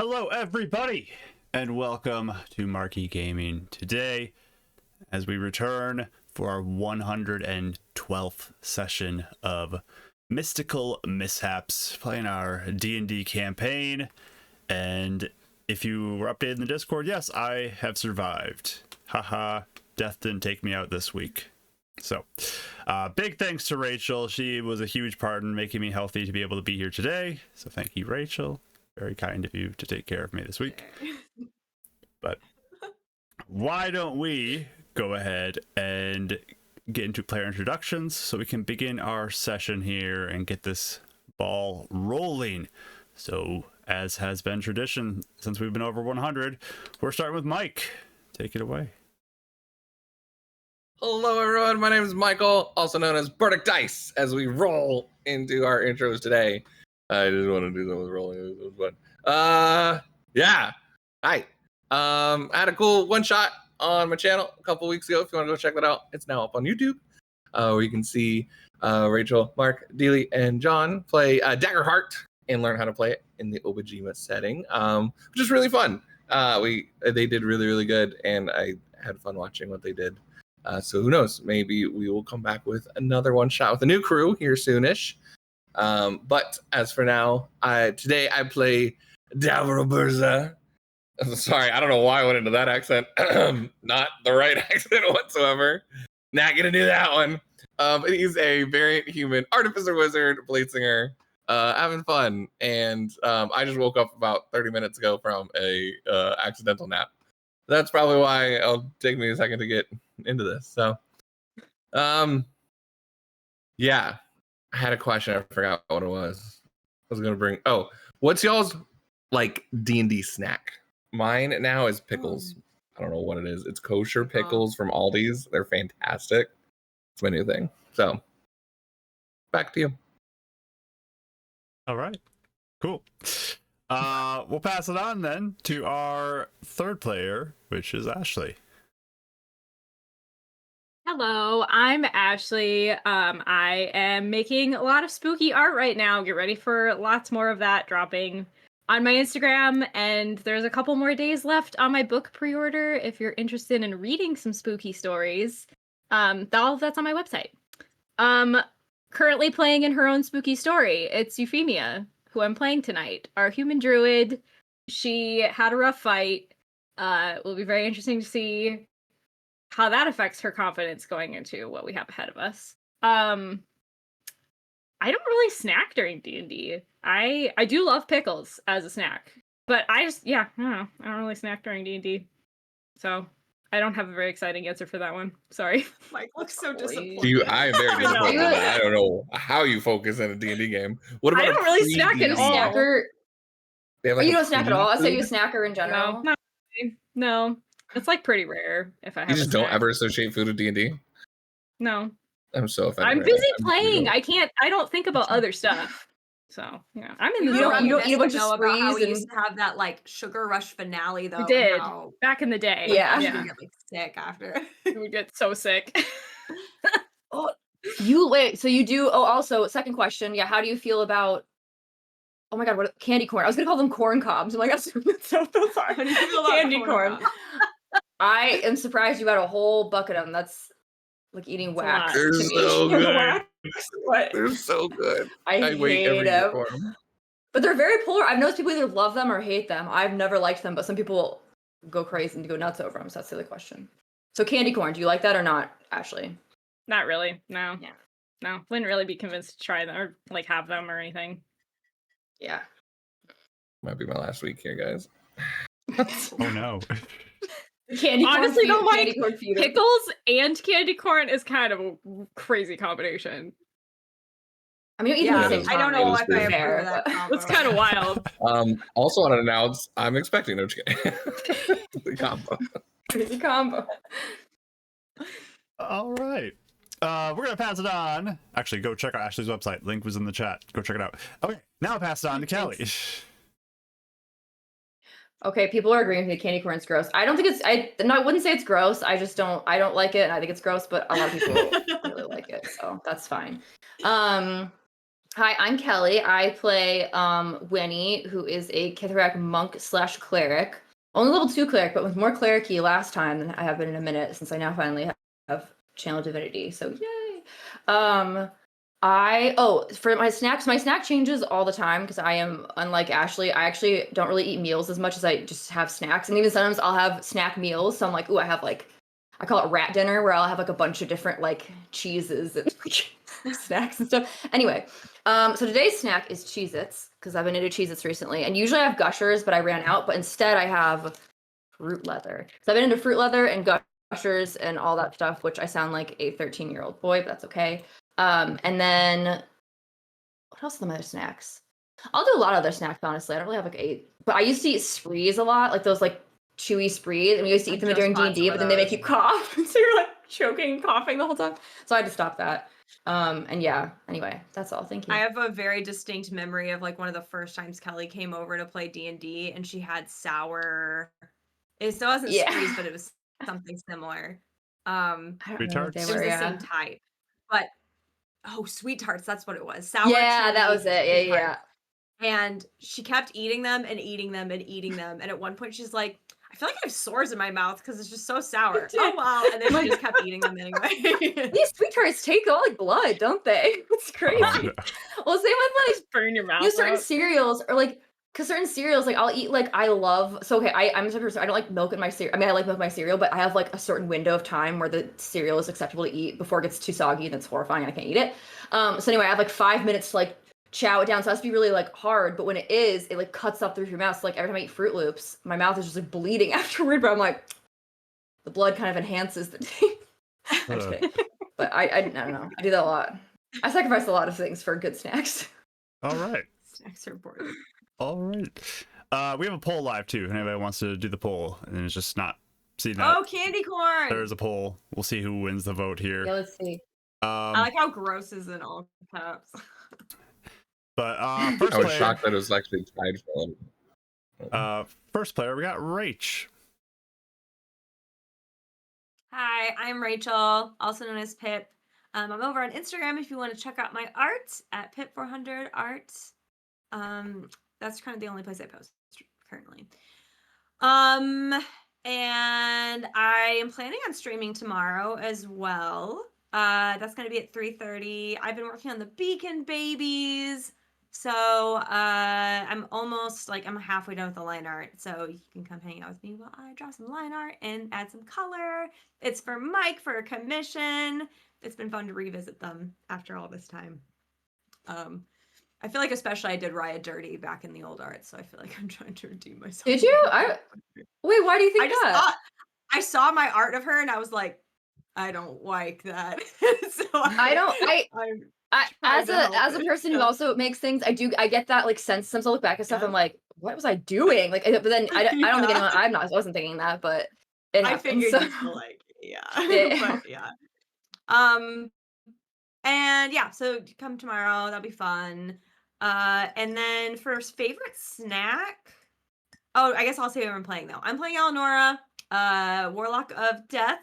Hello, everybody, and welcome to Marquee Gaming today as we return for our 112th session of Mystical Mishaps, playing our D&D campaign. And if you were updated in the Discord, yes, I have survived. Haha, death didn't take me out this week. So, big thanks to Rachel. She was a huge part in making me healthy to be able to be here today. So thank you, Rachel. Very kind of you to take care of me this week. But why don't we go ahead and get into player introductions so we can begin our session here and get this ball rolling. So, as has been tradition since we've been over 100, we're starting with Mike. Take it away. Hello, everyone. My name is Michael, also known as Burdick Dice, as we roll into our intros today. I just want to do some with rolling. It was fun. Yeah. Hi. I had a cool one shot on my channel a couple weeks ago. If you want to go check that out, it's now up on YouTube, where you can see Rachel, Mark, Dealey, and John play Daggerheart and learn how to play it in the Obajima setting, which is really fun. They did really, really good, and I had fun watching what they did. So who knows? Maybe we will come back with another one shot with a new crew here soonish. But as for now, today I play Davroburza. Sorry, I don't know why I went into that accent. Not the right accent whatsoever. Not gonna do that one. But he's a variant human artificer wizard, blade singer, having fun. And I just woke up about 30 minutes ago from a accidental nap. That's probably why it'll take me a second to get into this. So, yeah. I had a question. I forgot what it was. I was gonna bring. Oh, what's y'all's like D&D snack? Mine now is pickles. I don't know what it is. It's kosher pickles from Aldi's. They're fantastic. It's my new thing. So, back to you. All right, cool. We'll pass it on then to our third player, which is Ashley. Hello, I'm Ashley. I am making a lot of spooky art right now. Get ready for lots more of that dropping on my Instagram, and there's a couple more days left on my book pre-order if you're interested in reading some spooky stories. All of that's on my website. Currently playing in her own spooky story. It's Euphemia, who I'm playing tonight. Our human druid. She had a rough fight. It will be very interesting to see how that affects her confidence going into what we have ahead of us. I don't really snack during D&D. I do love pickles as a snack, but I don't know. I don't really snack during D&D. So I don't have a very exciting answer for that one. Sorry. Mike looks so disappointed. I am very disappointed with that. I don't know how you focus in a D&D game. What about I don't really snack at all. Snacker? Like you don't snack at all? I say you snacker in general. No, not really. No. It's like pretty rare if I have. You just don't ever associate food with D&D? No. I'm so offended. I'm busy playing. I don't think about other stuff. So yeah, I'm in the zone. You don't eat a bunch of about how we sprees used to have that like sugar rush finale though. We did back in the day. Yeah. You get like sick after. We would get so sick. Oh, you wait. So you do. Oh, also second question. Yeah, how do you feel about? Oh my God, what candy corn? I was gonna call them corn cobs. I'm like, that's so sorry. How do you feel about Candy corn. I am surprised you got a whole bucket of them. That's like eating wax. They're to so me. good. What? They're so good. I wait hate every year them. for them. But they're very polar. I've noticed people either love them or hate them. I've never liked them, but some people go crazy and go nuts over them. So that's the other question. So candy corn, do you like that or not, Ashley? Not really. No. Yeah. No. Wouldn't really be convinced to try them or like have them or anything. Yeah. Might be my last week here, guys. Oh no. Candy corn. Honestly, though, Mike, candy corn feeder. pickles and candy corn is kind of a crazy combination. I mean, you eat them at the Yeah, same I time. don't know It is if I pretty approve of that combo. It's kind of wild. Also want to announce, I'm expecting no the combo. Crazy combo. All right. We're going to pass it on. Actually, go check out Ashley's website. Link was in the chat. Go check it out. Okay, now I'll pass it on to Kelly. Okay, people are agreeing with me. Candy corn's gross. I don't think it's. I wouldn't say it's gross. I just don't. I don't like it, and I think it's gross. But a lot of people really like it, so that's fine. Hi, I'm Kelly. I play Winnie, who is a Kithrak monk / cleric. Only level 2 cleric, but with more clericy last time than I have been in a minute since I now finally have channel divinity. So yay! For my snack changes all the time because I am unlike Ashley. I actually don't really eat meals as much as I just have snacks, and even sometimes I'll have snack meals. So I'm like, ooh, I have like, I call it rat dinner, where I'll have like a bunch of different like cheeses and snacks and stuff. Anyway, so today's snack is Cheez-Its because I've been into Cheez-Its recently, and usually I have Gushers, but I ran out. But instead, I have fruit leather. So I've been into fruit leather and Gushers and all that stuff, which I sound like a 13-year-old boy, but that's okay. And then what else are the other snacks? I'll do a lot of other snacks, honestly. I don't really have like 8. But I used to eat sprees a lot, like those like chewy sprees, and we used to eat them during D&D, but then they make you cough. So you're like choking and coughing the whole time. So I had to stop that. And yeah, anyway, that's all. Thank you. I have a very distinct memory of like one of the first times Kelly came over to play D&D, and she had sour. It still wasn't sprees, but it was something similar. I don't know what they it was were, the same type, but sweet tarts. That's what it was. Sour. Yeah, that was it. Yeah. And she kept eating them and eating them and eating them. And at one point, she's like, I feel like I have sores in my mouth because it's just so sour. Oh, wow. And then she just kept eating them anyway. These sweet tarts take all like blood, don't they? It's crazy. Well, same with like burn your mouth. certain cereals, or like, because certain cereals, like I'll eat, like I'm a type of person, I don't like milk in my cereal. I mean, I like milk in my cereal, but I have like a certain window of time where the cereal is acceptable to eat before it gets too soggy and it's horrifying and I can't eat it. So anyway, I have like 5 minutes to like chow it down, so it has to be really like hard, but when it is, it like cuts up through your mouth. So like every time I eat Fruit Loops, my mouth is just like bleeding afterward, but I'm like, the blood kind of enhances the taste. But I don't know. I do that a lot. I sacrifice a lot of things for good snacks. All right. Snacks are important. All right. We have a poll live too. If anybody wants to do the poll, and it's just not seeing that. Oh, candy corn. There's a poll. We'll see who wins the vote here. Yeah, let's see. I like how gross is in all caps. But first I was player, shocked that it was actually tied for him. first player, we got Rach. Hi, I'm Rachel, also known as Pip. I'm over on Instagram if you want to check out my art at Pip400art. That's kind of the only place I post currently. And I am planning on streaming tomorrow as well. That's going to be at 3:30. I've been working on the Beacon babies. So I'm almost like, I'm halfway done with the line art. So you can come hang out with me while I draw some line art and add some color. It's for Mike for a commission. It's been fun to revisit them after all this time. I feel like especially I did Raya dirty back in the old art, so I feel like I'm trying to redeem myself. Did you? Wait, why do you think that? I saw my art of her and I was like, I don't like that. So as a person who also makes things, I get that like sense. Sometimes I look back at stuff, I'm like, what was I doing? Like, but then I don't think anyone. I wasn't thinking that, but it happens. I figured you feel like, but yeah. And yeah, so come tomorrow. That'll be fun. And then for favorite snack, I guess I'll say what I'm playing though. I'm playing Eleonora, Warlock of Death.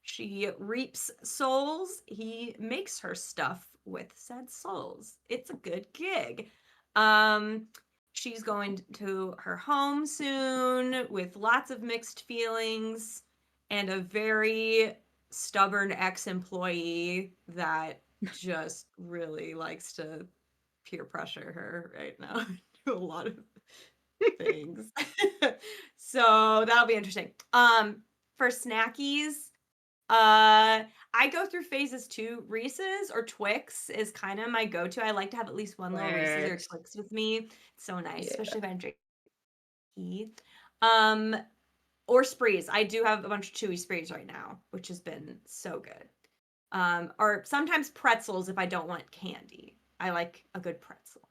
She reaps souls. He makes her stuff with said souls. It's a good gig. She's going to her home soon with lots of mixed feelings and a very stubborn ex-employee that just really likes to peer pressure her right now. Do a lot of things. So that'll be interesting. For snackies, I go through phases too. Reese's or Twix is kind of my go-to. I like to have at least one little Reese's or Twix with me. It's so nice, especially if I'm drinking tea. Or Sprees. I do have a bunch of chewy Sprees right now, which has been so good. Or sometimes pretzels if I don't want candy. I like a good pretzel.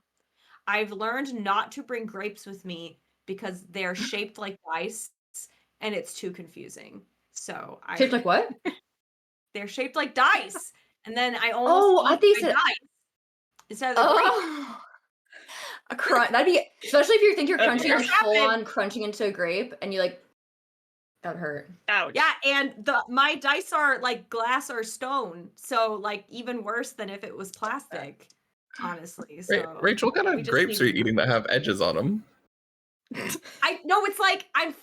I've learned not to bring grapes with me because they're shaped like dice and it's too confusing. So shaped like what? They're shaped like dice. And then I almost eat my dice instead of the grape. A crunch. That'd be, especially if you think you're crunching, you're full on crunching into a grape and you like, that hurt. Ouch. Yeah, and my dice are like glass or stone, so like even worse than if it was plastic. honestly. Wait, So Rachel, what kind we of just grapes need- are you eating that have edges on them? I know it's like I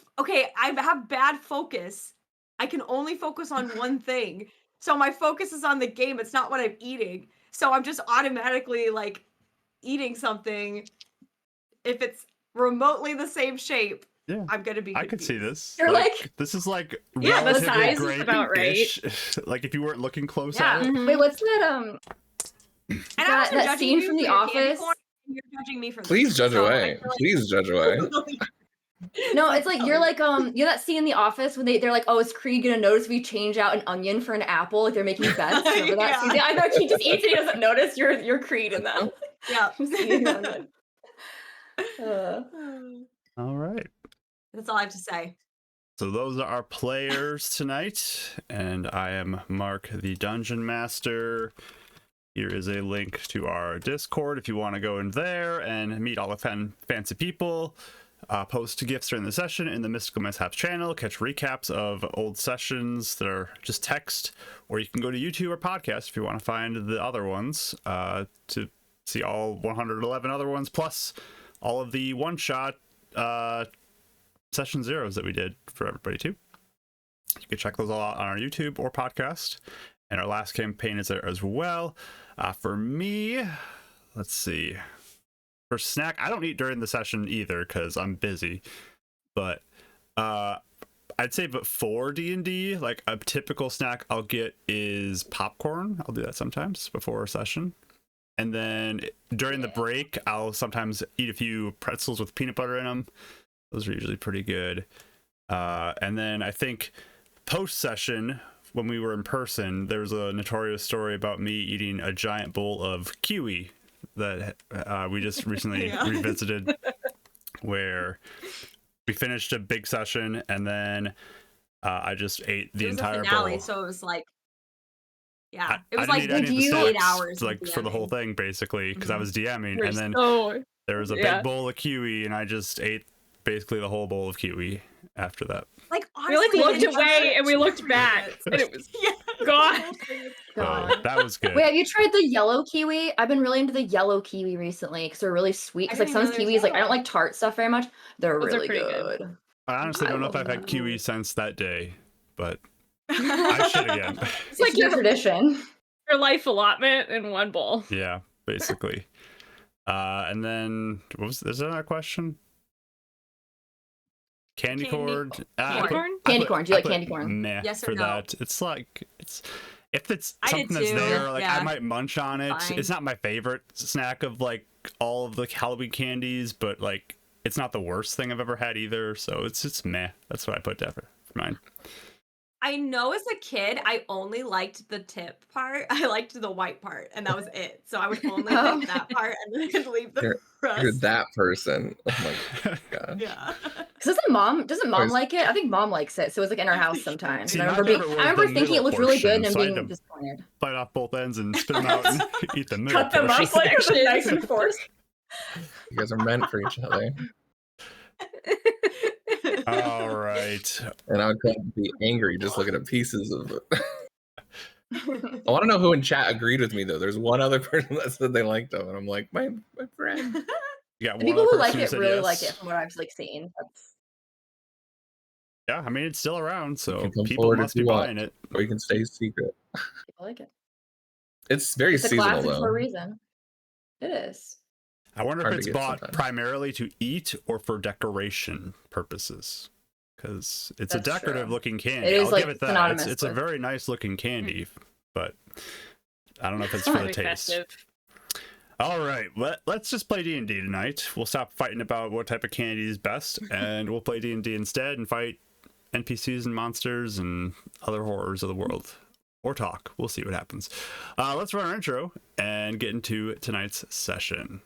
have bad focus. I can only focus on one thing. So my focus is on the game. It's not what I'm eating. So I'm just automatically like eating something. If it's remotely the same shape, Yeah. I'm gonna be I could see confused. this. You're like- this is like Yeah, the relatively size is grape about right. ish. Like if you weren't looking close Yeah. at it. Mhm. Wait, what's that? And That- I wasn't that judging scene you from for The your candy Office? corn, and you're judging me for Please this, judge so I away. feel like- Please judge away. No, it's like you're like you know that scene in The Office when they're like, oh, is Creed gonna notice if we change out an onion for an apple? Like they're making bets. Remember that Yeah. scene? I know he just eats it. He doesn't notice. You're Creed in that. Yeah. Just eating an onion. All right. That's all I have to say. So those are our players tonight, and I am Mark, the Dungeon Master. Here is a link to our Discord if you want to go in there and meet all the fancy people. Post gifts during the session in the Mystical Mishaps channel. Catch recaps of old sessions that are just text, or you can go to YouTube or podcast if you want to find the other ones to see all 111 other ones, plus all of the one-shot session zeros that we did for everybody too. You can check those all out on our YouTube or podcast, and our last campaign is there as well. For me, let's see. For snack, I don't eat during the session either because I'm busy. But I'd say before D&D, like a typical snack I'll get is popcorn. I'll do that sometimes before a session. And then during the break, I'll sometimes eat a few pretzels with peanut butter in them. Those are usually pretty good. And then I think post-session, when we were in person, there was a notorious story about me eating a giant bowl of kiwi that we just recently revisited, where we finished a big session and then I just ate the It was entire a finale, bowl. so it was like, yeah, it I was didn't like eat any of the 8 snacks, hours like of for the whole DMing. thing basically, because I was DMing, and then So there was a yeah. big bowl of kiwi, and I just ate basically the whole bowl of kiwi after that. Like we like honestly, looked in away and we just looked 2 back, minutes. and it was Yeah. gone. So God. that was good. Wait, have you tried the yellow kiwi? I've been really into the yellow kiwi recently because they're really sweet. I Because like didn't some know there was kiwis, like I don't yellow. like tart stuff very much. They're Those are really pretty good. good. I honestly I don't know if love I've had that. kiwi since that day, but I should again. It's like like your your- tradition. Your life allotment in one bowl. Yeah, basically. And then there's another question? Candy corn. Candy corn? Candy corn. Do you like candy corn? Meh Yes or for no? that. It's like if it's I did something that's too, there, like I yeah. might munch on it. Fine. It's not my favorite snack of like all of the Halloween candies, but like it's not the worst thing I've ever had either. So it's meh. That's what I put down for mine. I know as a kid, I only liked the tip part. I liked the white part, and that was it. So I would only Oh. like that part, and then I'd leave the rest. You're that person. Oh my god. Yeah. Because doesn't mom Always- like it? I think mom likes it, so it's like in our house sometimes. See, and I my remember favorite was I remember the thinking it middle looked really good portion, and so I had being to disappointed. Bite off both ends and spit them out and eat the middle Cut them up portion. like with a knife and fork. You guys are meant for each other. All right. And I would come to be angry just looking at pieces of it. I want to know who in chat agreed with me though. There's one other person that said they liked them, and I'm like, my friend. You got The one people other who like person it said really yes. like it from what I've like seen. That's... Yeah, I mean it's still around, so can come people forward must if be you want. buying it. Or you can stay secret. People like it. It's very It's a seasonal classic though. for a reason. It is. I wonder Hard if to it's get bought sometimes. primarily to eat or for decoration purposes. Because it's That's a decorative true. looking candy. It is, I'll like, give it that. synonymous It's a with- very nice looking candy, but I don't know if it's for Very the taste. festive. All right, let's just play D&D tonight. We'll stop fighting about what type of candy is best, and we'll play D&D instead and fight NPCs and monsters and other horrors of the world. Or talk. We'll see what happens. Let's run our intro and get into tonight's session.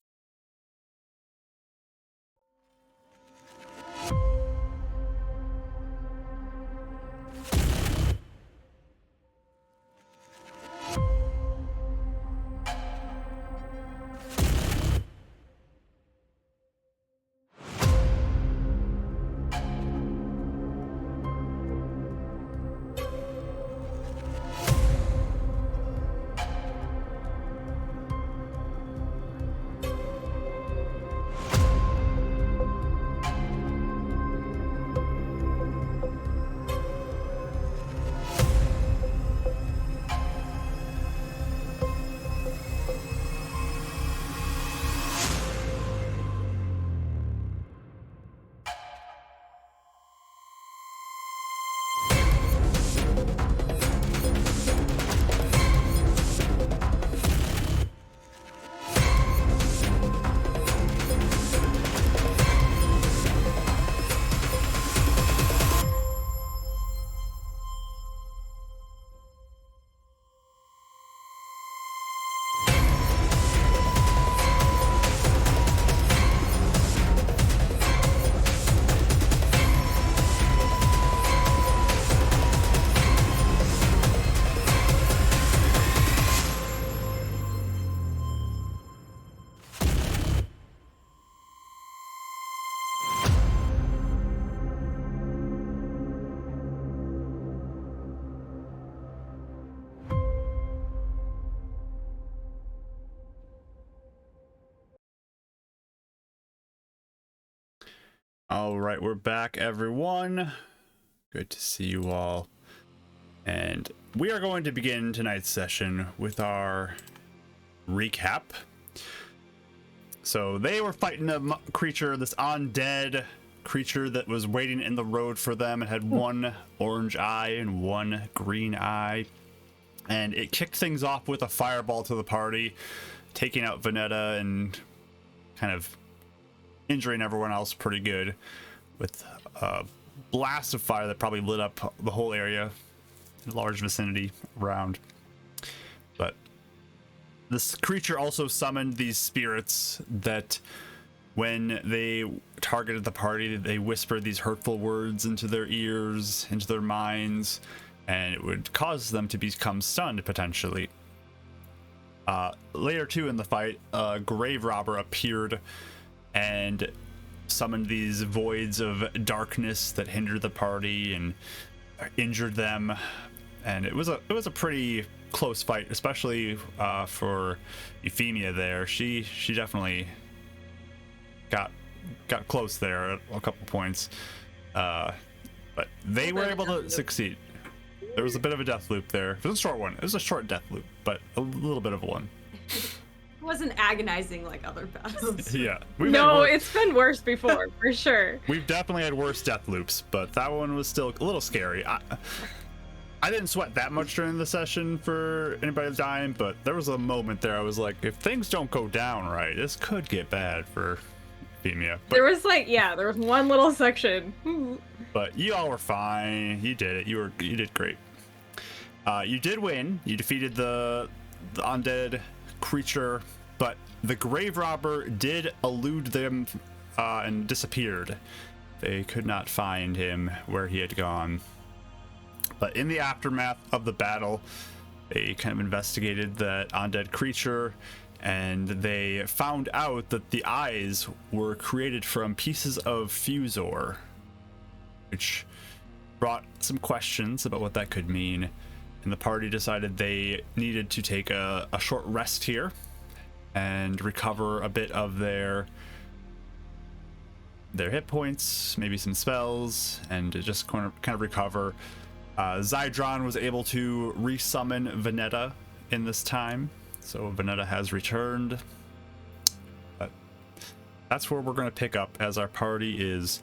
All right, we're back, everyone. Good to see you all. And we are going to begin tonight's session with our recap. So they were fighting a creature, this undead creature that was waiting in the road for them. It had one orange eye and one green eye. And it kicked things off with a fireball to the party, taking out Veneta and kind of injuring everyone else pretty good with a blast of fire that probably lit up the whole area, a large vicinity around. But this creature also summoned these spirits that when they targeted the party, they whispered these hurtful words into their ears, into their minds, and it would cause them to become stunned potentially. Later too in the fight, a grave robber appeared and summoned these voids of darkness that hindered the party and injured them. And it was a pretty close fight, especially for Euphemia there. She definitely got close there at a couple points. But they were able to succeed. There was a bit of a death loop there. It was a short one. It was a short death loop, but a little bit of one. It wasn't agonizing like other battles. Yeah. No, it's been worse before, for sure. We've definitely had worse death loops, but that one was still a little scary. I didn't sweat that much during the session for anybody dying, but there was a moment there I was like, if things don't go down right, this could get bad for Euphemia. But, There was one little section. but you all were fine. You did it. You did great. You did win. You defeated the undead creature, but the grave robber did elude them and disappeared. They could not find him where he had gone. But in the aftermath of the battle, they kind of investigated that undead creature, and they found out that the eyes were created from pieces of fuse ore, which brought some questions about what that could mean. And the party decided they needed to take a short rest here and recover a bit of their hit points, maybe some spells, and to just kind of recover. Zydron was able to resummon Veneta in this time, so Veneta has returned. But that's where we're going to pick up as our party is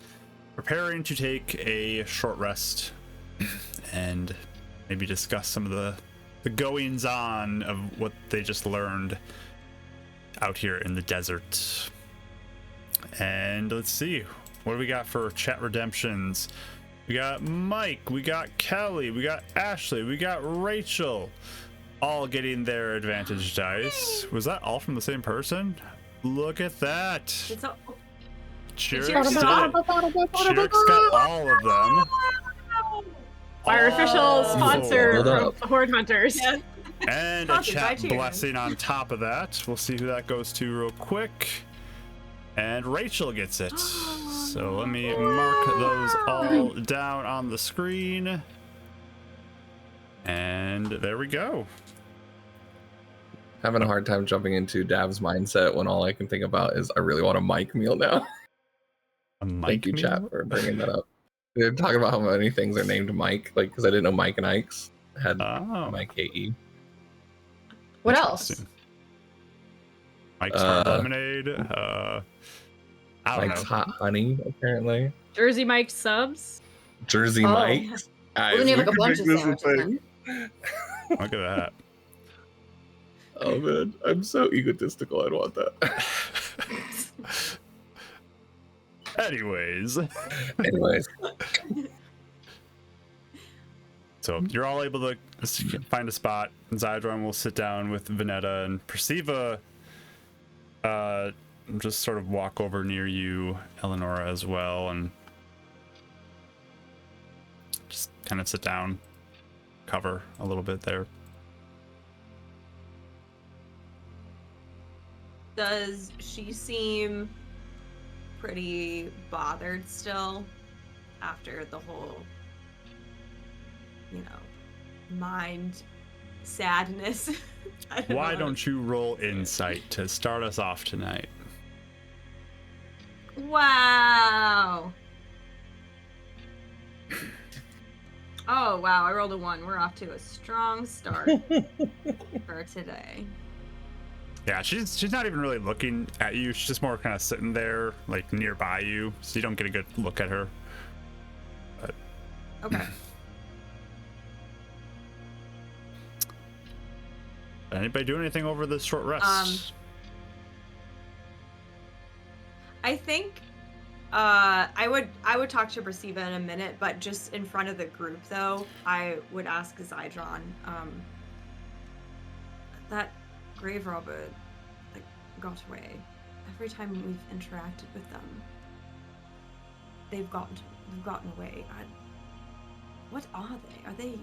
preparing to take a short rest and maybe discuss some of the goings on of what they just learned out here in the desert. And let's see, what do we got for chat redemptions? We got Mike, we got Kelly, we got Ashley, we got Rachel, all getting their advantage dice. Was that all from the same person? Look at that. Chirix got all of them. Our official sponsor Oh. from Horde Hunters. Yes. And a Sponsored by chat Cheers. blessing on top of that. We'll see who that goes to real quick. And Rachel gets it. So let me mark those all down on the screen. And there we go. Having a hard time jumping into Dav's mindset when all I can think about is I really want a Mike meal now. Thank you, chat, for bringing that up. They're talking about how many things are named Mike, like because I didn't know Mike and Ike's had Oh, Mike AE. What else? interesting. Mike's Hard Lemonade. I don't Mike's know. Hot Honey, apparently. Jersey Mike subs. Jersey Oh. Mike. Guys, Well, then you have we like a could bunch make of this a sandwiches thing. Look at that. Oh man, I'm so egotistical. I'd want that. Anyways, Anyways, so you're all able to find a spot. Zydron will sit down with Veneta, and Perceiva just sort of walk over near you, Eleonora, as well, and just kind of sit down, cover a little bit there. Does she seem pretty bothered still after the whole, mind sadness? Why don't you roll insight to start us off tonight? Wow. Oh wow, I rolled a 1. We're off to a strong start for today. Yeah, she's not even really looking at you. She's just more kind of sitting there, like nearby you, so you don't get a good look at her. But Okay. anybody do anything over this short rest? I think I would talk to Brasiva in a minute, but just in front of the group though, I would ask Zydron, that grave robber like got away. Every time we've interacted with them, they've gotten away. What are they? Are they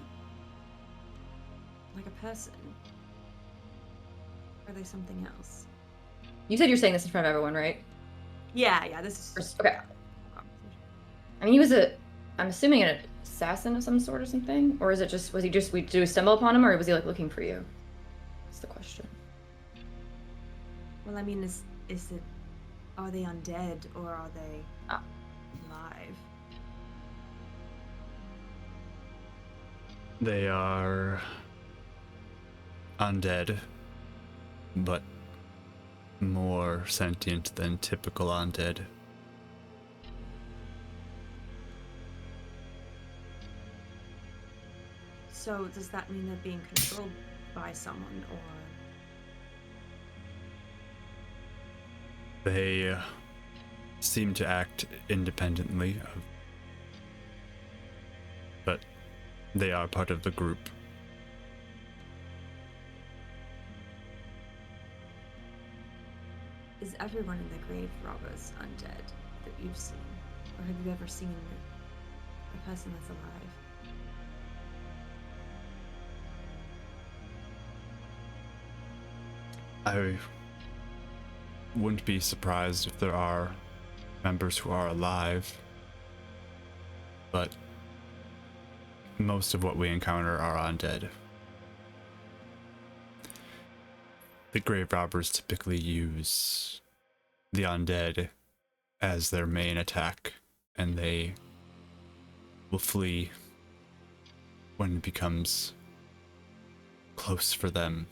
like a person? Are they something else? You said you're saying this in front of everyone, right? Yeah, this is Okay. I mean, he was I'm assuming an assassin of some sort or something? Or is it just, did we stumble upon him, or was he like looking for you? That's the question. Well, I mean, is it, are they undead or are they alive? They are undead, but more sentient than typical undead. So does that mean they're being controlled by someone, or? They seem to act independently, but they are part of the group. Is everyone in the grave robbers undead that you've seen? Or have you ever seen a person that's alive? I wouldn't be surprised if there are members who are alive, but most of what we encounter are undead. The grave robbers typically use the undead as their main attack, and they will flee when it becomes close for them.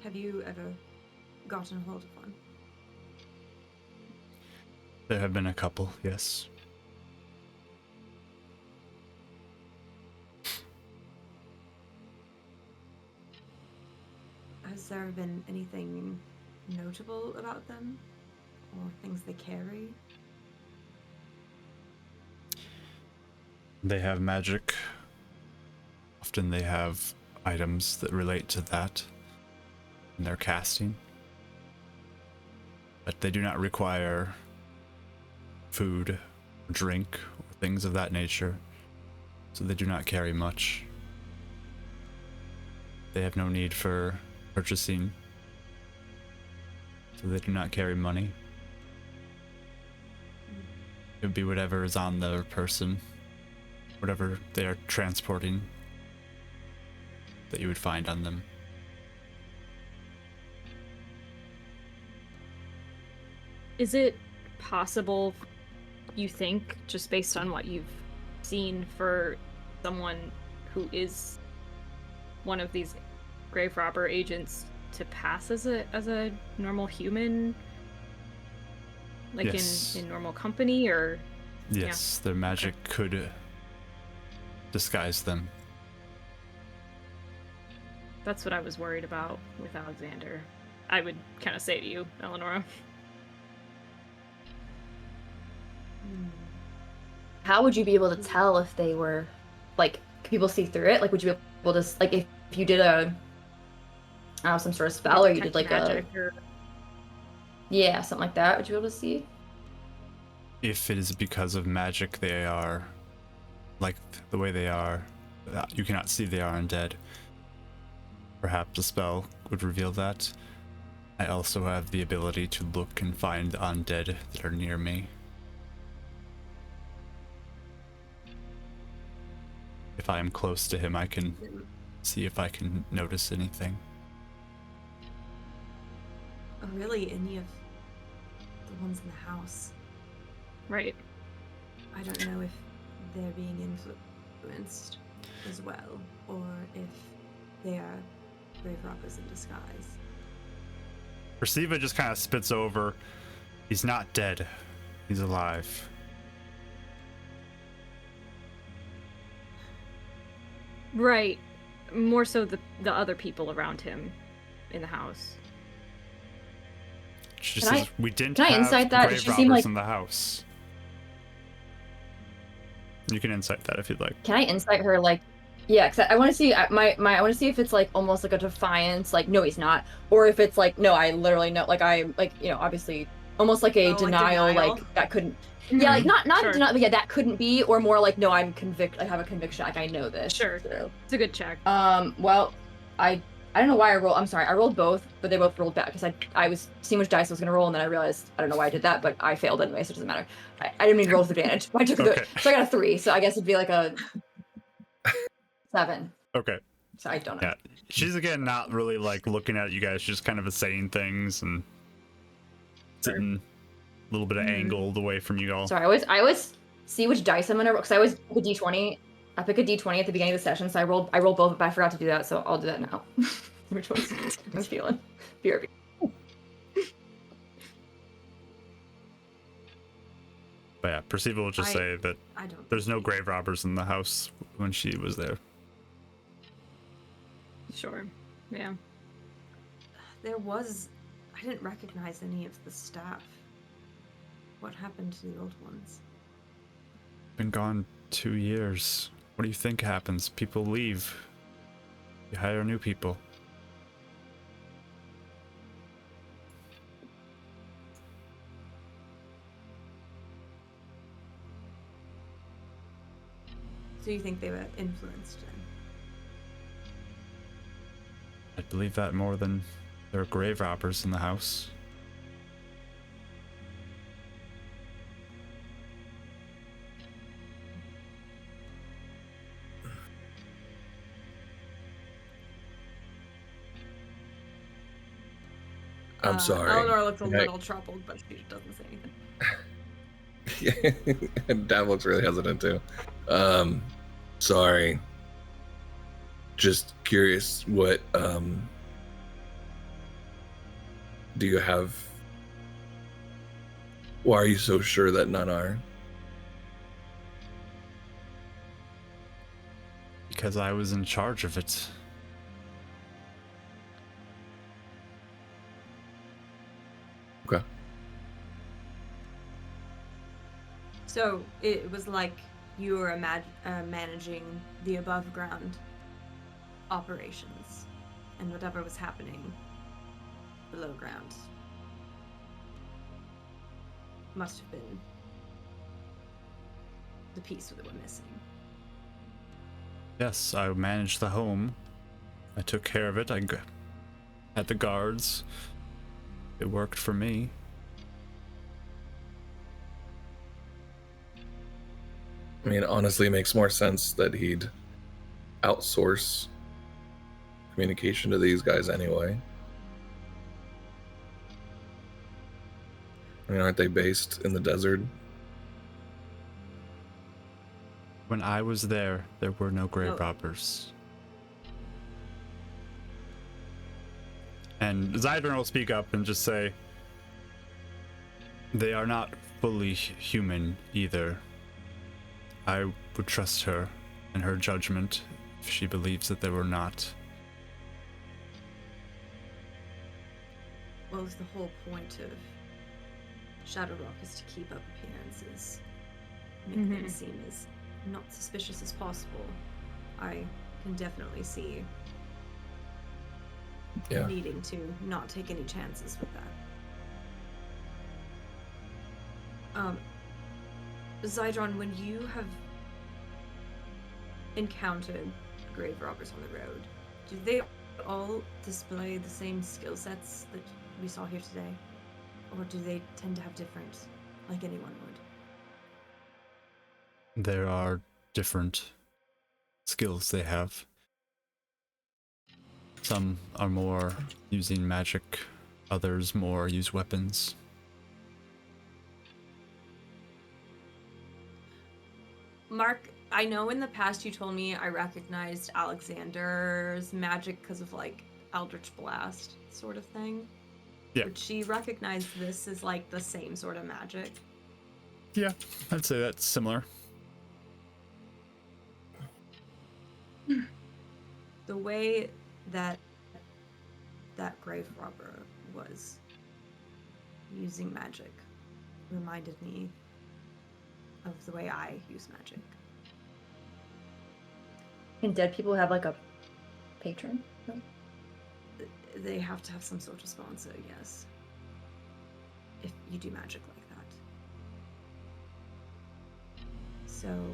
Have you ever gotten hold of one? There have been a couple, yes. Has there been anything notable about them? Or things they carry? They have magic. Often they have items that relate to that in their casting. But they do not require food, or drink, or things of that nature. So they do not carry much. They have no need for purchasing. So they do not carry money. It would be whatever is on their person, whatever they are transporting, that you would find on them. Is it possible, you think, just based on what you've seen, for someone who is one of these grave robber agents to pass as a normal human, like Yes. in normal company, or? Yes, their magic could disguise them. That's what I was worried about with Alexander. I would kind of say to you, Eleonora. How would you be able to tell if they were, like, could people see through it? Like, would you be able to, like, if you did some sort of spell, or you did like yeah, something like that, would you be able to see? If it is because of magic, they are like the way they are. You cannot see they are undead. Perhaps a spell would reveal that. I also have the ability to look and find the undead that are near me. If I am close to him, I can see if I can notice anything. Or really any of the ones in the house? Right. I don't know if they're being influenced as well, or if they are grave robbers in disguise. Perciva just kind of spits over. He's not dead. He's alive. Right. More so the other people around him in the house. She Can I- says, we didn't can I have insight that? Did grave she seem robbers like- in the house. You can insight that if you'd like. Can I insight her like, yeah? Cause I want to see I want to see if it's like almost like a defiance, like no, he's not, or if it's like no, I literally know, like I like obviously almost like a Oh, like denial, denial? like that couldn't. Yeah, like not Sure. a denial, but yeah, that couldn't be, or more like no, I'm convicted. I have a conviction, like I know this. Sure. So, It's a good check. well, I don't know why I rolled. I'm sorry, I rolled both, but they both rolled back because I was seeing which dice I was gonna roll, and then I realized I don't know why I did that, but I failed anyway, so it doesn't matter. I didn't mean to roll with advantage. I took Okay. so I got a 3, so I guess it'd be like a 7. Okay. So I don't know. Yeah. She's again not really like looking at you guys, just kind of saying things and sitting a little bit of angled away from you all. Sorry, I always see which dice I'm gonna roll because I always pick a d20. I pick a d20 at the beginning of the session, so I rolled both, but I forgot to do that, so I'll do that now. Which one's I was feeling? BRB. But yeah, Percival will just say that I don't. there's no grave robbers in the house when she was there. Sure. Yeah. There was. I didn't recognize any of the staff. What happened to the old ones? Been gone 2 years. What do you think happens? People leave. You hire new people. So you think they were influenced then? I believe that more than there are grave robbers in the house. I'm sorry. Eleanor looks a Yeah. little troubled, but she doesn't say anything. And Dad looks really hesitant too. Sorry. Just curious, what do you have? Why are you so sure that none are? Because I was in charge of it. Okay. So it was like you were managing the above ground operations and whatever was happening below ground must have been the piece that we're missing. Yes, I managed the home. I took care of it. I had the guards. It worked for me. I mean, honestly, it makes more sense that he'd outsource communication to these guys anyway. I mean, aren't they based in the desert? When I was there were no grave No. robbers. And Zydron will speak up and just say, they are not fully human either. I would trust her and her judgment if she believes that they were not. Well, the whole point of Shadowrock is to keep up appearances, make things seem as not suspicious as possible. I can definitely see Yeah. needing to not take any chances with that. Zydron, when you have encountered grave robbers on the road, do they all display the same skill sets that we saw here today? Or do they tend to have different, like anyone would? There are different skills they have. Some are more using magic, others more use weapons. Mark, I know in the past you told me I recognized Alexander's magic because of like Eldritch Blast sort of thing. Yeah. Would she recognize this as like the same sort of magic? Yeah, I'd say that's similar. The way that grave robber was using magic reminded me of the way I use magic. Can dead people have like a patron? No? They have to have some sort of sponsor, yes. If you do magic like that.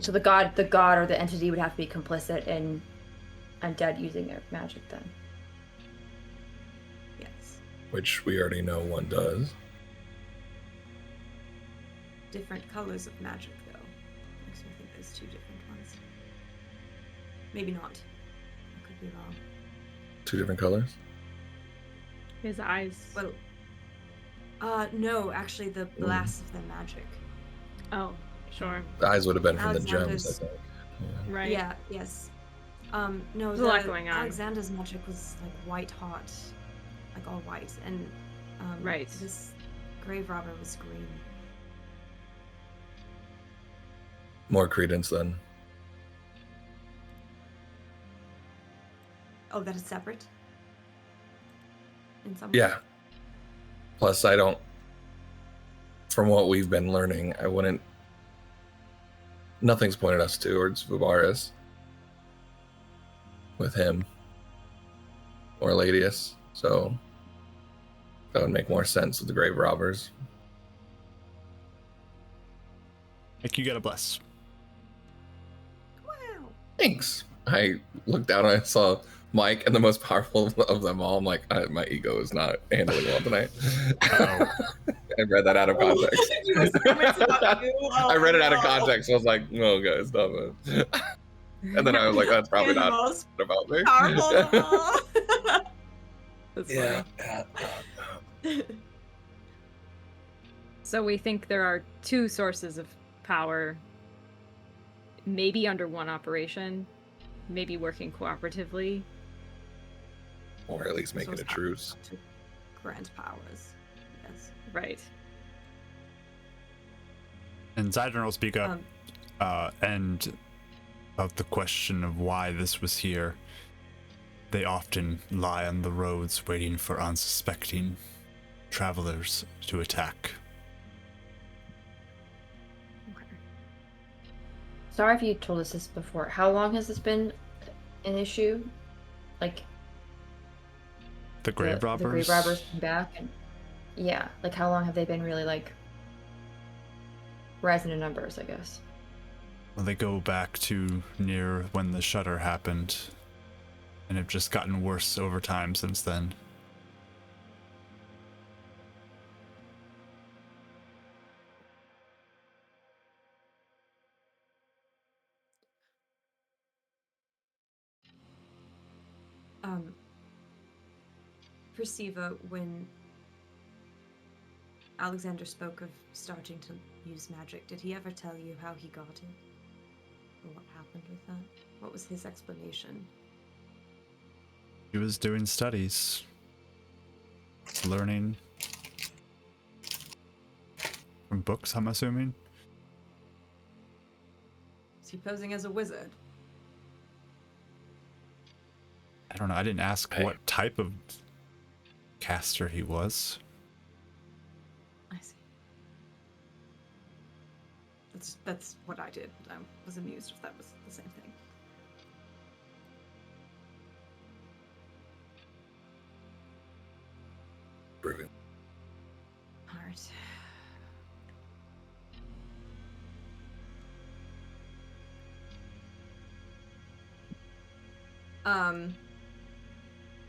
So the god or the entity would have to be complicit in undead using their magic then. Yes. Which we already know one does. Different colors of magic, though. Makes me think there's two different ones. Maybe not. I could be wrong. 2 different colors? His eyes. Well, no, actually, the blast of their magic. Oh, sure. The eyes would have been from the gems, I Alexander's- think. Yeah. Right. Yeah, yes. No, There's a lot going on. Alexander's magic was like white hot, like all white, and Right. this grave robber was green. More credence then. Oh, that is separate. In some way? Yeah. Plus, I don't. From what we've been learning, I wouldn't. Nothing's pointed us towards Vibaris with him or Ladius, so that would make more sense with the grave robbers. Like, you get a bless. Wow. Thanks. I looked down and I saw Mike and the most powerful of them all. I'm like, my ego is not handling well tonight. Oh. I read that out of context. You must comment about you. Oh, I read it out of no. context. I was like, no, guys, stop it. And then I was like, that's probably You're the not most about me. powerful of them all. That's Yeah. funny. So we think there are 2 sources of power, maybe under one operation, maybe working cooperatively. Or at least making a Source truce. to grant powers. Yes. Right. And Zydron will speak up, Um, and about the question of why this was here. They often lie on the roads waiting for unsuspecting travelers to attack. Okay. Sorry if you told us this before. How long has this been an issue? Like The grave robbers? The grave robbers come back and yeah, like how long have they been really like rising in numbers, I guess? Well, they go back to near when the shutter happened, and have just gotten worse over time since then. Perceiva, when Alexander spoke of starting to use magic, did he ever tell you how he got it? Or what happened with that? What was his explanation? He was doing studies, learning from books, I'm assuming. Is he posing as a wizard? I don't know. I didn't ask Hey. what type of caster he was. I see. That's what I did. I was amused if that was the same thing. Brilliant. Alright.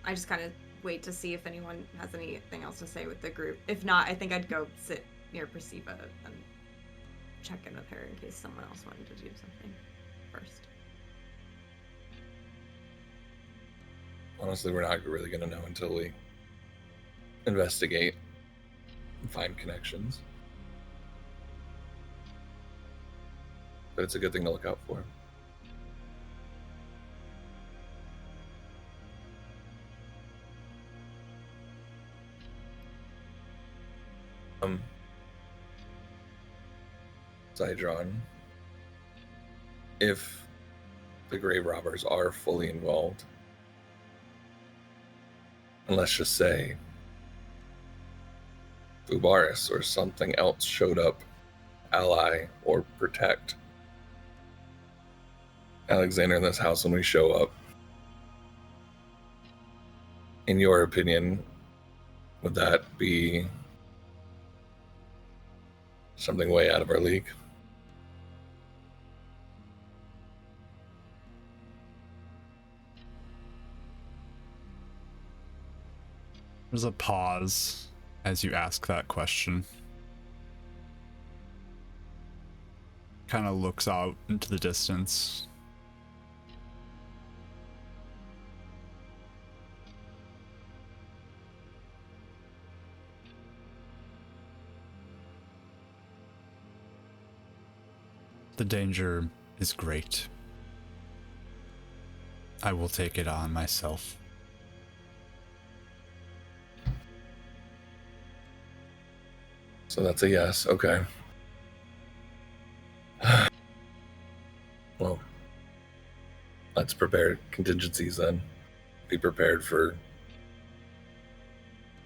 I just kind of wait to see if anyone has anything else to say with the group. If not, I think I'd go sit near Perceiva and check in with her in case someone else wanted to do something first. Honestly, we're not really going to know until we investigate and find connections. but it's a good thing to look out for. Zydron, if the grave robbers are fully involved, and let's just say Fubaris or something else showed up, ally or protect Alexander in this house when we show up, in your opinion, would that be something way out of our league? There's a pause as you ask that question. Kind of looks out into the distance. The danger is great. I will take it on myself. So that's a yes. Okay. Well, let's prepare contingencies then. Be prepared for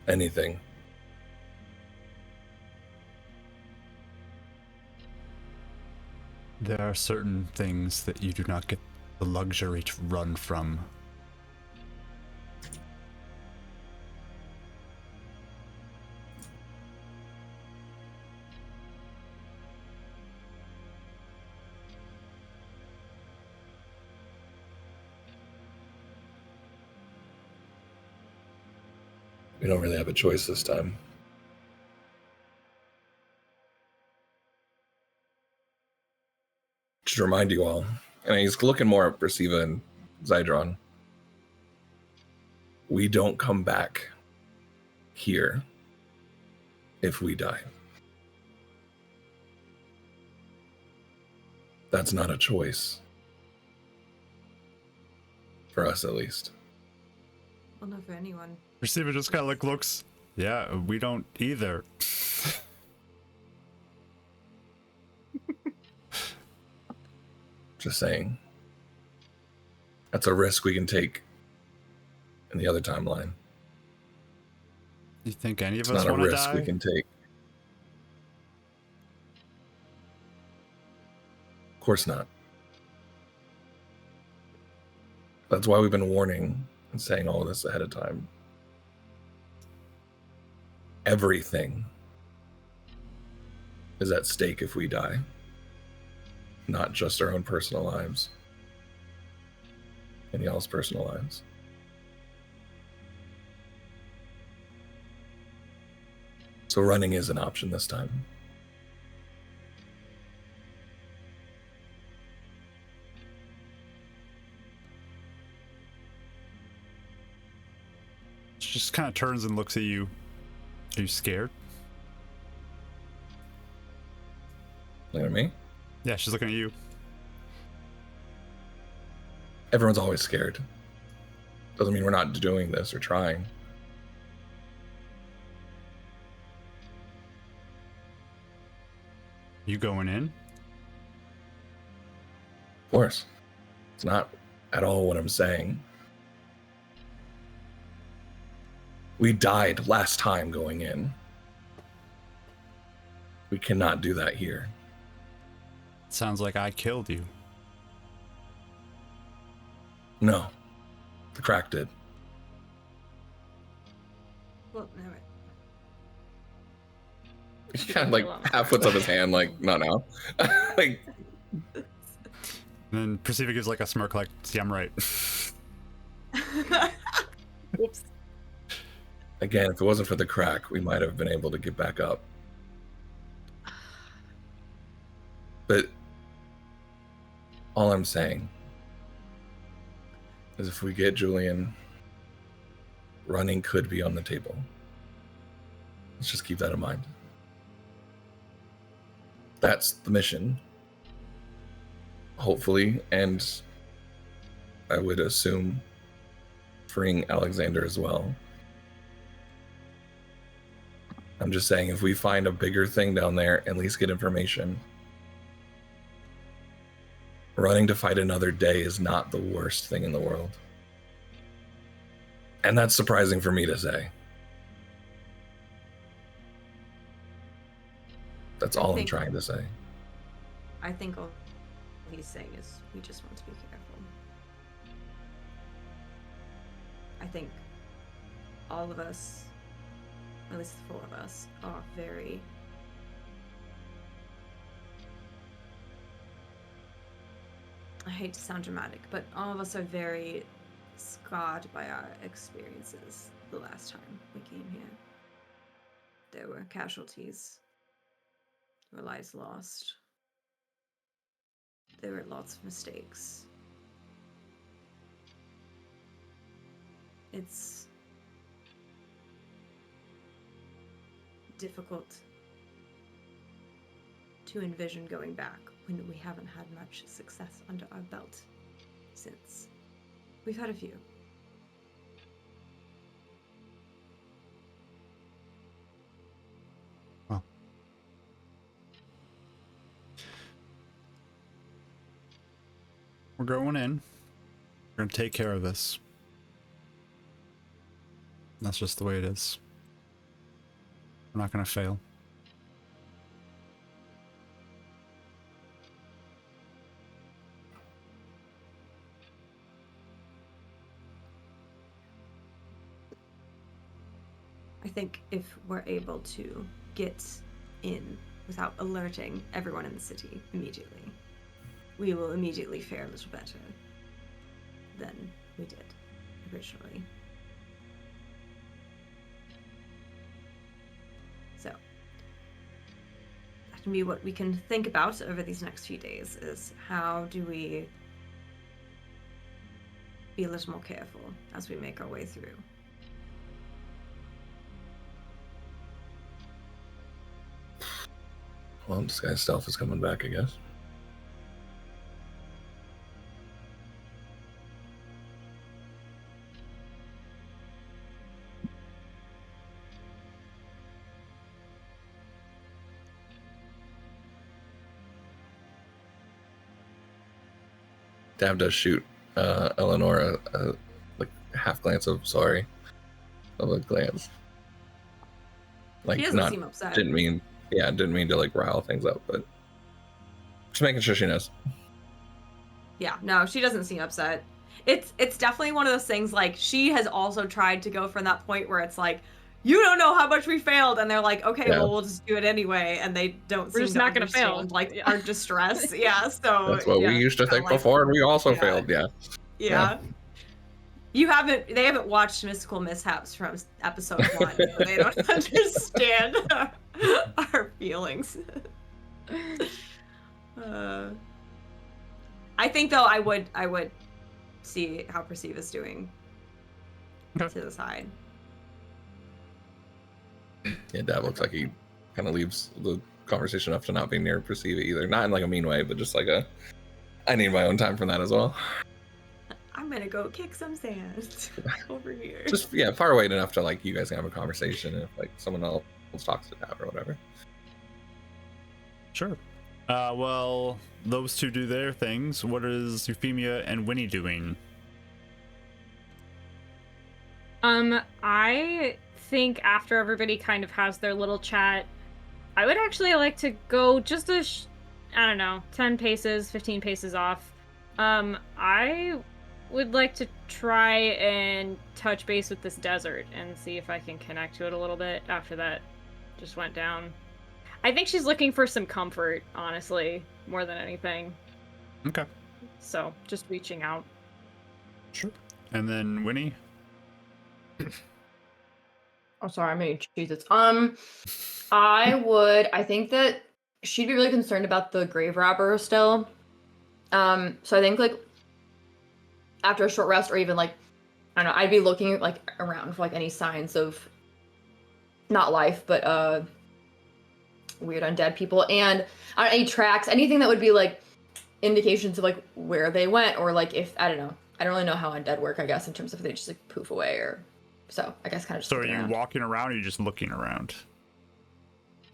anything. There are certain things that you do not get the luxury to run from. We don't really have a choice this time. Just to remind you all, and he's looking more at Perciva and Zydron. We don't come back here if we die. That's not a choice. For us, at least. Well, not for anyone. Receiver just kind of like looks, yeah, we don't either. Just saying. That's a risk we can take in the other timeline. You think any of It's us not a want to risk die? we can take. Of course not. That's why we've been warning and saying all of this ahead of time. Everything is at stake if we die. Not just our own personal lives. And y'all's personal lives. So running is an option this time. She just kind of turns and looks at you. Are you scared? Look at me. Yeah, she's looking at you. Everyone's always scared. Doesn't mean we're not doing this or trying. You going in? Of course. It's not at all what I'm saying. We died last time going in. We cannot do that here. Sounds like I killed you. No. The crack did. Well, never. He kind of like half puts up his hand like, not now. Like, And then Perciva gives like a smirk like, see, I'm right. Whoops. again, if it wasn't for the crack, we might have been able to get back up. But all I'm saying is if we get Julian, running could be on the table. Let's just keep that in mind. That's the mission. hopefully, and I would assume freeing Alexander as well. I'm just saying, if we find a bigger thing down there, at least get information. Running to fight another day is not the worst thing in the world. And that's surprising for me to say. That's all I'm trying to say. I think all he's saying is we just want to be careful. I think all of us, at least the four of us, are very I hate to sound dramatic, but all of us are very scarred by our experiences the last time we came here. There were casualties. There were lives lost. There were lots of mistakes. It's difficult to envision going back when we haven't had much success under our belt since. We've had a few. Well. We're going in. We're going to take care of this. That's just the way it is. We're not going to fail. I think if we're able to get in without alerting everyone in the city immediately, we will immediately fare a little better than we did originally. So, that can be what we can think about over these next few days, is how do we be a little more careful as we make our way through. Well, disguise stealth is coming back, I guess. Dab does shoot Eleanor a like half glance of sorry, of a glance. Like She doesn't not seem upset. didn't mean to like rile things up, but just making sure she knows. Yeah, no, she doesn't seem upset. It's definitely one of those things, like, she has also tried to go from that point where it's like, you don't know how much we failed, and they're like, okay, well, we'll just do it anyway, and they don't seem just to not gonna fail. understand, like, our distress. Yeah, so That's what we used to think like, before, and we also failed. Yeah. Yeah. They haven't watched Mystical Mishaps from episode 1, so they don't understand our feelings. I think, though, I would see how Perceive is doing to the side. Yeah, Dab looks like he kind of leaves the conversation up to not being near Perceive either. Not in like a mean way, but just like I need my own time from that as well. I'm gonna go kick some sand over here. Just far away enough to like you guys can have a conversation if like someone else talks it out or whatever. Sure. Well, those two do their things. What is Euphemia and Winnie doing? I think after everybody kind of has their little chat, I would actually like to go just I don't know, 10 paces, 15 paces off. I would like to try and touch base with this desert and see if I can connect to it a little bit after that just went down. I think she's looking for some comfort, honestly, more than anything. Okay. So, just reaching out. Sure. And then Winnie? Oh, sorry, I made cheeses. I think that she'd be really concerned about the grave robber still. So I think like after a short rest, or even like, I don't know, I'd be looking like around for like any signs of not life, but weird undead people, and any tracks, anything that would be like indications of like where they went, or like if I don't know. I don't really know how undead work, I guess, in terms of if they just like poof away or so. I guess kind of just. So are looking you around. walking around, or are you just looking around?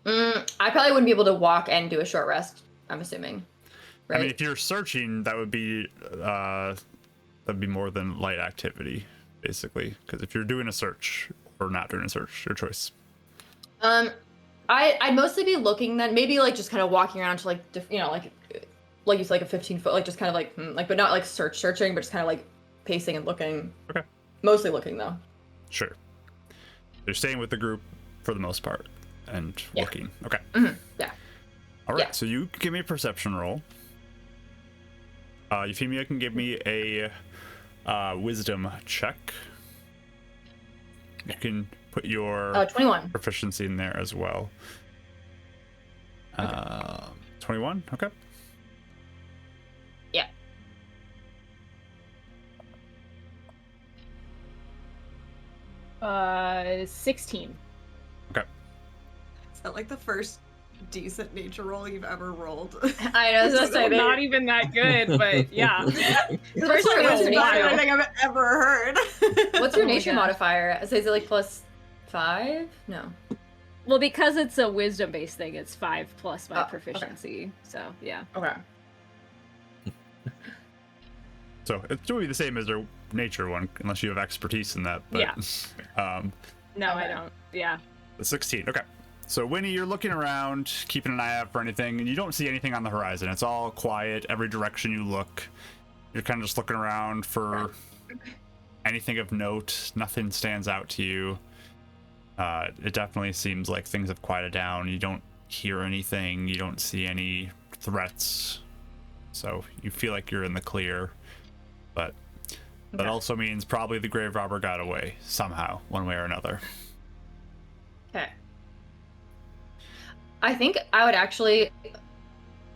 I probably wouldn't be able to walk and do a short rest. I'm assuming. Right? I mean, if you're searching, that would be more than light activity, basically. Because if you're doing a search or not doing a search, your choice. I'd mostly be looking then, maybe like just kind of walking around to like, you know, like you said, like a 15-foot, like just kind of like, but not like searching, but just kind of like pacing and looking. Okay. Mostly looking though. Sure. You're staying with the group for the most part and looking. Okay. Yeah. All right. Yeah. So you give me a perception roll. Euphemia can give me a wisdom check. You can put your 21. proficiency in there as well. 21. Okay. Yeah. Uh, 16. Okay. Is that like the first decent nature roll you've ever rolled? I know, I was gonna say they, Not even that good, but yeah. What's First your, one what's was your wild. nature? I think I've ever heard. What's your Oh my nature gosh. modifier? Is it like +5? No. Well, because it's a wisdom-based thing, it's 5 plus my Oh, okay. proficiency. So yeah. Okay. So it's really the same as their nature one, unless you have expertise in that. But, Yeah. No, I Okay. don't. Yeah. The 16. Okay. So Winnie, you're looking around, keeping an eye out for anything, and you don't see anything on the horizon. It's all quiet. Every direction you look, you're kind of just looking around for anything of note. Nothing stands out to you. It definitely seems like things have quieted down. You don't hear anything. You don't see any threats. So you feel like you're in the clear. But that Okay. also means probably the grave robber got away somehow, one way or another. Okay. I think I would actually,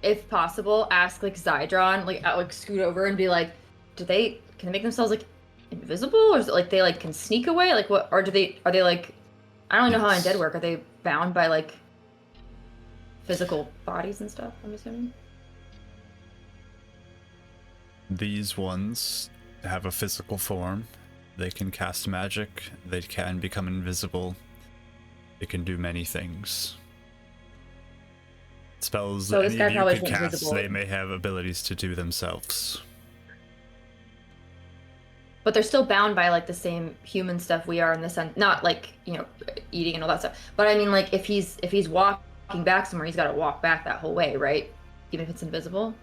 if possible, ask like Zydron, like scoot over and be like, can they make themselves like invisible, or is it like they like can sneak away? Like what, or are they like, I don't know how Yes. undead work. Are they bound by like physical bodies and stuff? I'm assuming. These ones have a physical form. They can cast magic. They can become invisible. They can do many things. Spells So that this any guy of you probably could isn't cast, invisible. they may have abilities to do themselves. But they're still bound by like the same human stuff we are in the sense, not like, you know, eating and all that stuff. But I mean, like if he's walking back somewhere, he's got to walk back that whole way, right? Even if it's invisible.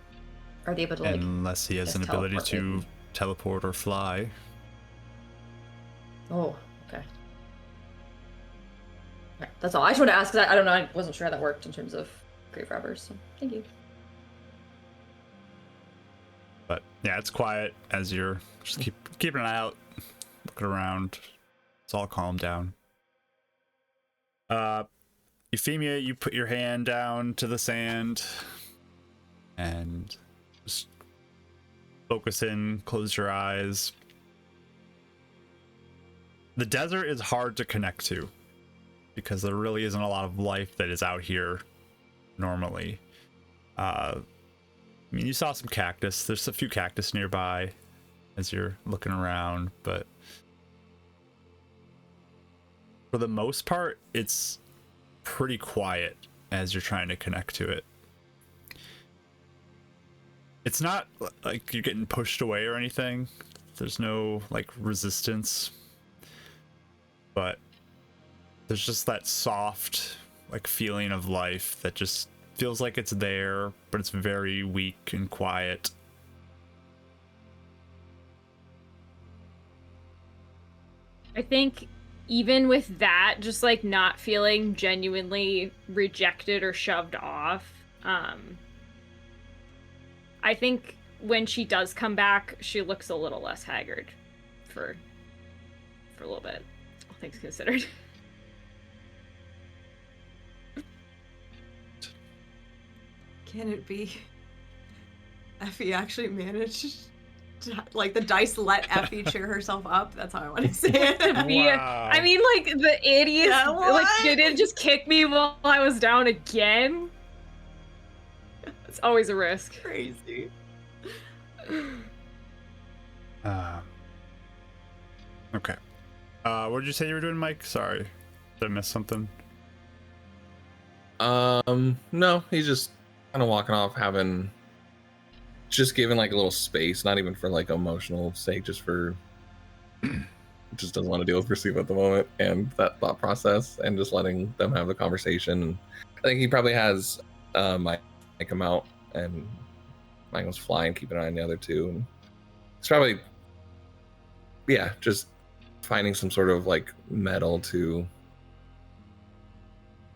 Are they able to like? Unless he has just an ability teleport, to maybe? teleport or fly. Oh, okay. Okay, that's all. I just wanted to ask because I don't know. I wasn't sure how that worked in terms of grave robbers. So thank you. But yeah, it's quiet as you're just keeping an eye out, looking around. It's all calmed down. Euphemia, you put your hand down to the sand and just focus in, close your eyes. The desert is hard to connect to because there really isn't a lot of life that is out here normally. I mean, you saw some cactus. There's a few cactus nearby as you're looking around, but for the most part, it's pretty quiet as you're trying to connect to it. It's not like you're getting pushed away or anything. There's no like resistance, but there's just that soft like feeling of life that just feels like it's there, but it's very weak and quiet. I think even with that, just like not feeling genuinely rejected or shoved off, I think when she does come back, she looks a little less haggard for a little bit, all things considered. Can it be Effie actually managed to, like, the dice let Effie cheer herself up? That's how I want to say it. Wow. I mean, like, the idiot, Yeah, like, what? didn't just kick me while I was down again. It's always a risk. Crazy. Okay. What did you say you were doing, Mike? Sorry, did I miss something? No, he's just kind of walking off, just giving like a little space, not even for like emotional sake, just for just doesn't want to deal with Perceive at the moment and that thought process, and just letting them have the conversation. I think he probably has Mike come out, and Mike was flying, keeping an eye on the other two, and it's probably just finding some sort of like metal to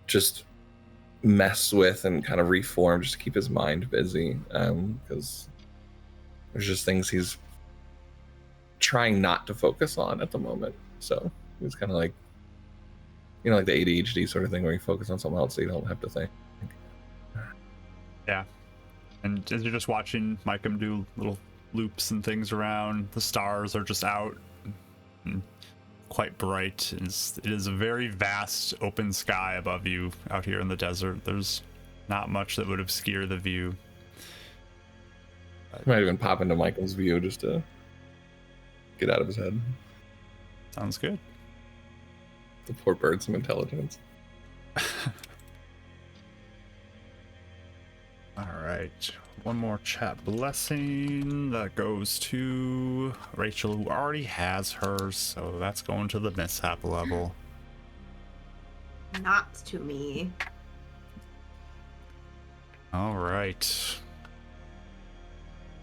just mess with and kind of reform, just to keep his mind busy, because there's just things he's trying not to focus on at the moment. So it's kind of like, like the ADHD sort of thing where you focus on something else so you don't have to think. Yeah. And as you're just watching Micah do little loops and things around, the stars are just out, quite bright. It is a very vast open sky above you out here in the desert. There's not much that would obscure the view. Might even pop into Michael's view just to get out of his head. Sounds good. The poor bird some intelligence. All right, one more chat blessing that goes to Rachel, who already has hers, so that's going to the mishap level. Not to me. All right.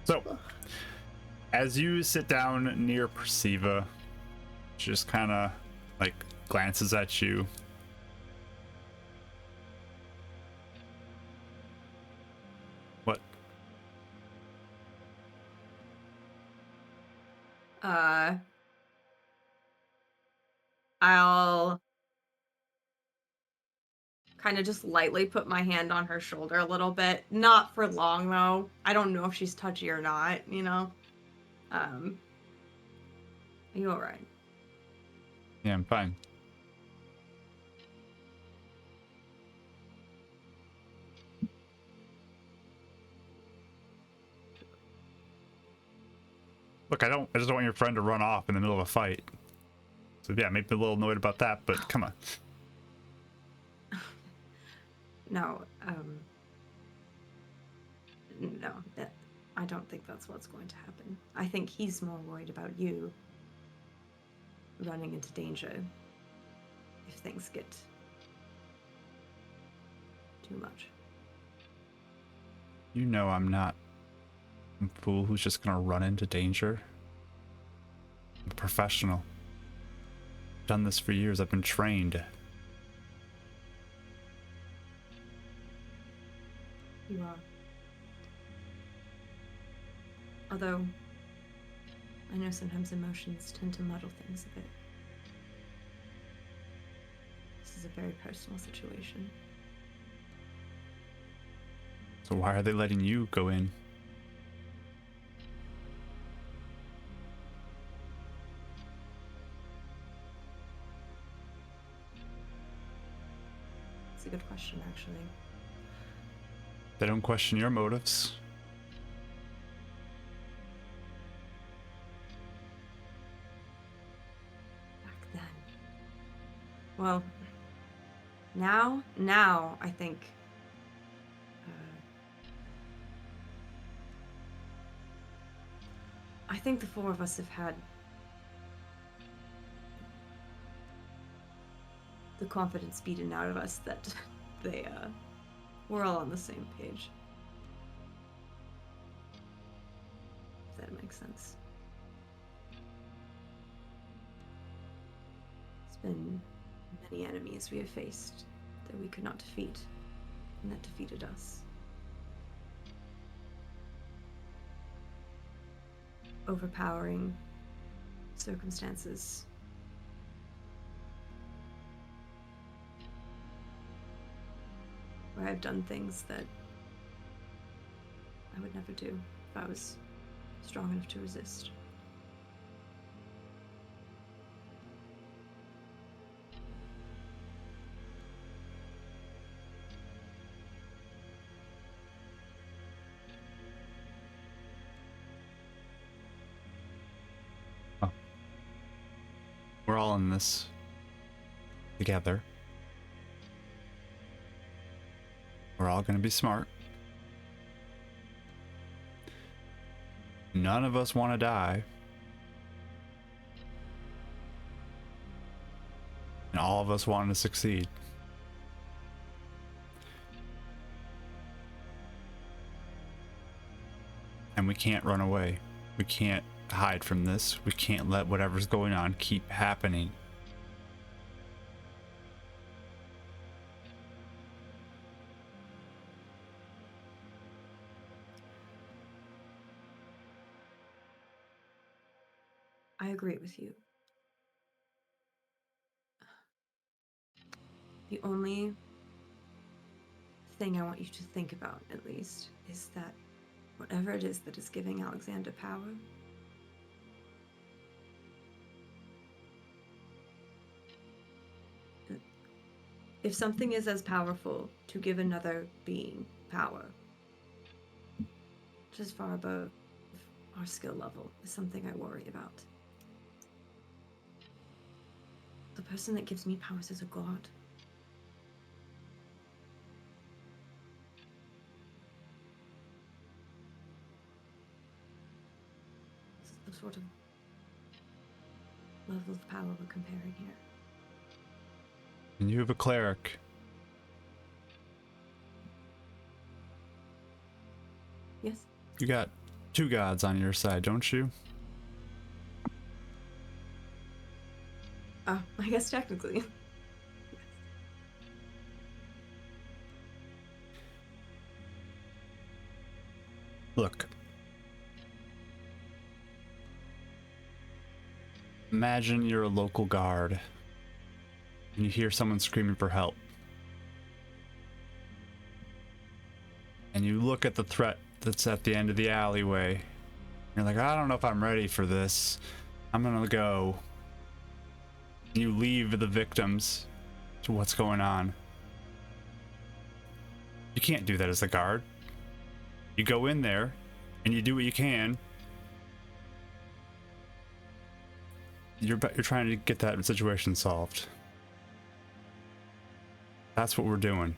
So, as you sit down near Perceiva, she just kind of like glances at you. What? I'll kind of just lightly put my hand on her shoulder a little bit. Not for long, though. I don't know if she's touchy or not, Are you all right? Yeah, I'm fine. Look, I just don't want your friend to run off in the middle of a fight. So yeah, maybe a little annoyed about that, but come on. No, no, I don't think that's what's going to happen. I think he's more worried about you running into danger if things get too much. You know I'm not a fool who's just gonna run into danger. I'm a professional. I've done this for years. I've been trained. You are. Although, I know sometimes emotions tend to muddle things a bit. This is a very personal situation. So why are they letting you go in? It's a good question, actually. They don't question your motives. Back then. Well, now I think the four of us have had the confidence beaten out of us that we're all on the same page. If that makes sense. It's been many enemies we have faced that we could not defeat, and that defeated us. Overpowering circumstances. Where I've done things that I would never do if I was strong enough to resist. We're all in this together. We're all gonna be smart. None of us want to die. And all of us want to succeed. And we can't run away. We can't hide from this. We can't let whatever's going on keep happening. I agree with you. The only thing I want you to think about, at least, is that whatever it is that is giving Alexander power, if something is as powerful to give another being power, just far above our skill level, is something I worry about. The person that gives me powers is a god. It's the sort of level of power we're comparing here. And you have a cleric. Yes? You got 2 gods on your side, don't you? Oh, I guess technically. Look. Imagine you're a local guard and you hear someone screaming for help. And you look at the threat that's at the end of the alleyway. You're like, I don't know if I'm ready for this. I'm gonna go. You leave the victims to what's going on. You can't do that as a guard. You go in there and you do what you can. You're trying to get that situation solved. That's what we're doing.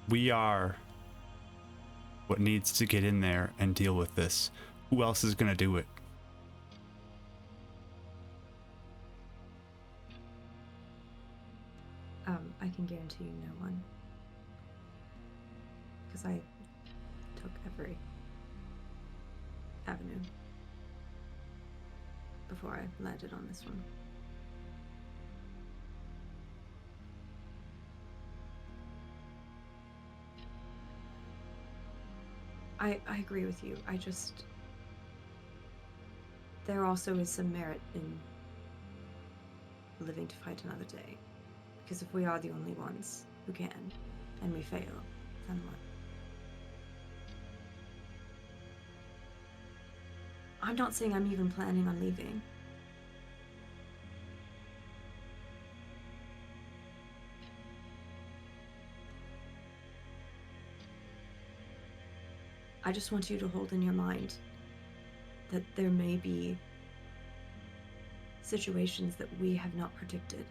We are what needs to get in there and deal with this. Who else is gonna do it? I can guarantee you no one. Because I took every avenue before I landed on this one. I agree with you. I just... There also is some merit in living to fight another day. Because if we are the only ones who can, and we fail, then what? I'm not saying I'm even planning on leaving. I just want you to hold in your mind that there may be situations that we have not predicted.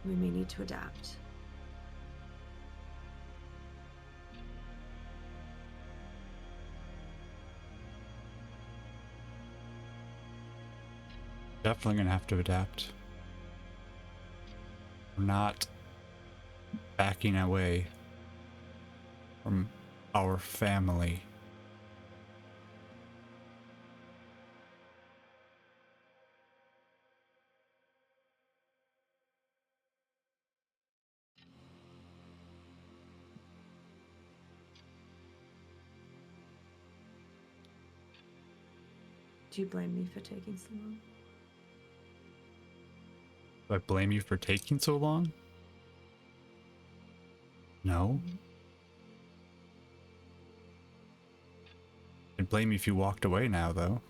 We may need to adapt. Definitely gonna have to adapt. We're not backing away from our family. Do you blame me for taking so long? Do I blame you for taking so long? No. I'd blame you if you walked away now, though.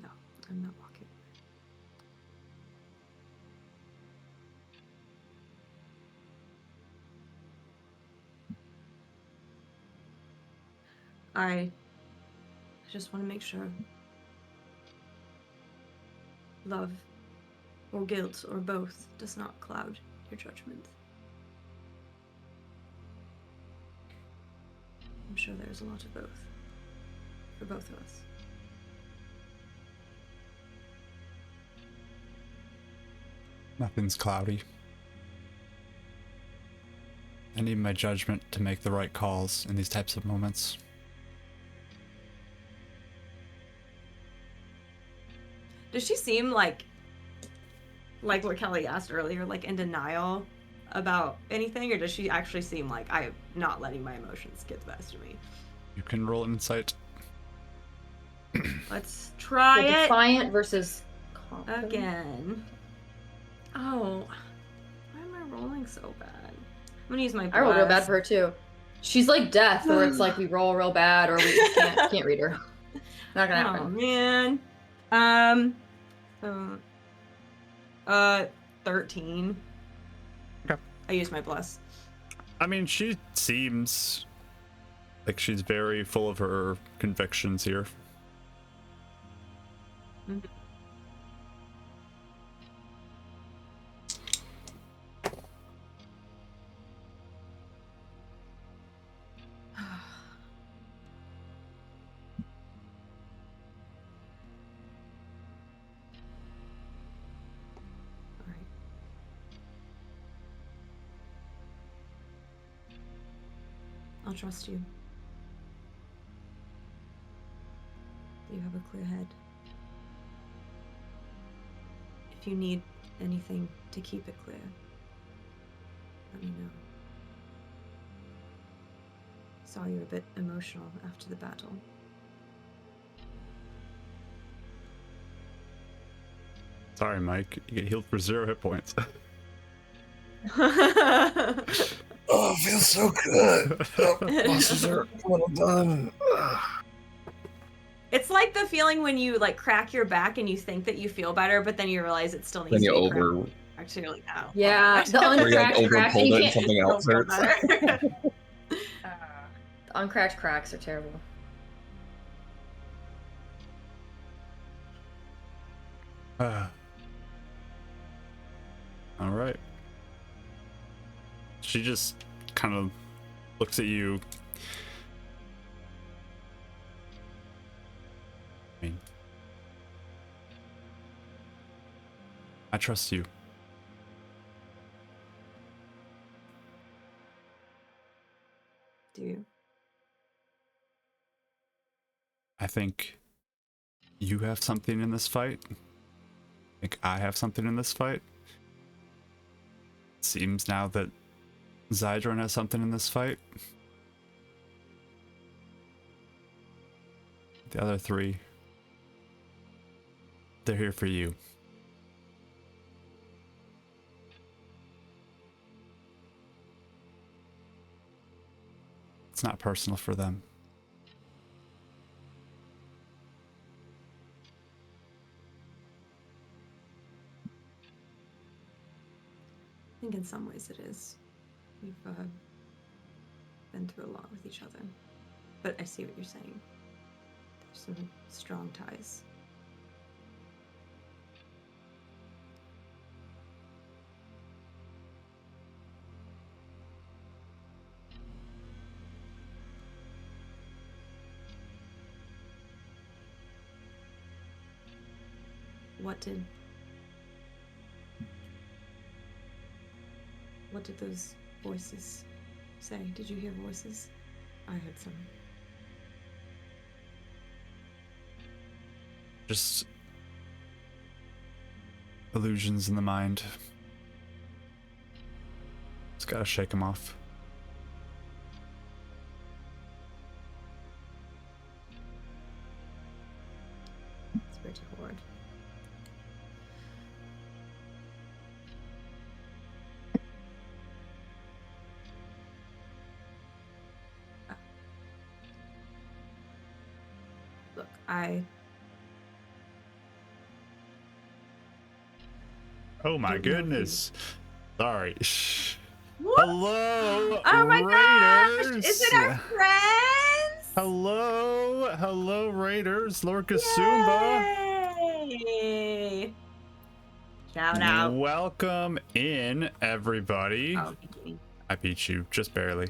No. I just want to make sure love or guilt or both does not cloud your judgment. I'm sure there's a lot of both for both of us. Nothing's cloudy. I need my judgment to make the right calls in these types of moments. Does she seem like what Kelly asked earlier, like in denial about anything, or does she actually seem like I'm not letting my emotions get the best of me? You can roll insight. Let's try The it defiant versus confident. again. Oh, why am I rolling so bad? I'm gonna use my I rolled real bad bless. for her too. She's like death, where it's like we roll real bad or we can't read her. Not gonna Oh happen. man. 13. Okay. I used my bless. I mean, she seems like she's very full of her convictions here. Mhm. All right. I'll trust you. You have a clear head. If you need anything to keep it clear, let me know. Saw you a bit emotional after the battle. Sorry, Mike. You get healed for 0 hit points. Oh, it feels so good. Oh, bosses are well done. It's like the feeling when you like crack your back and you think that you feel better, but then you realize it still needs Then to you be over, cracked. You're like, oh, Yeah, the or you like uncracked cracks. overpulled You it and can't. something Still else feel hurts. better. The uncracked cracks are terrible. All right. She just kind of looks at you. I mean, I trust you. Do you? I think you have something in this fight. I think I have something in this fight. It seems now that Zydron has something in this fight. The other 3, they're here for you. It's not personal for them. I think in some ways it is. We've been through a lot with each other. But I see what you're saying. There's some strong ties. What did those voices say? Did you hear voices? I heard some. Just illusions in the mind. Just gotta shake them off. It's pretty hard. Look, Oh my Don't know goodness. Sorry. What? Hello, Oh my gosh! Raiders! Is it our friends? Hello, Raiders. Lorca Sumba. Yay! Shout out. Welcome in, everybody. Oh, I beat you just barely.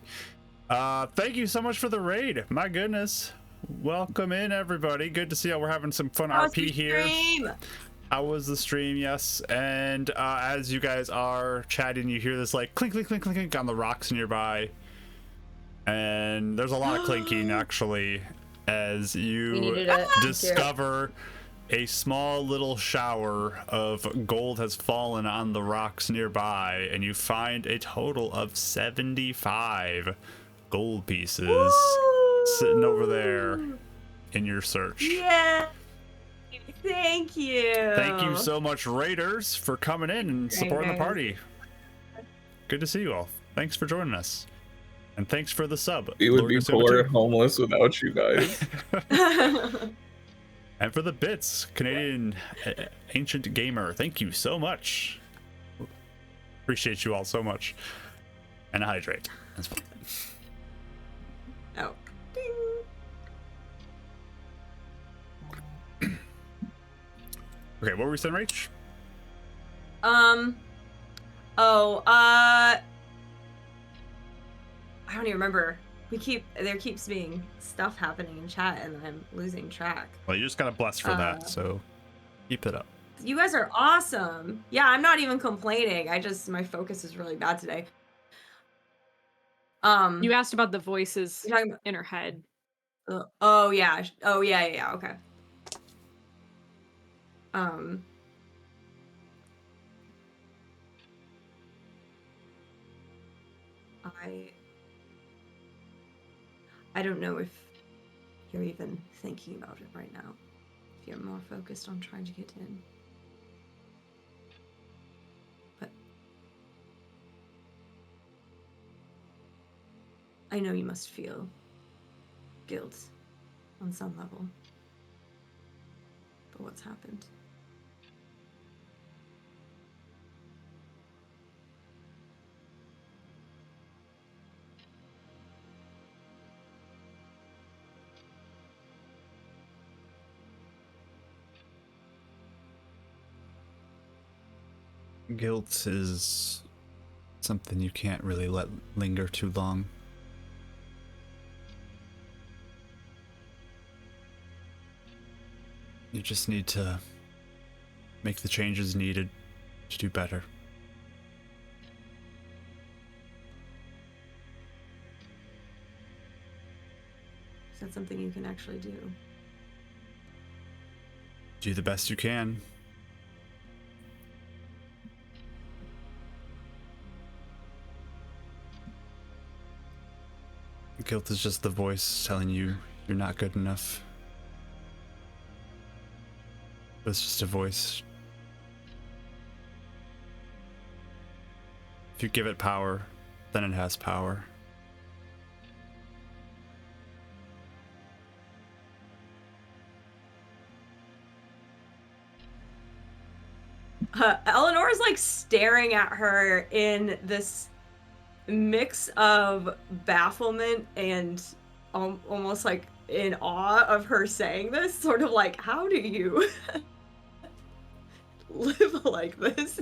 Thank you so much for the raid. My goodness. Welcome in, everybody. Good to see you. We're having some fun how's RP the here. stream? How was the stream? Yes. And as you guys are chatting, you hear this like clink, clink, clink, clink, clink on the rocks nearby. And there's a lot of clinking actually as We you needed it. discover a small little shower of gold has fallen on the rocks nearby, and you find a total of 75 gold pieces sitting over there in your search. Yeah. Thank you. Thank you so much, Raiders, for coming in and supporting the party. Good to see you all. Thanks for joining us. And thanks for the sub. We would Lord be Gasuma poor too. and homeless without you guys. And for the bits, Canadian Ancient Gamer, thank you so much. Appreciate you all so much. And hydrate. That's fine. Oh. Ding. Okay, what were we saying, Rach? I don't even remember. There keeps being stuff happening in chat and I'm losing track. Well, you just got blessed for that, so keep it up. You guys are awesome. Yeah, I'm not even complaining. My focus is really bad today. You asked about the voices you're talking in her head. about, oh yeah. Oh yeah, okay. I don't know if you're even thinking about it right now. If you're more focused on trying to get in. But I know you must feel guilt on some level for what's happened. Guilt is something you can't really let linger too long. You just need to make the changes needed to do better. Is that something you can actually do? Do the best you can. Guilt is just the voice telling you you're not good enough. It's just a voice. If you give it power, then it has power. Eleanor's like staring at her in this mix of bafflement and almost like in awe of her saying this, sort of like, how do you live like this,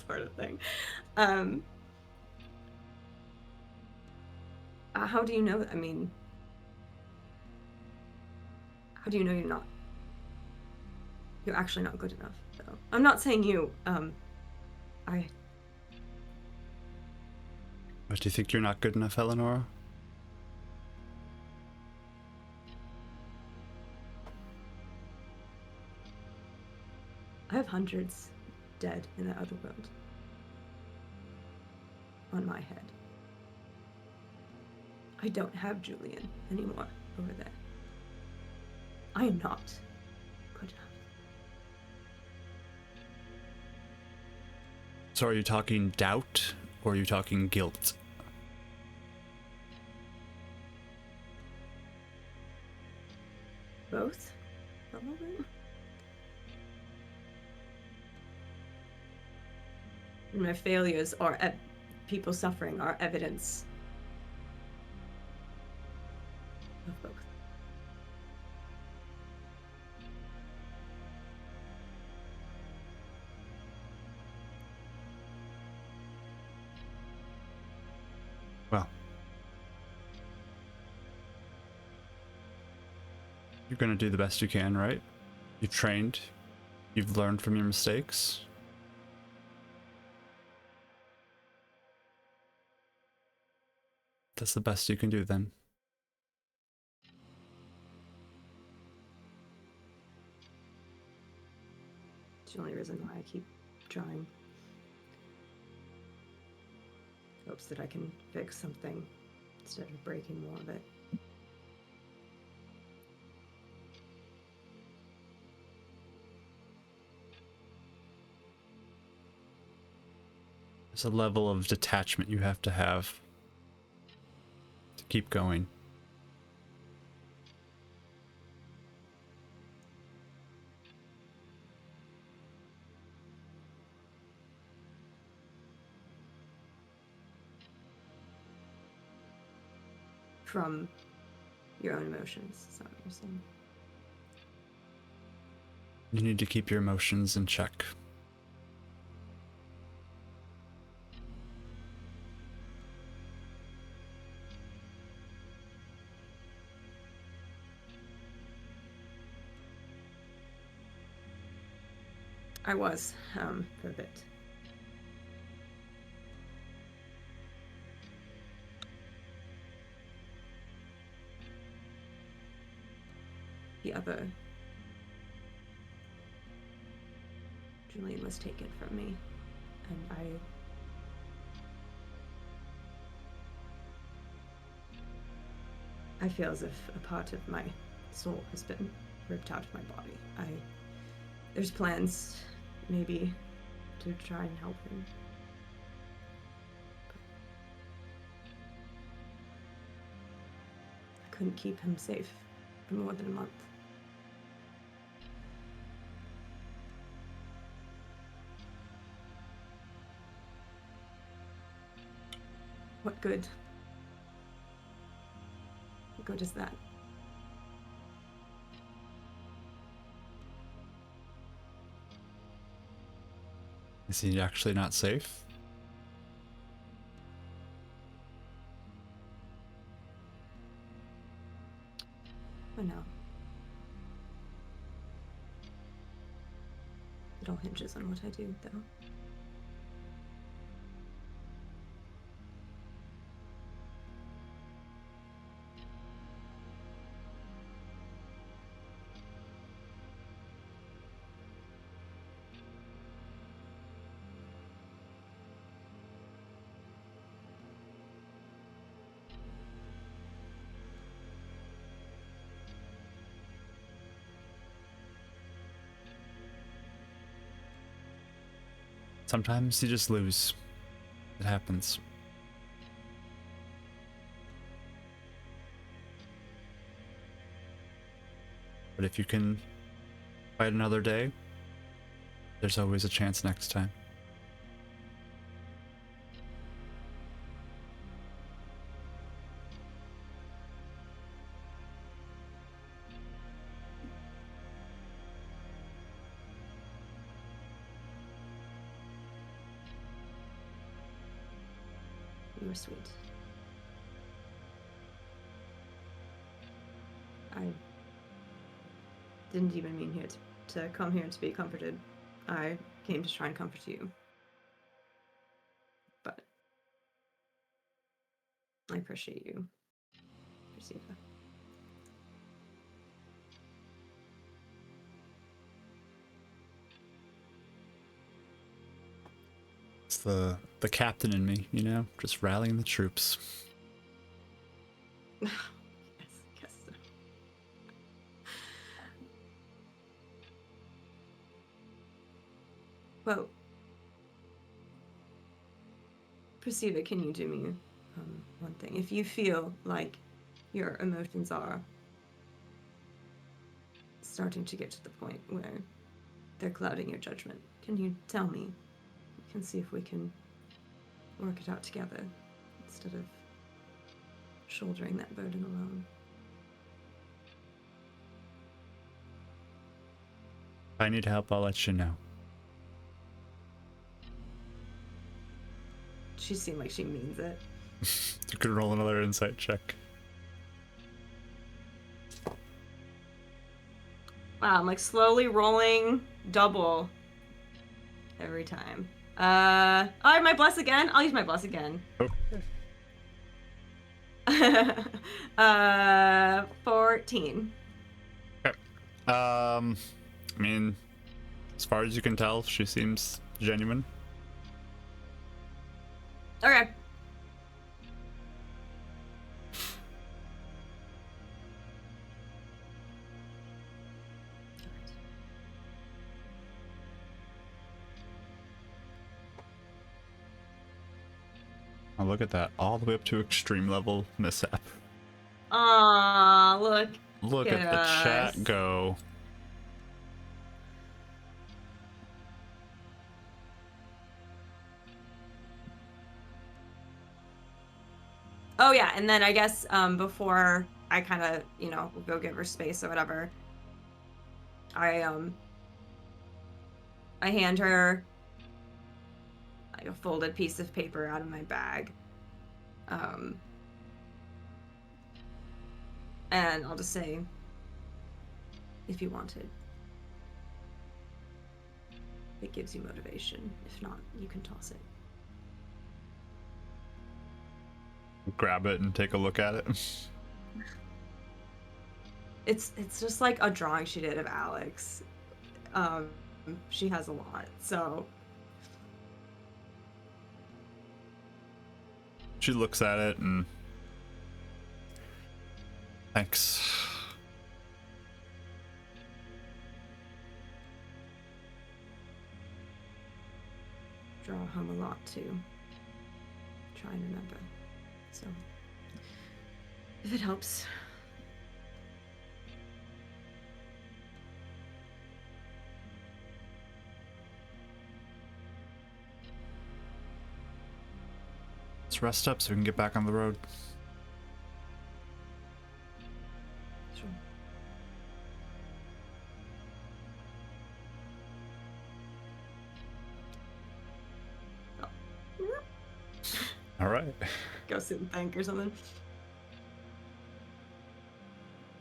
sort of thing. How do you know? I mean, how do you know you're actually not good enough, though? I'm not saying you, But do you think you're not good enough, Eleanor? I have hundreds dead in the other world. On my head. I don't have Julian anymore over there. I am not good enough. So are you talking doubt or are you talking guilt? Both, probably. And my failures are people suffering are evidence of both. You're gonna do the best you can, right? You've trained. You've learned from your mistakes. That's the best you can do then. It's the only reason why I keep trying. Hopes that I can fix something instead of breaking more of it. There's a level of detachment you have to keep going. From your own emotions, is that what you're saying? You need to keep your emotions in check. I was, for a bit. The other Julian was taken from me, and I feel as if a part of my soul has been ripped out of my body. There's plans, maybe, to try and help him. I couldn't keep him safe for more than a month. What good? What good is that? Is he actually not safe? For now. It all hinges on what I do, though. Sometimes you just lose. It happens. But if you can fight another day, there's always a chance next time. You were sweet. I didn't even mean here to come here to be comforted. I came to try and comfort you. But I appreciate you, Perceiva. It's the captain in me, you know, just rallying the troops. Yes, I guess so. Well, Perceiva, can you do me one thing? If you feel like your emotions are starting to get to the point where they're clouding your judgment, can you tell me? We can see if we can work it out together instead of shouldering that burden alone. If I need help, I'll let you know. She seemed like she means it. You could roll another insight check. Wow, I'm like slowly rolling double every time. Oh, I have my bless again. I'll use my bless again. Okay. 14. I mean, as far as you can tell, she seems genuine. Okay. Oh, look at that. All the way up to extreme level mishap. Aw, look. Look at the us. chat go. Oh yeah, and then I guess before I kind of, go give her space or whatever, I hand her like a folded piece of paper out of my bag. And I'll just say, if you wanted, it gives you motivation. If not, you can toss it. Grab it and take a look at it. It's just like a drawing she did of Alex. She has a lot, so. She looks at it and thanks. Draw home a lot too. Try and remember. So, if it helps. Let's rest up so we can get back on the road. Sure. All right. Go sit and think or something.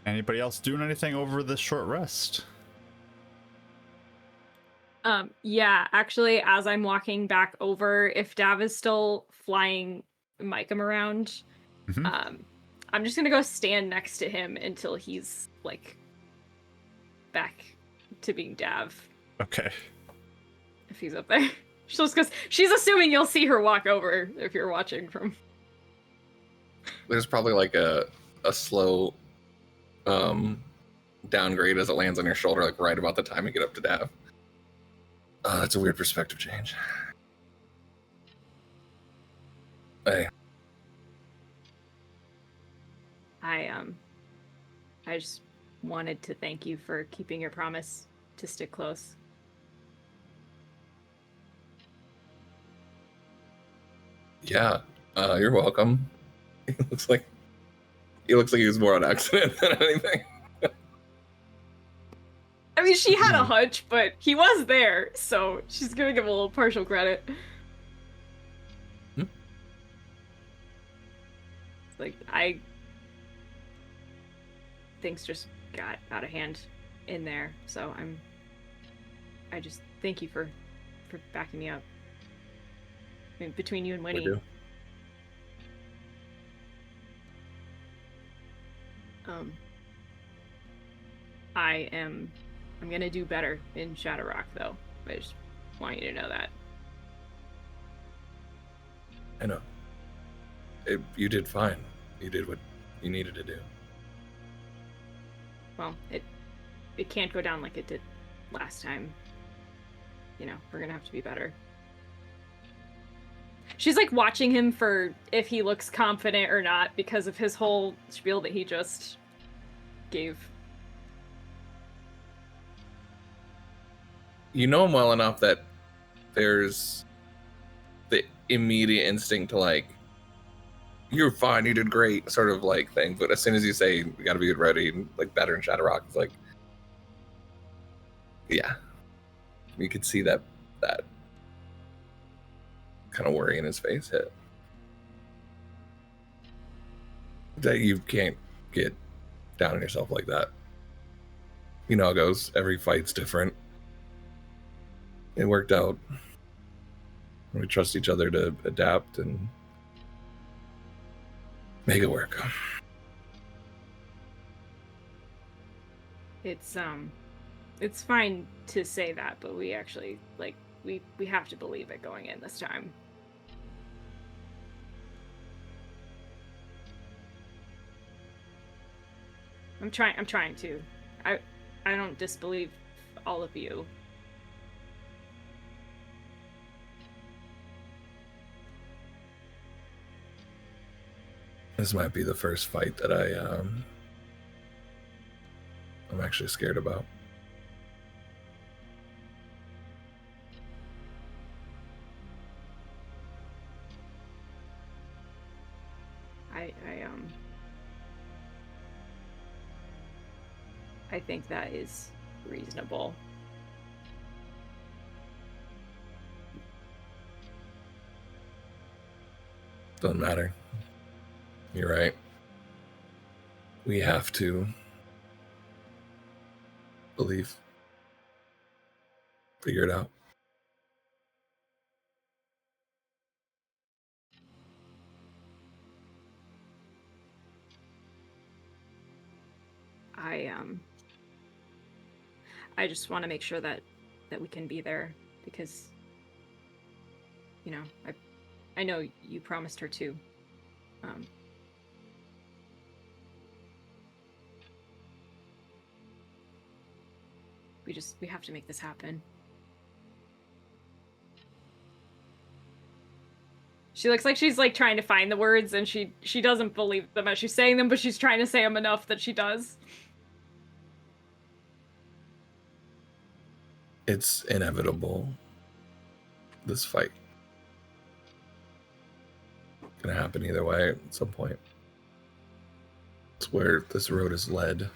Anybody else doing anything over this short rest? Yeah, actually, as I'm walking back over, if Dav is still flying Micah around, Mhm. I'm just gonna go stand next to him until he's like back to being Dav, Okay. if he's up there. Just because she's assuming you'll see her walk over if you're watching from. There's probably like a slow downgrade as it lands on your shoulder, like right about the time you get up to Dav. That's a weird perspective change. Hey. I just wanted to thank you for keeping your promise to stick close. Yeah, you're welcome. He looks like he was more on accident than anything. I mean, she had a hunch, but he was there, so she's gonna give him a little partial credit. Like, things just got out of hand in there, so I just thank you for backing me up. I mean, between you and Winnie. I'm gonna do better in Shadowrock, though. I just want you to know that. I know. You did fine. You did what you needed to do. Well, it can't go down like it did last time. You know, we're gonna have to be better. She's like watching him for if he looks confident or not because of his whole spiel that he just gave. You know him well enough that there's the immediate instinct to like, you're fine, you did great, sort of like thing. But as soon as you say we gotta be ready and like better in Shadowrock, it's like, yeah, you could see that kind of worry in his face hit. That you can't get down on yourself like that. you know how it goes. Every fight's different. It worked out. We trust each other to adapt and make it work. It's fine to say that, but we actually we have to believe it going in this time. I'm trying to. I don't disbelieve all of you. This might be the first fight that I'm actually scared about. I think that is reasonable. Doesn't matter. You're right. We have to believe. Figure it out. I just want to make sure that we can be there because, you know, I know you promised her too. We have to make this happen. She looks like she's like trying to find the words, and she doesn't believe them as she's saying them, but she's trying to say them enough that she does. It's inevitable. This fight gonna happen either way at some point. It's where this road is led.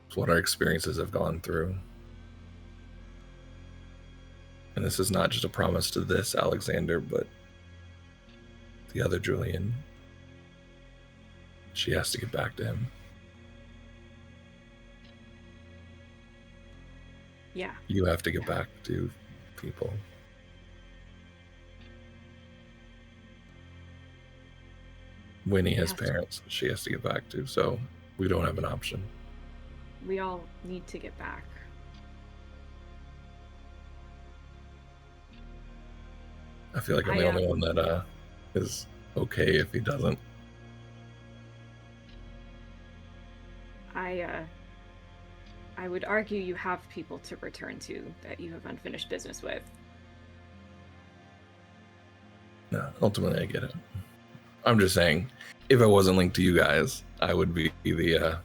It's what our experiences have gone through. And this is not just a promise to this Alexander, but the other Julian. She has to get back to him. Yeah. You have to get back to people. Winnie has parents she has to get back to, so we don't have an option. We all need to get back. I feel like I'm the only one that is okay if he doesn't. I would argue you have people to return to that you have unfinished business with. No, ultimately I get it. I'm just saying, if I wasn't linked to you guys, I would be the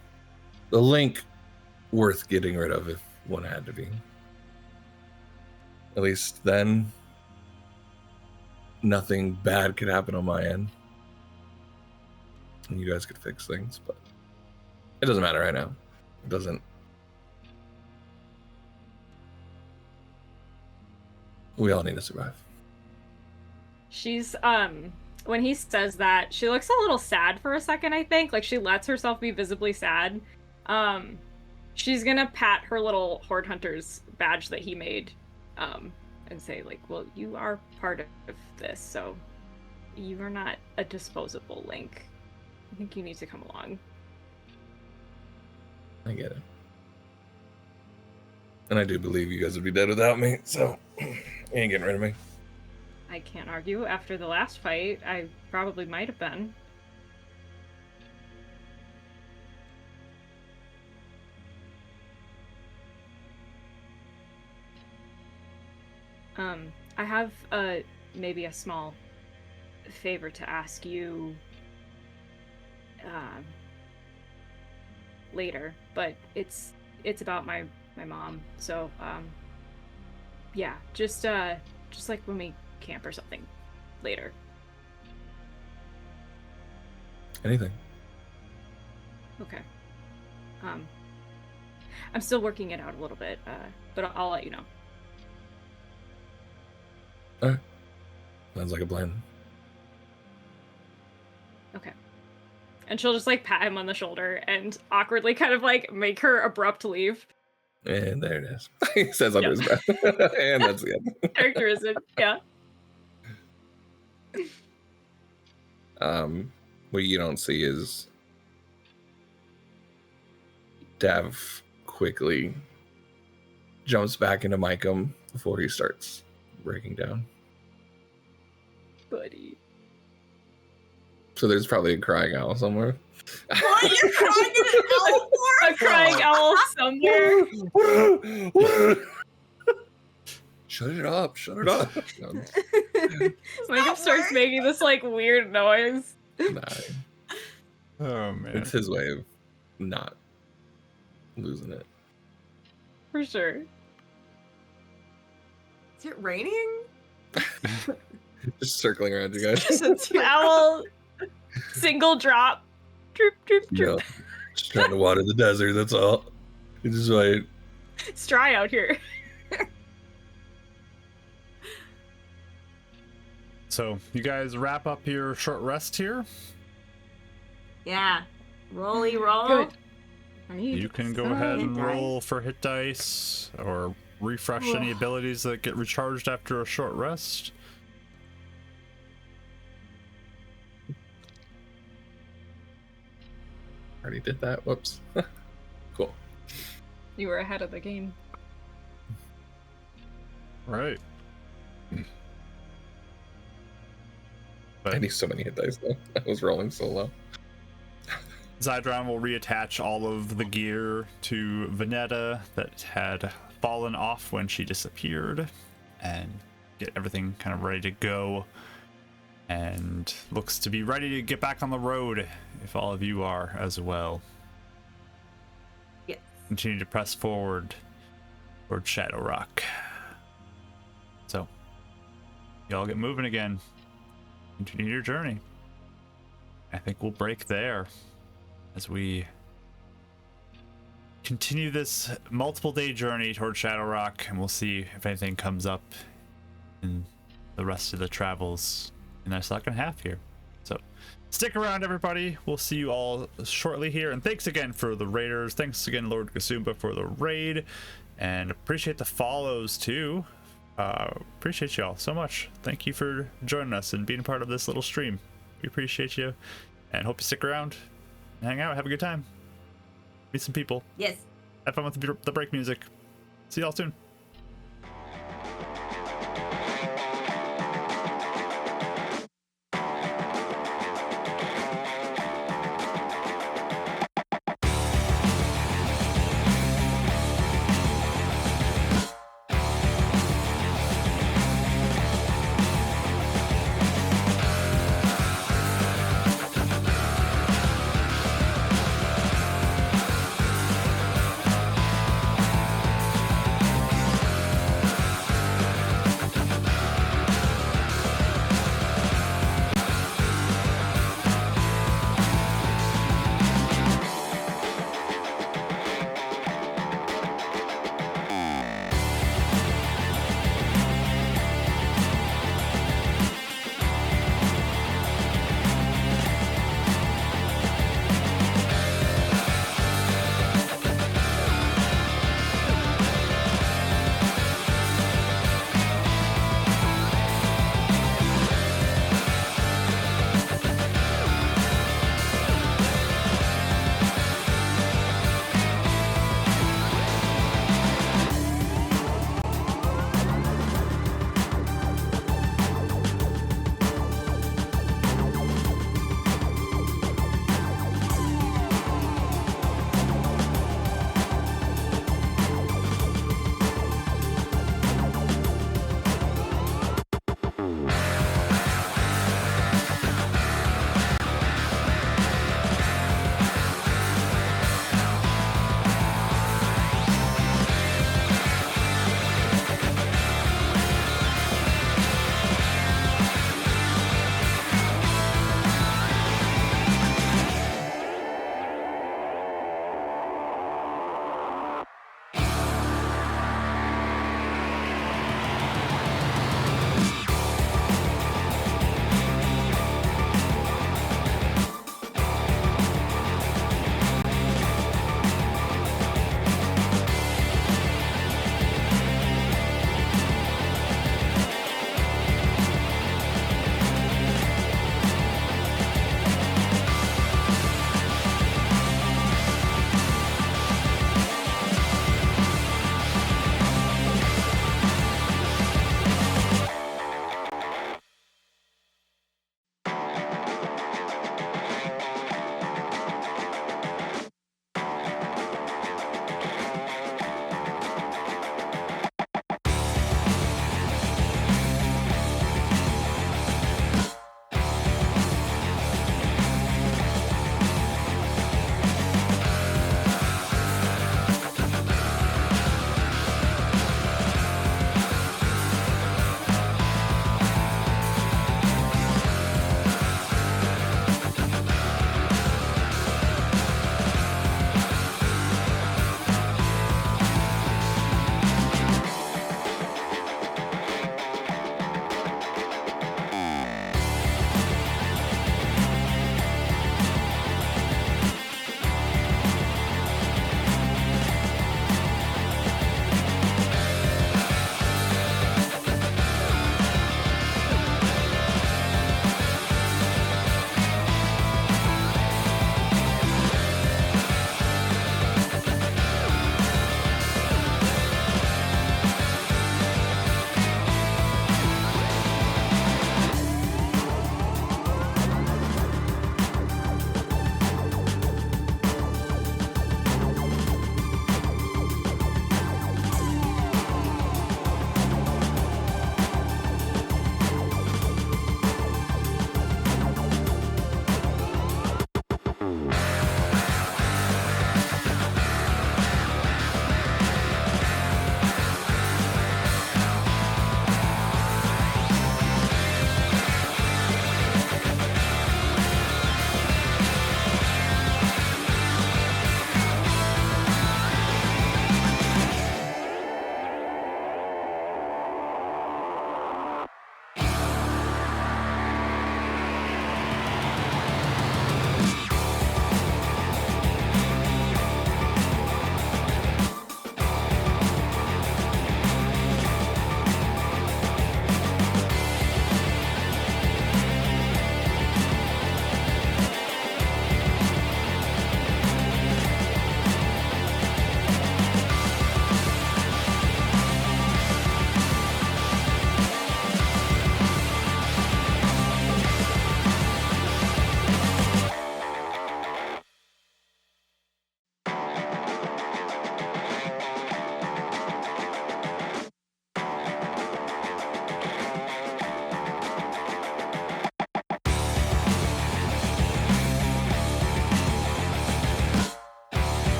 link worth getting rid of if one had to be. At least then, nothing bad could happen on my end. And you guys could fix things, but it doesn't matter right now. It doesn't. We all need to survive. She's, when he says that, she looks a little sad for a second, I think. Like, she lets herself be visibly sad. She's gonna pat her little Horde Hunter's badge that he made, and say, like, well, you are part of this, so you are not a disposable Link. I think you need to come along. I get it. And I do believe you guys would be dead without me, so you ain't getting rid of me. I can't argue. After the last fight, I probably might have been. I have maybe a small favor to ask you later, but it's about my mom. So yeah, just like when we camp or something later. Anything. Okay. I'm still working it out a little bit, but I'll let you know. Alright. Sounds like a plan. Okay. And she'll just like pat him on the shoulder and awkwardly kind of like make her abrupt leave. And there it is. He says under his breath. And that's the end. Characteristic, yeah. What you don't see is Dav quickly jumps back into Micum before he starts breaking down. Buddy. So there's probably a crying owl somewhere. What? You're crying at an owl for? A crying owl somewhere. Shut it up. Shut it up. Micah starts making this like weird noise. Nah, Oh man. it's his way of not losing it. For sure. Is it raining? Just circling around you guys. The owl, single drop. Droop, droop, droop. Yeah. Just trying to water the desert, that's all. You just wait. It's dry out here. So you guys wrap up your short rest here. Yeah. Rolly roll. Good. You can go ahead and roll for hit dice or refresh any abilities that get recharged after a short rest. Already did that. Whoops. Cool. You were ahead of the game. Right. I need so many hit dice though. I was rolling so low. Zydron will reattach all of the gear to Veneta that had fallen off when she disappeared and get everything kind of ready to go, and looks to be ready to get back on the road if all of you are as well. Yes. Continue to press forward toward Shadowrock. So, y'all get moving again. Continue your journey. I think we'll break there as we continue this multiple day journey toward Shadowrock, and we'll see if anything comes up in the rest of the travels in our second half here. So stick around, everybody. We'll see you all shortly here, and thanks again for the raiders. Thanks again, Lord Kasumba, for the raid, and appreciate the follows too. Appreciate y'all so much. Thank you for joining us and being part of this little stream. We appreciate you, and hope you stick around and hang out, have a good time, meet some people, Yes. have fun with the break music. See y'all soon.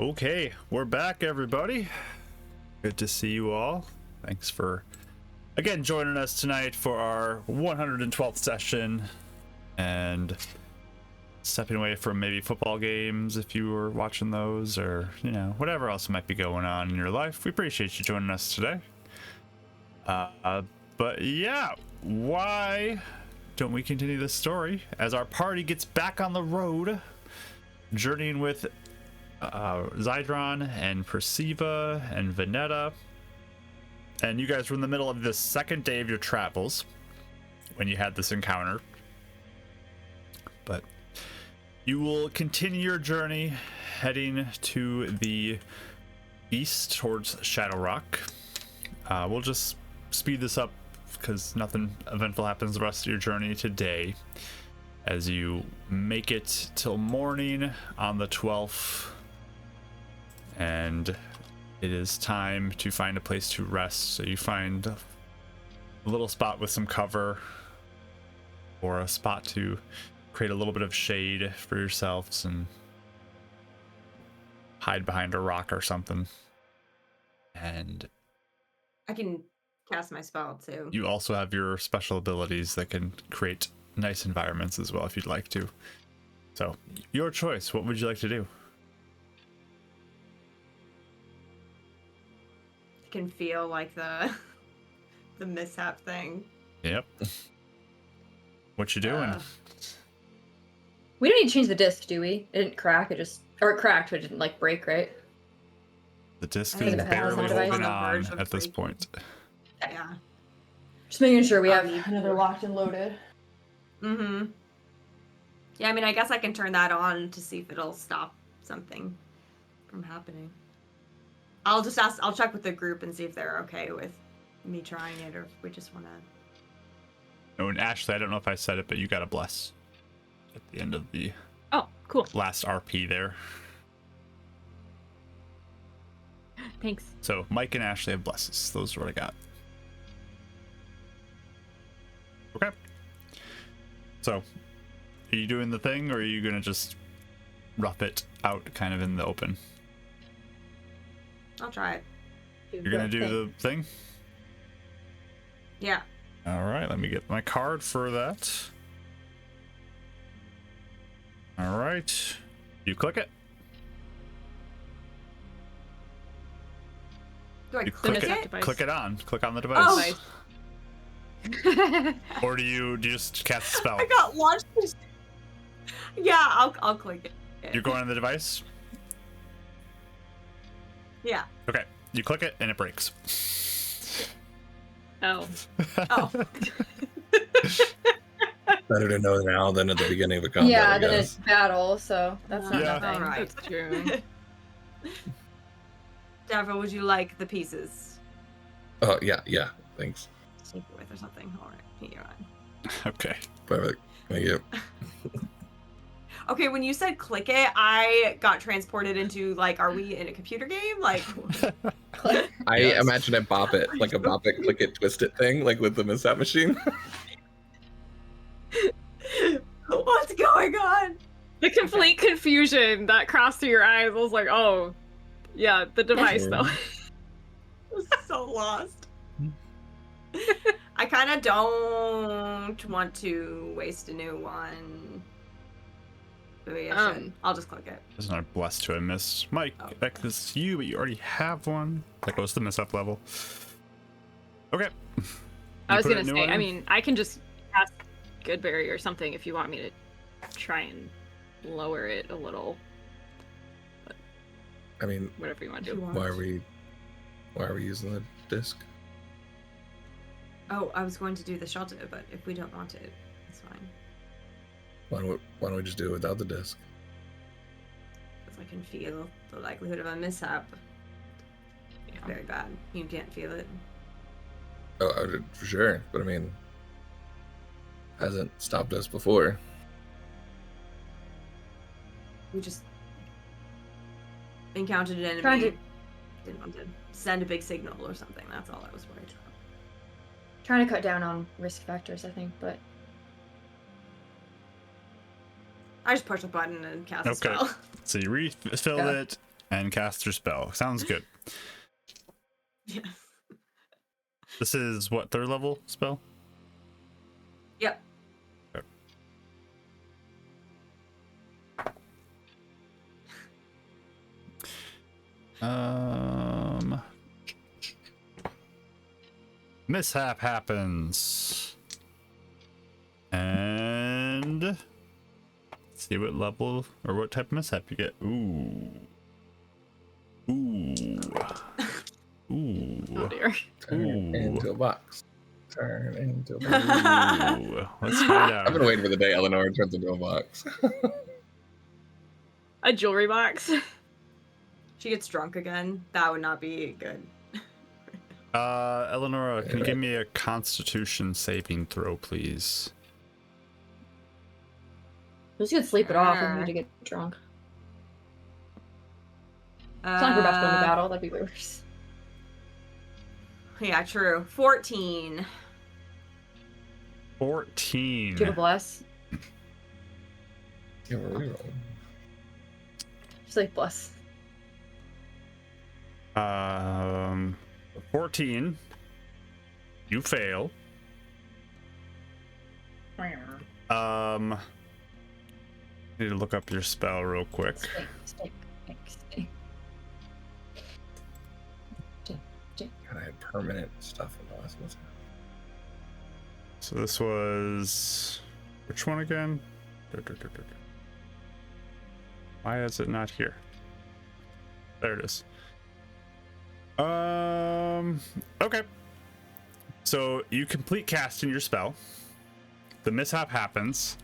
Okay, we're back, everybody. Good to see you all. Thanks for, again, joining us tonight for our 112th session and stepping away from maybe football games if you were watching those, or, you know, whatever else might be going on in your life. We appreciate you joining us today. But yeah, why don't we continue this story as our party gets back on the road, journeying with Zydron and Perciva and Veneta. And you guys were in the middle of the second day of your travels when you had this encounter. But you will continue your journey heading to the east towards Shadowrock. We'll just speed this up because nothing eventful happens the rest of your journey today, as you make it till morning on the 12th, and it is time to find a place to rest. So you find a little spot with some cover, or a spot to create a little bit of shade for yourselves and hide behind a rock or something. And I can cast my spell too. you also have your special abilities that can create nice environments as well if you'd like to. So, your choice. What would you like to do? I can feel like the mishap thing. Yep. What you doing? We don't need to change the disc, do we? It didn't crack. It cracked, but it didn't like break, right? The disc I think is it has barely on the holding verge on of at this breaking. point. Yeah. Just making sure we have Um, another locked and loaded. Mm-hmm. Yeah, I mean, I guess I can turn that on to see if it'll stop something from happening. I'll check with the group and see if they're okay with me trying it, or if we just want to. Oh, and Ashley, I don't know if I said it, but you got a bless at the end of the Oh, cool. last RP there. Thanks. So Mike and Ashley have blesses. Those are what I got. Okay. So, are you doing the thing, or are you gonna just rough it out kind of in the open? I'll try it. You're gonna do the thing? Yeah. All right, let me get my card for that. All right, you click it. Do I You click click it? it. Device. Click it on. Click on the device. Oh. Nice. Or do you just cast a spell? I got launched. Yeah, I'll click it. You're going on the device. Yeah. Okay, you click it and it breaks. Oh. Oh. Better to know now than at the beginning of a combat. Yeah, I then guess. it's battle, so that's not Yeah. nothing. Alright. That's true. Davra, would you like the pieces? Oh yeah. Thanks. Take it with or something. All right, here you're on. Okay. Perfect. Thank you. Okay, when you said click it, I got transported into like, are we in a computer game? Like, I Yes. imagine a bop it, like a bop it, click it, twist it thing, like with the mishap machine. what's going on? The complete confusion that crossed through your eyes. I was like, oh, yeah, the device though. I'm so lost. I kind of don't want to waste a new one. Maybe I should. I'll just click it. There's another bless to a miss. Mike, Oh. that is you, but you already have one. That goes to the miss up level. Okay. I You was put a gonna new say, one I in? mean, I can just cast Goodberry or something if you want me to try and lower it a little. I mean, Whatever you want to If you do. want. why are we using the disc? Oh, I was going to do the shelter, but if we don't want it, it's fine. Why don't we just do it without the disc? Because I can feel the likelihood of a mishap. Yeah. Very bad. You can't feel it. Oh, for sure. But I mean, hasn't stopped us before. We just encountered an enemy. Trying to- Didn't want to send a big signal or something. That's all I was worried about. Trying to cut down on risk factors, I think, but I just push a button and cast a Okay. spell. So you refilled Yeah. it, and cast your spell. Sounds good. Yes. This is what, 3rd level spell? Yep. Okay. Mishap happens. And let's see what level or what type of mishap you get. Ooh. Ooh. Ooh. Oh dear. Turn Ooh. into a box. Turn into a box. Ooh. Let's find I've been out. waiting for the day Eleanor turns into a box. A jewelry box. She gets drunk again. That would not be good. Eleonora, can you give me a Constitution saving throw, please? Just gonna sleep it off and need to get drunk. It's not like we're about to go into battle. That'd be worse. Yeah, true. 14. 14. Do you have a bless? Give her a reroll. Just like bless. 14. You fail. Need to look up your spell real quick. Stink. God, I had permanent stuff in the last one. So this was which one again? Why is it not here? There it is. Okay. So you complete casting your spell. The mishap happens.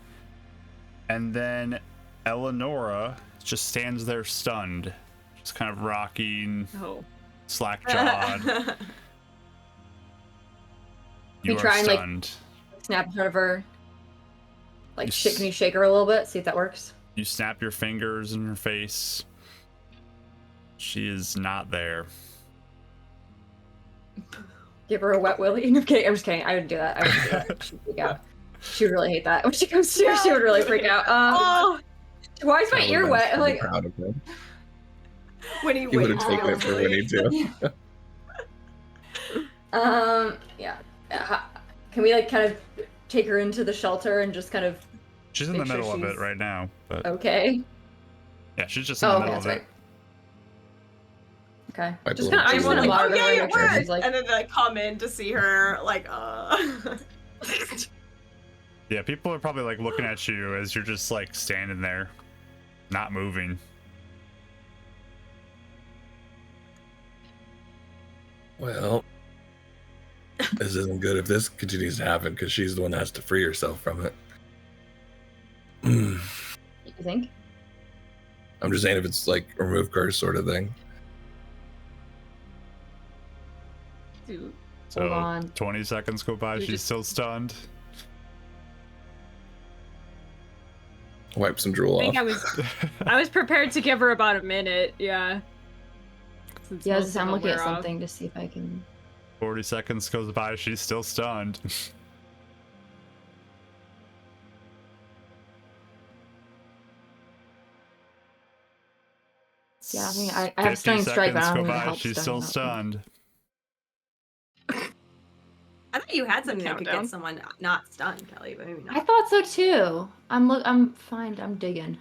And then Eleonora just stands there stunned. Just kind of rocking, Oh. slack-jawed. You We are try and, like, stunned. Snap in front of her. Like, You can you shake her a little bit? See if that works. You snap your fingers in her face. She is not there. Give her a wet willy. No, I'm kidding. I'm just kidding. I would do that. I would do that. She'd freak out. She would really hate that. When she comes to, she would really freak out. Oh, Why is my ear wet? I'm like, proud of him. when he He would have waits, taken it for Winnie too. yeah. Can we like kind of take her into the shelter and just kind of? She's in the Make sure middle of it she's- right now, but Okay. yeah, she's just in Oh, the okay, middle that's of right. it. Okay. Might Just be kind of, I just want to like, monitor her okay, and it make sure worked. she's like. And then like come in to see her, like, Yeah, people are probably like looking at you as you're just like standing there, not moving. Well, this isn't good if this continues to happen because she's the one that has to free herself from it. You think? I'm just saying if it's like a remove curse sort of thing. Dude. So Hold on. 20 seconds go by, You she's just- still stunned. Wipe some drool I think off. I was prepared to give her about a minute. Yeah. Since Yeah, most of I'm them looking at wear off. something to see if I can. 40 seconds goes by, she's still stunned. Yeah, I mean, I have 50 stunning strike, but I seconds don't go even by, help she's stunning still that much. stunned. I thought you had something that could Countdown. get someone not stunned, Kelly, but maybe I not. thought so too. I'm fine. I'm digging.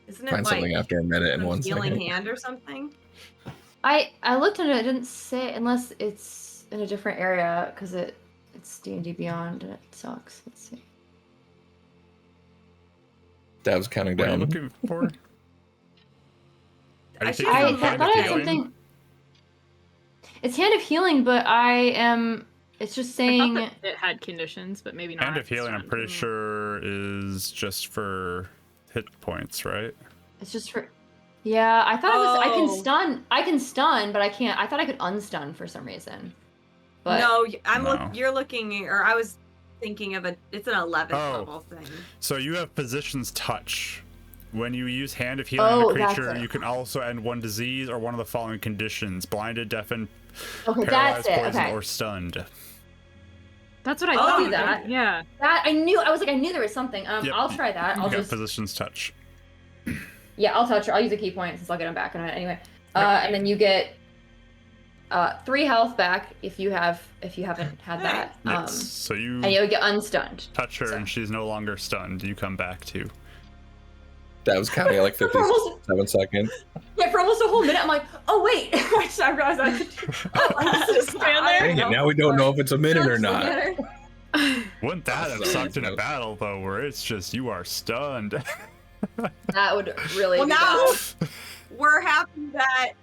Isn't it Find like something after a minute and some 1 healing second. hand or something? I looked at it. It didn't say unless it's in a different area because it's D&D Beyond and it sucks. Let's see. Dab's counting What are you down. looking for? Are you I thinking should- of I Hand thought of I had Healing? something. It's Hand of Healing, but I am. It's just I thought saying. that it had conditions, but maybe not. Hand of Healing, I'm Strong. pretty sure, is just for hit points, right? It's just for. Yeah, I thought it was. I can Oh. stun. I can stun, but I can't. I thought I could unstun for some reason. But No, I'm No. you're looking, or I was thinking of it's an 11th Oh. level thing. So you have Physician's Touch. When you use Hand of Healing Oh, on a that's creature, it. you can also end one disease or one of the following conditions: blinded, deafened, okay, paralyzed, that's it. poisoned, Okay, or stunned. That's what I I'll thought. do that. Yeah. that I knew. I was like, I knew there was something. Yep, I'll try that. I'll You got just. Physician's Touch. Yeah, I'll touch her. I'll use a key point since I'll get them back in a minute anyway. And then you get 3 health back if you haven't had that. Yes. So you and you'll get unstunned. touch her and she's no longer stunned. You come back too. That was counting at like 57 seconds. Yeah, for almost a whole minute, I'm like, oh wait, I realized I could. I just stand there. Dang it, now we don't know if it's a minute or not. Wouldn't that have sucked in a battle though, where it's just you are stunned? That would really. Well, be now bad. we're happy that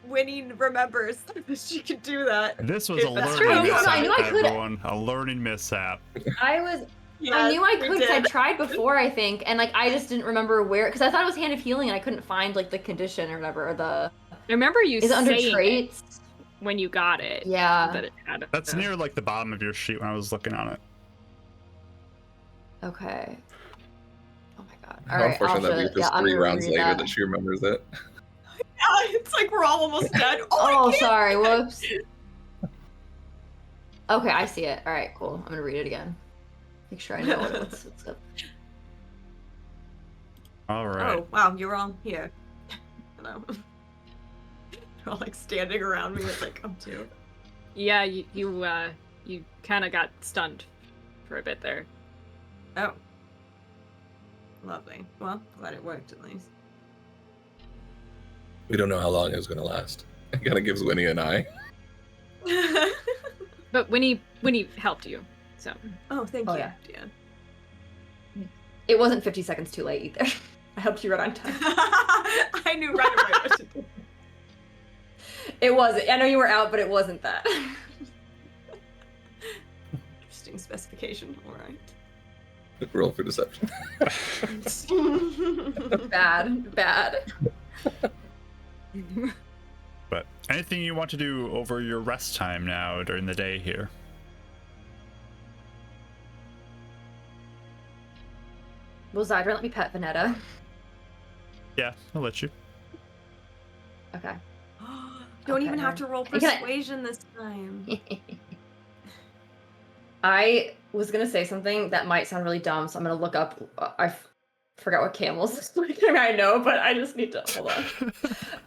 Winnie remembers that she could do that. This was a If that's learning true. mishap, I knew I could- everyone. A learning mishap. I Yes, knew I we could because I did. tried before, I think, and like I just didn't remember where because I thought it was Hand of Healing and I couldn't find like the condition or whatever or the. I remember you Is it under saying traits? it when you got it. Yeah. That it had That's near like the bottom of your sheet when I was looking on it. Okay. Oh my god. How All right. unfortunate that we just I'm 3 gonna rounds reread later that she remembers it. Yeah, it's like we're all almost dead. Oh, I can't- sorry. Whoops. Okay, I see it. All right, cool. I'm gonna read it again. Make sure I know what's up. All right. Oh wow, you're all here. Hello. You're all like standing around me. It's like, too. Yeah, you kind of got stunned for a bit there. Oh. Lovely. Well, glad it worked at least. We don't know how long it was going to last. It kind of gives Winnie an eye. But Winnie helped you, so. Oh, thank Oh, you, yeah. Dan. It wasn't 50 seconds too late either. I helped you right on time. I knew right away what to do. It wasn't. I know you were out, but it wasn't that. Interesting specification. All right. Roll for deception. Bad. But anything you want to do over your rest time now during the day here? Will Zydra let me pet Vanetta? Yeah, I'll let you. Okay. Don't Okay, even have alright. to roll Can I- persuasion this time. I was gonna say something that might sound really dumb, so I'm gonna look up. Forgot what camels look like. I mean, I know, but I just need to hold on.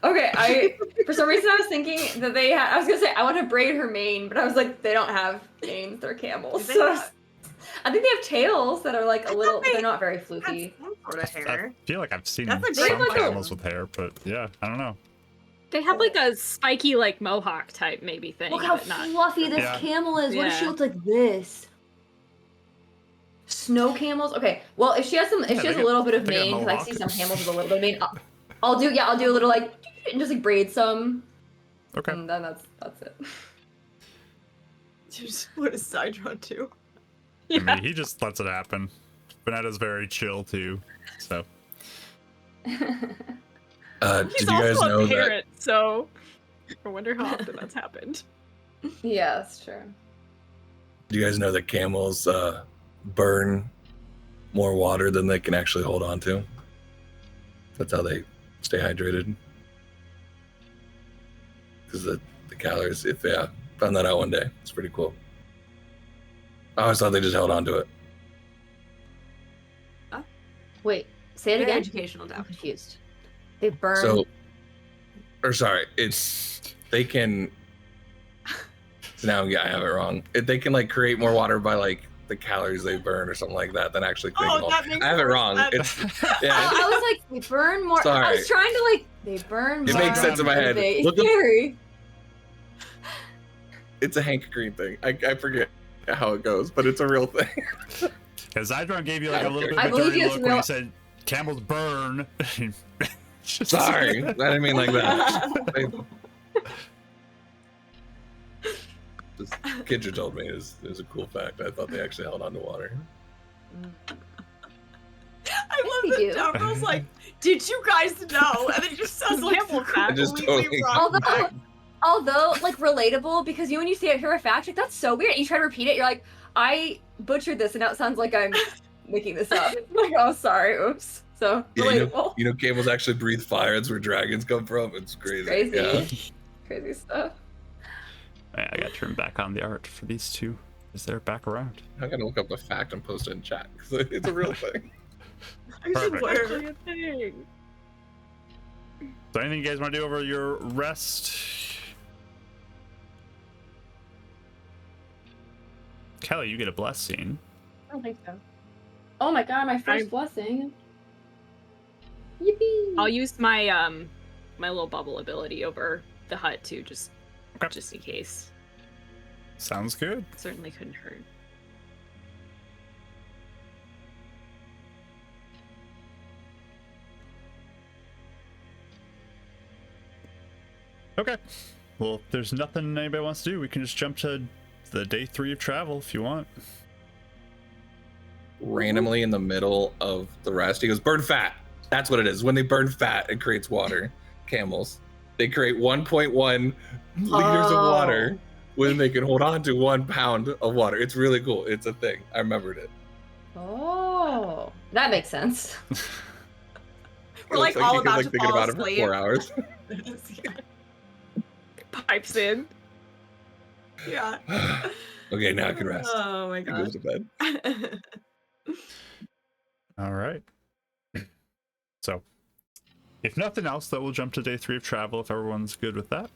Okay, for some reason I was thinking that they had. I was gonna say I want to braid her mane, but I was like, they don't have manes; they're camels. Do they So not? I think they have tails that are like a I little. thought they They're not very That's floofy. some sort of I hair. feel like I've seen That's a some great one. camels with hair, but yeah, I don't know. They have like a spiky, like mohawk type maybe thing. Look how but not. fluffy this Yeah. camel is. What if she Yeah. looked like this? Snow camels. Okay. Well, if she has some, if Yeah, she they has a got- little bit of they got mane, because I mohawk. see some camels with a little bit of mane, I'll do a little like, and just like braid some, Okay. and then that's it. Just what is Sidron too? I mean, he just lets it happen. Vanetta's very chill too, so. Did He's you guys also know a that? parent, so I wonder how often that's happened. Yeah, that's true. Do you guys know that camels burn more water than they can actually hold on to? That's how stay hydrated. Because the calories, found that out one day. It's pretty cool. I always thought they just held on to it. Wait, say it Very again. educational I'm doubt. confused. They burn. So, they can. So now, yeah, I have it wrong. They can like create more water by like the calories they burn or something like that than actually cleaning them. that makes I have it more wrong. sense. It's yeah. I was like, they burn more. I Sorry. was trying to like, they burn It more. makes sense in my than head. they- Look up- Scary. It's a Hank Green thing. I forget how it goes, but it's a real thing. Because Zydron gave you like a little bit I of a believe dirty you, look it's when he real- said camels burn. Just- Sorry, I didn't mean like that. This kid you told me is a cool fact. I thought they actually held on to water. I love They do. that Dumbrell's like, did you guys know? And then it just says like Camel fact. I just completely totally- wrong. Although like relatable, because when you hear a fact, like that's so weird. You try to repeat it, you're like, I butchered this, and now it sounds like I'm making this up. Like, oh, sorry, oops. So Yeah, relatable. you know, camels actually breathe fire. That's where dragons come from. It's crazy. Crazy. Yeah. Crazy stuff. I gotta turn back on the art for these two. Is they're back around? I'm gonna look up the fact and post it in chat because it's a real thing. Perfect. Actually a thing. So anything you guys want to do over your rest? Kelly, you get a blessing. I don't think so. Oh my god, my first blessing. Yippee! I'll use my my little bubble ability over the hut too, just in case. Sounds good. Certainly couldn't hurt. Okay. Well, if there's nothing anybody wants to do, we can just jump to the day 3 of travel if you want. Randomly in the middle of the rest, he goes, burn fat. That's what it is. When they burn fat, it creates water. Camels. They create 1.1 liters of water when they can hold on to 1 pound of water. It's really cool. It's a thing. I remembered it. Oh, that makes sense. We're like you all can, about to thinking fall about it for asleep. 4 hours. Pipes in. Yeah. Okay, now I can rest. Oh my He goes god. to bed. All right. So, if nothing else, though, we'll jump to day 3 of travel if everyone's good with that.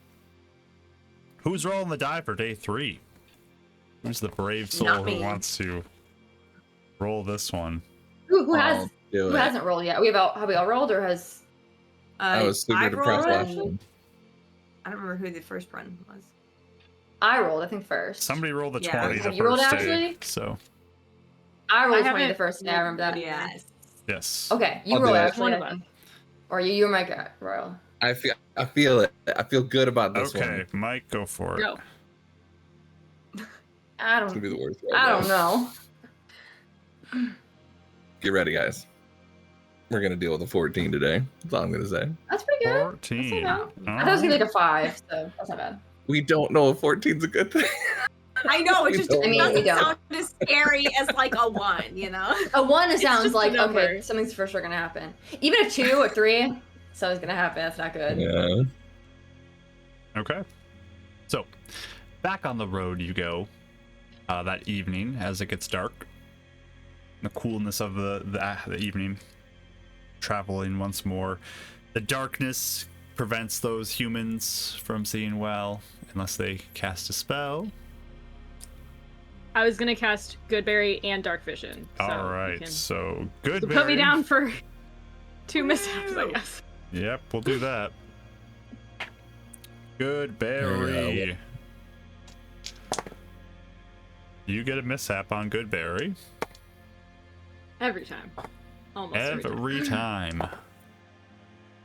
Who's rolling the die for day 3? Who's the brave soul Not who me. wants to roll this one? Who I'll do who it. hasn't rolled yet? Have we all rolled, or has? I was super I depressed rolled- last time. I don't remember who the first one was. I rolled, I think, first. Somebody rolled a Yeah. 20 the Have you rolled, first day, Ashley? so I rolled I 20 the haven't first day. I remember that. Yes. yes. Okay, you I'll roll do it. actually. One I of us. think. Or you're my guy, Royal. I feel it. I feel good about this Okay, one. Mike, go for it. Go. I It's gonna be don't. the worst. I don't know. Get ready, guys. We're gonna deal with a 14 today. That's all I'm gonna say. That's pretty good. 14. That's not bad. I thought it was gonna be like a 5, so that's not bad. We don't know if 14's a good thing. I know, it just I mean, doesn't we don't. sound as scary as like a 1, you know? A 1 It's sounds just a like okay, number. something's for sure gonna happen. Even a 2 or 3, something's gonna happen. That's not good. Yeah. Okay. So, back on the road you go that evening as it gets dark. The coolness of the evening. Traveling once more. The darkness prevents those humans from seeing well unless they cast a spell. I was gonna cast Goodberry and Dark Vision. So All you right, can- so good. so put me down for 2 mishaps, I guess. Yep, we'll do that. Good berry. You get a mishap on good berry. Every time. Almost every time. Every time.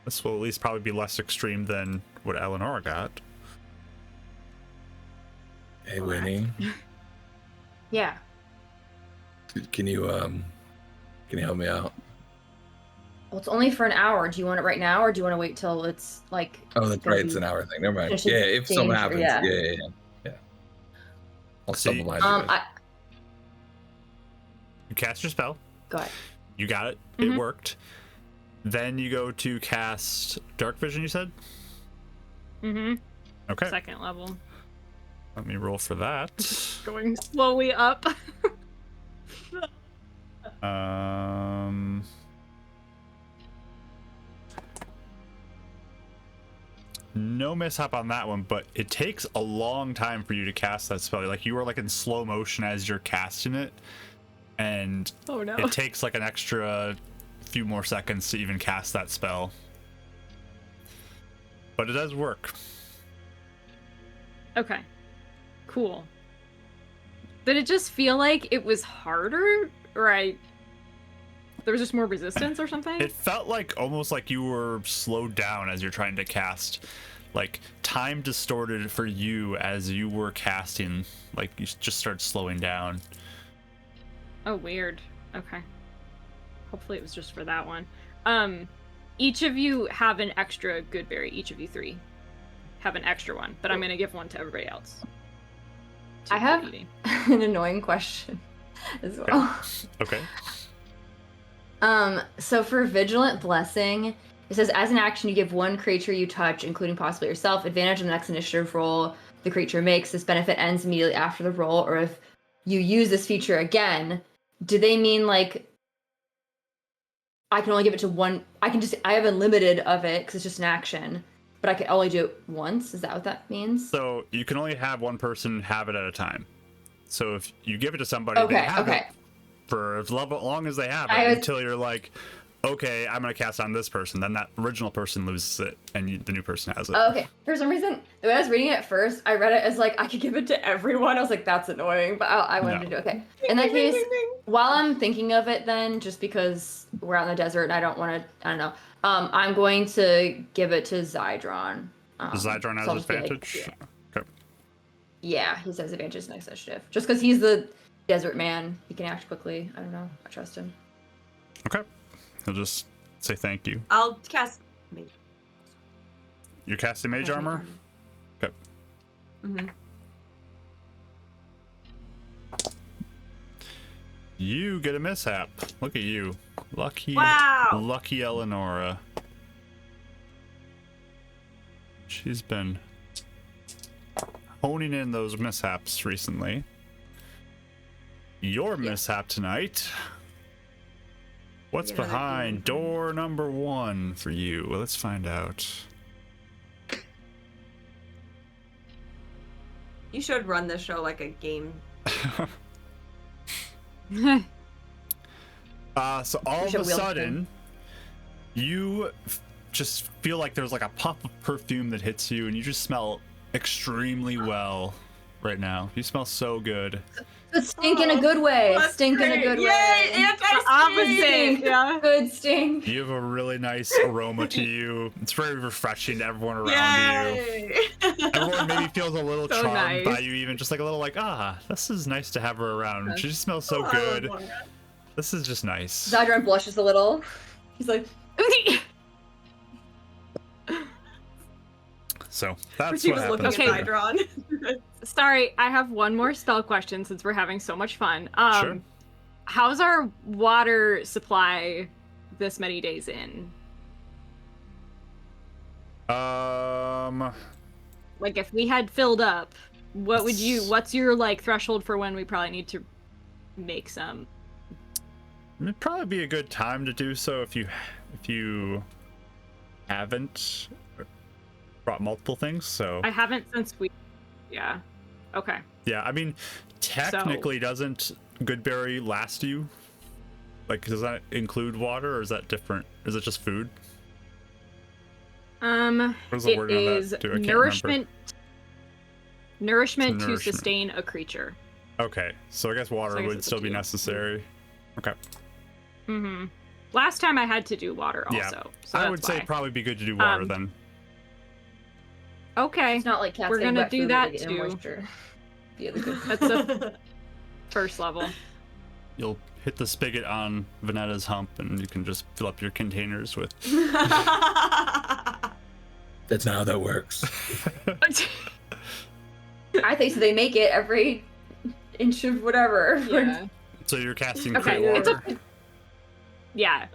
This will at least probably be less extreme than what Eleanor got. Hey, Winnie. Yeah. Can you help me out? Well, it's only for an hour. Do you want it right now, or do you want to wait till it's like? Oh, that's gonna right. It's be an hour thing. Never mind. finished Yeah, if something danger, happens. yeah. Yeah. I'll See, stumble behind you. You cast your spell. Go ahead. You got it. Mhm. It worked. Then you go to cast Dark Vision, you said? Mm-hmm. Okay. Second level. Let me roll for that. Going slowly up. No mishap on that one, but it takes a long time for you to cast that spell. Like you are like in slow motion as you're casting it, and Oh no. it takes like an extra few more seconds to even cast that spell. But it does work. Okay. Cool. Did it just feel like it was harder? Or there was just more resistance or something? It felt like almost like you were slowed down as you're trying to cast. Like time distorted for you as you were casting. Like you just started slowing down. Oh, weird. Okay. Hopefully it was just for that one. Each of you have an extra good berry. Each of you 3 have an extra one, but I'm gonna give one to everybody else. I have eating. an annoying question as well. Okay. So for Vigilant Blessing, it says as an action you give one creature you touch, including possibly yourself, advantage on the next initiative roll the creature makes. This benefit ends immediately after the roll, or if you use this feature again. Do they mean like I can only give it to one. I have unlimited of it because it's just an action, but I can only do it once. Is that what that means? So you can only have one person have it at a time. So if you give it to somebody, they Okay, have okay. it for as long as they have it until you're like, okay, I'm gonna cast on this person. Then that original person loses it, and the new person has it. Okay. For some reason, when I was reading it first, I read it as like I could give it to everyone. I was like, that's annoying, but I wanted to do it. Okay. In that case, while I'm thinking of it, then just because we're out in the desert and I don't want to, I don't know. I'm going to give it to Zydron. Zydron has so I'll just be like, advantage. Okay. yeah, he says advantage next initiative. Just because he's the desert man, he can act quickly. I don't know. I trust him. Okay. He'll just say thank you. I'll cast. You're casting mage armor? Okay. Mm-hmm. You get a mishap. Look at you. Lucky Eleonora. She's been honing in those mishaps recently. Your mishap tonight. What's Get another behind demon. door number 1 for you? Well, let's find out. You should run this show like a game. So all of should a wheel sudden, you just feel like there's like a puff of perfume that hits you, and you just smell extremely well right now. You smell so good. But stink in a good way. That's Stink in a great. good Yay, way. anti-stink. Yeah. Good stink. You have a really nice aroma to you. It's very refreshing to everyone around you. Yay. Everyone maybe feels a little So charmed nice. by you, even just like a little like, this is nice to have her around. She just smells so Oh, I good. love Laura. This is just nice. Zydron blushes a little. He's like, So that's She what was looking happens. Okay. at Hydron. Sorry, I have one more spell question since we're having so much fun. Sure. How's our water supply this many days in? Like if we had filled up, what's your like threshold for when we probably need to make some? It'd probably be a good time to do so if you haven't brought multiple things. So I haven't since yeah. Okay. yeah, I mean, technically, doesn't Goodberry last you? Like, does that include water, or is that different? Is it just food? What is the It word on is that? I can't nourishment. Nourishment It's to nourishment. sustain a creature. Okay, so I guess water So I guess would it's still up be to you. necessary. Okay, Mm-hmm. Last time I had to do water also. yeah, So I that's would say why. it'd probably be good to do water Um, then. Okay. it's not like cats We're getting gonna wet do food that or getting too. moisture. Via the good. That's the first level. You'll hit the spigot on Venetta's hump, and you can just fill up your containers with. That's not how that works. I think so. They make it every inch of whatever. Yeah. So you're casting Okay, free it's water. Yeah.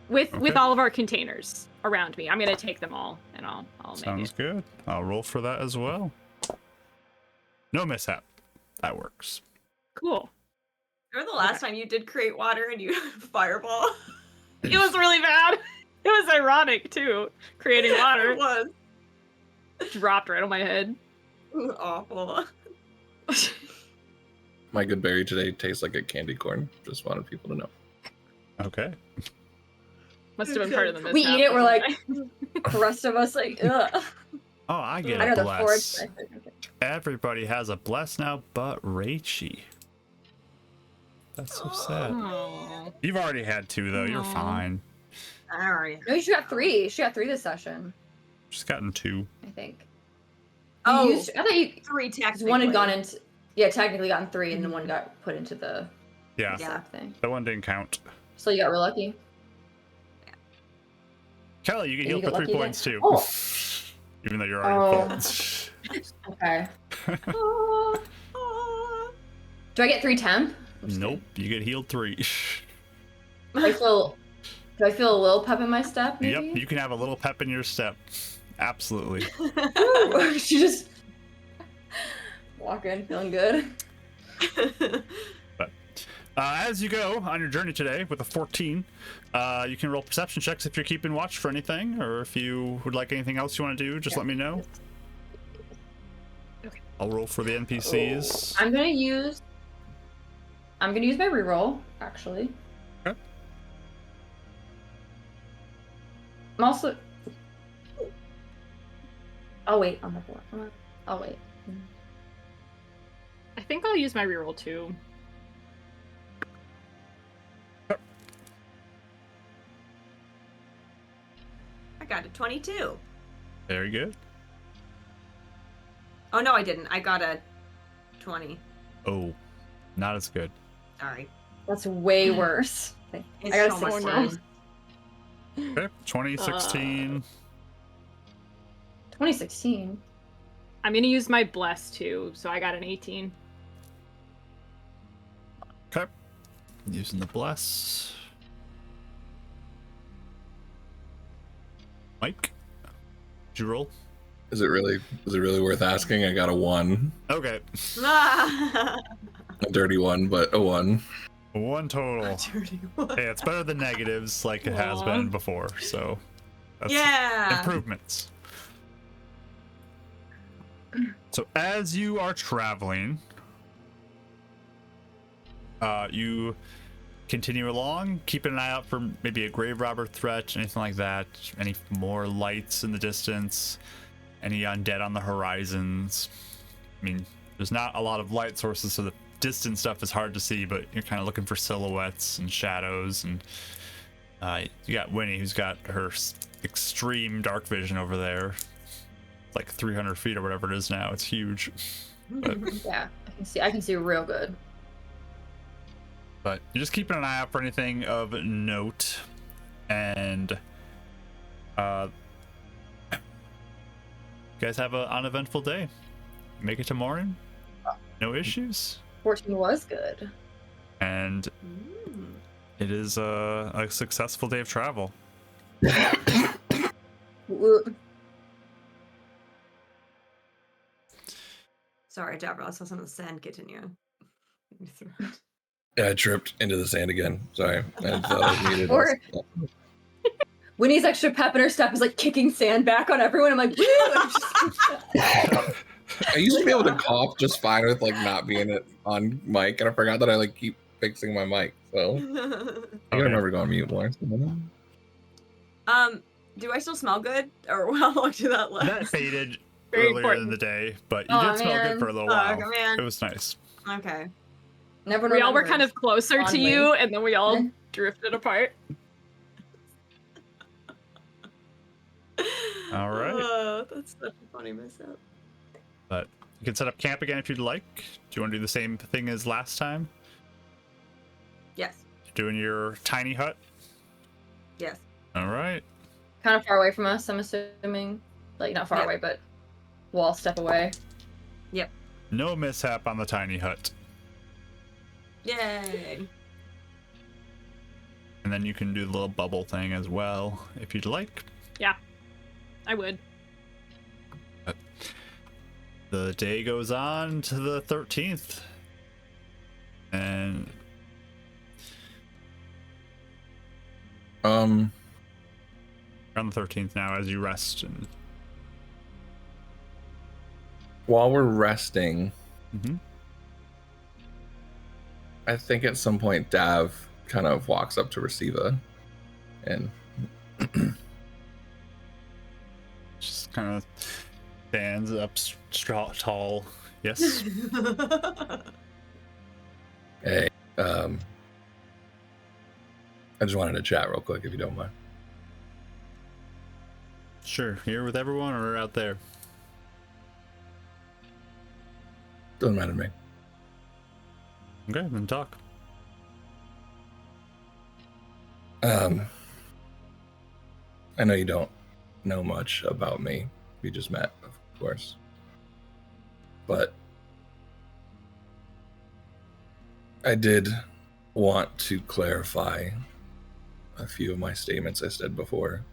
With Okay. all of our containers around me. I'm gonna take them all and I'll make Sounds it. good. I'll roll for that as well. No mishap. That works. Cool. Remember the last time you did create water and you fireball? It was really bad. It was ironic too. Creating It water was dropped right on my head. awful. My good berry today tastes like a candy corn. Just wanted people to know. Okay. Must have been part of the mishap. We eat it. We're like, the rest of us like, ugh. Oh, I get I a know the bless. forest. Everybody has a bless now but Rachie. That's so sad. Aw. You've already had 2 though. You're Aw. fine. Alright. No, she got 3. She got 3 this session, She's gotten 2. I think. Oh, I thought you. 3 technically. One had gone into. Yeah, technically gotten 3, and then one got put into the Yeah. Yeah. sap thing. That one didn't count. So you got real lucky. Kelly, you get And you healed for got 3 lucky points too. Oh. Even though you're already Oh. full. Okay. Ah. Do I get 3 temp? I'm just Nope, you get healed 3. kidding. Do I feel a little pep in my step? Maybe? Yep, you can have a little pep in your step. Absolutely. Ooh, she just walking, feeling good. As you go on your journey today with a 14, you can roll perception checks if you're keeping watch for anything, or if you would like anything else you want to do, just let me know. Okay. I'll roll for the NPCs. I'm gonna use my reroll, actually. Okay. I'm also. I'll wait on the board. I'll wait. I think I'll use my reroll too. I got a 22. Very good. Oh no, I didn't. I got a 20. Oh, not as good. Sorry. That's way worse. It's I got so a much 6 fun. Okay, 2016. 2016. I'm gonna use my bless too, so I got an 18. Okay. Using the bless. Mike, did you roll? Is it really worth asking? I got a 1. Okay. A dirty 1, but a 1. 1 total. Hey, it's better than negatives like it has Aw. been before, so that's Yeah. improvements. So as you are traveling, you continue along, keeping an eye out for maybe a grave robber threat, anything like that, any more lights in the distance, any undead on the horizons. I mean, there's not a lot of light sources, so the distant stuff is hard to see, but you're kind of looking for silhouettes and shadows. And you got Winnie, who's got her extreme dark vision over there. It's like 300 feet or whatever it is now. It's huge. But Yeah, I can see real good. But you're just keeping an eye out for anything of note. And you guys have an uneventful day. Make it to morning. No issues. 14 was good. And Mm. it is a successful day of travel. Sorry, Jabra. I saw some of the sand get in your throat. Yeah, I tripped into the sand again. Sorry. I thought I was muted. Or- Winnie's extra pep in her step is like kicking sand back on everyone. I'm like, woo! I used to be able to cough just fine with like not being on mic, and I forgot that I like keep fixing my mic. So I remember going mute once. Do I still smell good, or how long did that last? That faded Very earlier in important. the day, but you Aw, did smell man. good for a little Oh, while. man. It was nice. Okay. Never We all were kind remembers. of closer to Fondly. you, and then we all Mhm. drifted apart. All right. Oh, that's such a funny mishap. But you can set up camp again if you'd like. Do you want to do the same thing as last time? Yes. Doing your tiny hut? Yes. All right. Kind of far away from us, I'm assuming. Like, not far Yep. away, but wall step away. No mishap on the tiny hut. Yay. And then you can do the little bubble thing as well if you'd like. I would. The day goes on to the 13th. And Um, you're on the 13th now as you rest. And while we're resting, Mhm. I think at some point Dav kind of walks up to Reciva and just kind of stands up tall. Yes. hey, I just wanted to chat real quick if you don't mind. Sure. Here with everyone or out there? Doesn't matter to me. Okay, then talk. I know you don't know much about me. We just met, of course. But I did want to clarify a few of my statements I said before.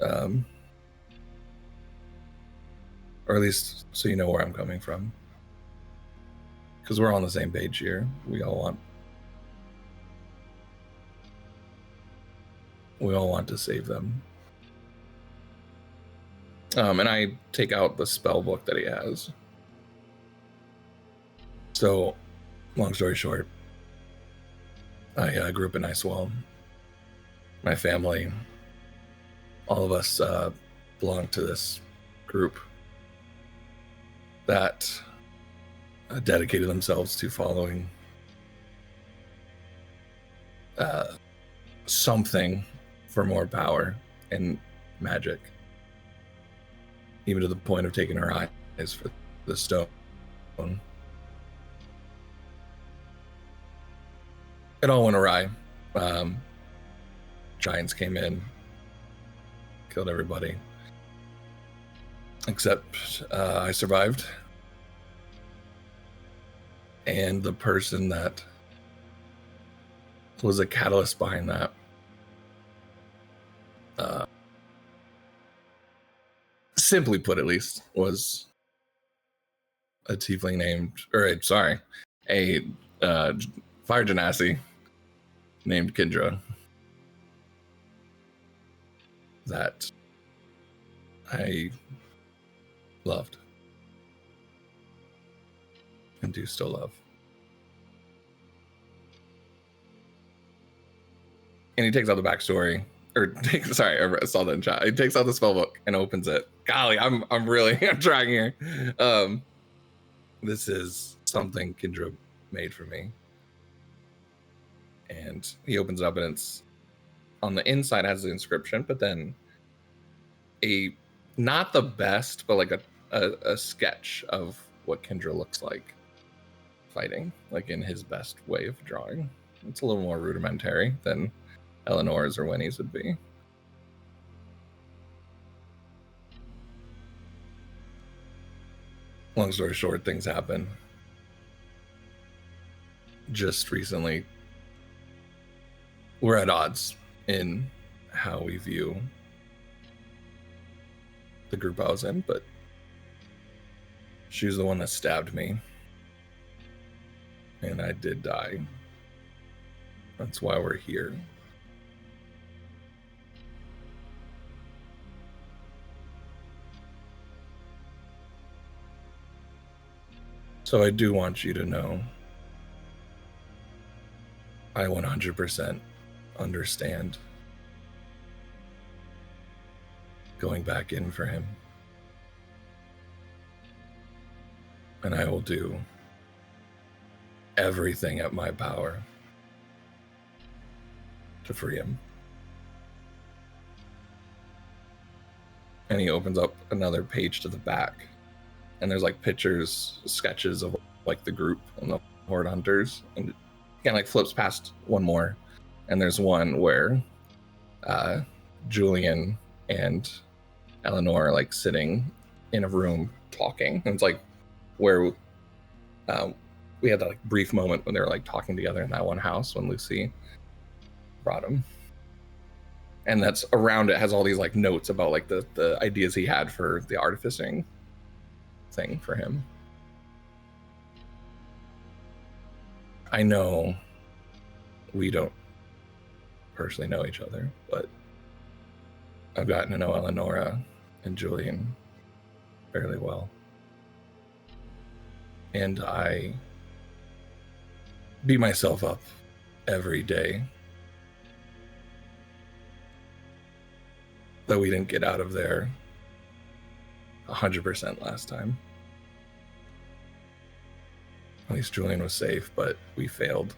Or at least so you know where I'm coming from. Because we're all on the same page here. We all want we all want to save them. And I take out the spell book that he has. So, long story short, I grew up in Icewell. My family, all of us belong to this group that dedicated themselves to following something for more power and magic, even to the point of taking our eyes for the stone. It all went awry. Giants came in, killed everybody, except I survived. And the person that was a catalyst behind that simply put, at least, was a tiefling named, a fire genasi named Kendra that I loved and do still love. And he takes out the backstory, I saw that in chat. He takes out the spell book and opens it. Golly, I'm trying here. This is something Kendra made for me. And he opens it up, and it's on the inside has the inscription, but then not the best, but like a sketch of what Kendra looks like fighting, like in his best way of drawing. It's a little more rudimentary than Eleanor's or Winnie's would be. Long story short, things happen. Just recently, we're at odds in how we view the group I was in, but she was the one that stabbed me. And I did die. That's why we're here. So I do want you to know I 100% understand going back in for him. And I will do everything at my power to free him. And he opens up another page to the back, and there's like pictures, sketches of like the group and the horde hunters, and it kind of like flips past one more, and there's one where Julian and Eleanor are like sitting in a room talking, and it's like where we had that like brief moment when they were like talking together in that one house when Lucy brought him. And that's around it has all these like notes about like the ideas he had for the artificing thing for him. I know we don't personally know each other, but I've gotten to know Eleonora and Julian fairly well. And I beat myself up every day that we didn't get out of there 100% last time. At least Julian was safe, but we failed.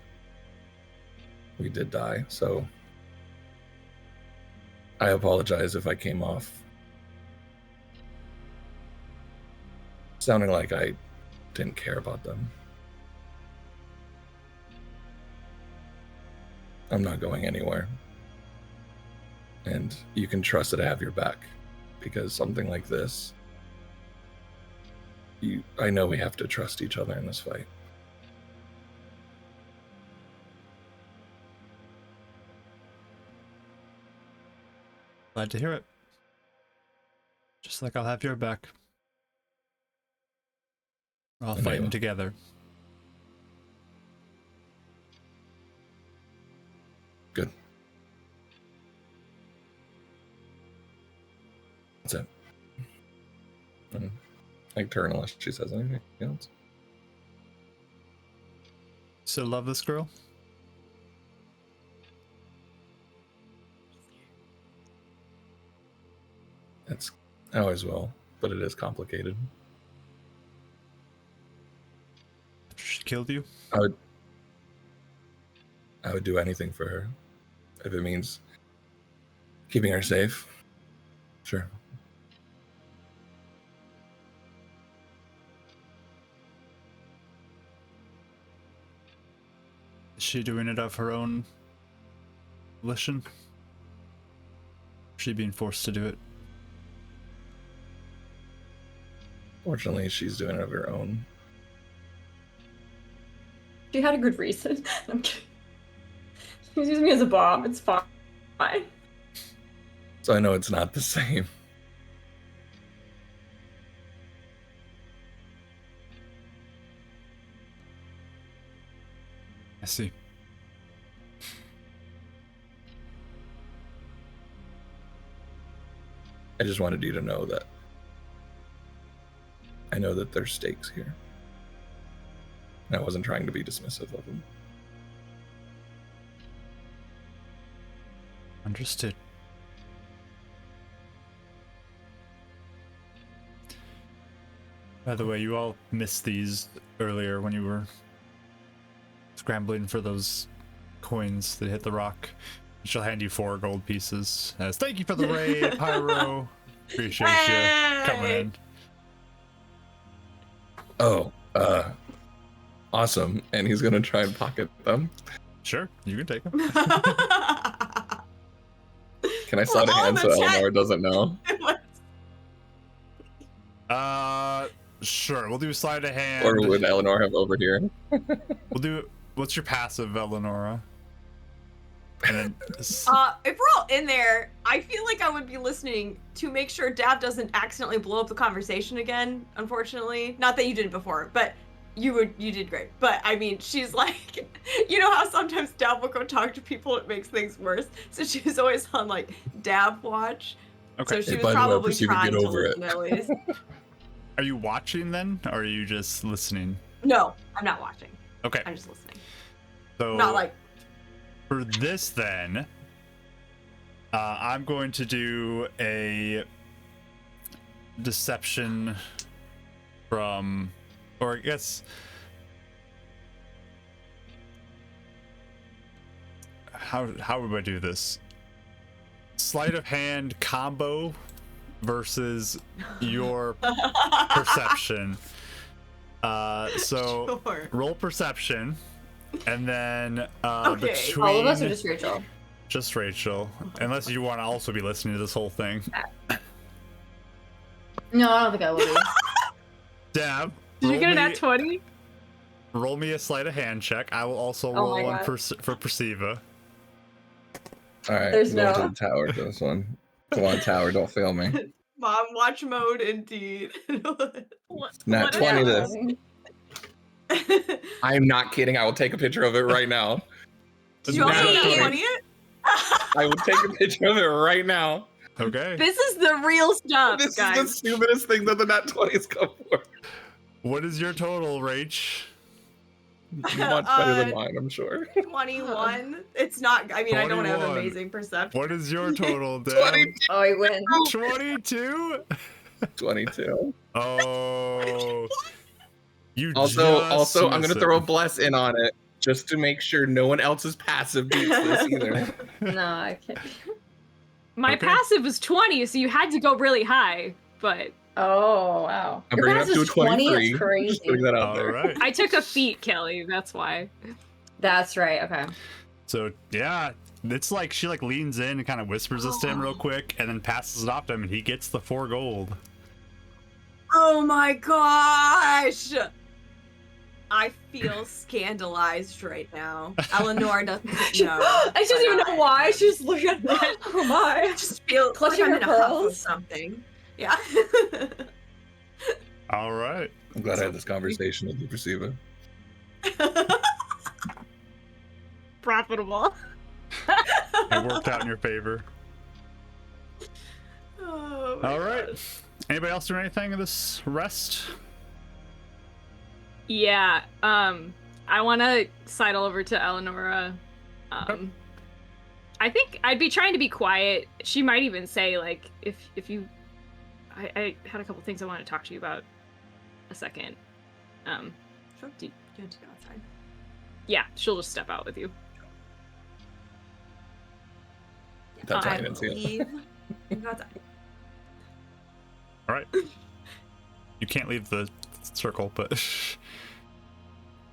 We did die, so I apologize if I came off sounding like I didn't care about them. I'm not going anywhere. And you can trust that I have your back, because something like this, I know we have to trust each other in this fight. Glad to hear it. Just like I'll have your back. We're all fighting together. Good. I turn unless she says anything else. Still love this girl? That's I always will, but it is complicated. She killed you? I would do anything for her. If it means keeping her safe. Sure. Is she doing it of her own volition? Is she being forced to do it? Fortunately, she's doing it of her own. She had a good reason. I'm kidding. She's using me as a bomb. It's fine. So I know it's not the same. I see. I just wanted you to know that I know that there's stakes here. And I wasn't trying to be dismissive of them. Understood. By the way, you all missed these earlier when you were scrambling for those coins that hit the rock. She'll hand you 4 gold pieces as thank you for the raid, Pyro. Appreciate you coming in. Oh, awesome. And he's gonna try and pocket them. Sure, you can take them. Can I slide a hand so Eleanor doesn't know? Sure. We'll do sleight of hand. Or would Eleanor have overhearing? We'll do. What's your passive, Eleonora? And then. If we're all in there, I feel like I would be listening to make sure Dab doesn't accidentally blow up the conversation again. Unfortunately, not that you didn't before, but you did great. But I mean, she's like, you know how sometimes Dab will go talk to people, it makes things worse. So she was always on like Dab watch. Okay. So she Hey, was by the way, probably proceed to trying get to over it. listen at least. Are you watching then, or are you just listening? No, I'm not watching. Okay. I'm just listening. So Not like. for this then, I'm going to do a deception from, or I guess. How would I do this? Sleight of hand combo versus your perception. So Sure. roll perception, and then Okay. between All of us or just Rachel? just Rachel, unless you want to also be listening to this whole thing. No, I don't think I will be. Dab, Did you roll get a me- nat 20? Roll me a sleight of hand check. I will also Oh my roll one God. for Perceiva. Alright, There's going to no- the tower for this one. Come on, tower, don't fail me. Mom watch mode indeed. Nat What 20 else? this. I'm not kidding. I will take a picture of it right now. Do you want me Nat to 20. 20 it? I will take a picture of it right now. Okay. This is the real stuff, This guys. is the stupidest thing that the Nat 20s come for. What is your total, Rach? Much better than mine, I'm sure. 21. It's not. I mean, I don't have 21. amazing perception. What is your total, Dab? 20, Oh, he wins. 22? 22. Oh. You Also, just I'm gonna missed throw a it. bless in on it just to make sure no one else's passive beats this either. No, I can't. My Okay. passive was 20, so you had to go really high. But Oh, wow. I'm Your bringing it up pass to a is 20? 23. It's crazy. Just putting that out All there. right. I took a feat, Kelly. That's why. That's right. Okay. So yeah, it's like she like leans in and kind of whispers this to him real quick, and then passes it off to him, and he gets the 4 gold. Oh my gosh! I feel scandalized right now. Eleanor doesn't know. I just don't even know why. She's just looking at me. Oh my. I just feel Clutching like I'm her in a huff of pearls. something. Yeah. All right. I'm glad I had this conversation with you, Perceiva. Profitable. It worked out in your favor. Oh my All right. God. Anybody else doing anything in this rest? Yeah. I want to sidle over to Eleonora. I think I'd be trying to be quiet. She might even say, like, if you... I had a couple things I want to talk to you about a second. Sure. Do you want to go outside? Yeah, she'll just step out with you. That's why I I didn't see it. leave and go outside. All right. You can't leave the circle, but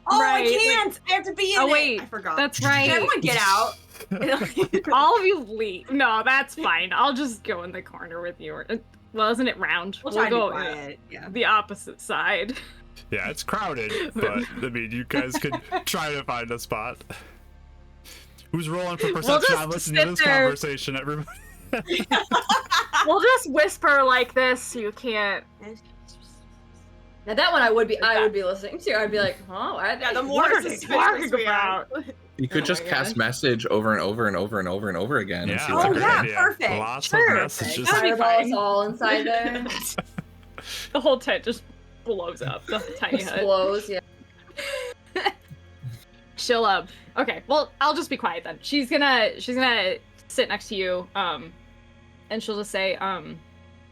Oh, Right, I can't! I have to be in Oh, it! wait. I forgot. That's Can right. everyone get out? All of you leave. No, that's fine. I'll just go in the corner with you. Well, isn't it round? We'll try to be go quiet. Yeah. the opposite side. yeah, it's crowded. But I mean, you guys could try to find a spot. Who's rolling for perception? just I'm listening to sit this there. conversation, everybody. We'll just whisper like this so you can't. Now that one I would be listening to. I'd be like, oh, Yeah, the more What are they suspicious talking we are. about? You could Oh just my cast God. message over and over and over and over and over again and see Yeah, what Oh, that's a happens. great yeah, idea. perfect. Lots Sure. of messages. That'd be fireball fine. us all inside there. The whole tent just blows up. The tiny hut. Explodes, yeah. She'll okay, well, I'll just be quiet then. She's gonna sit next to you, and she'll just say,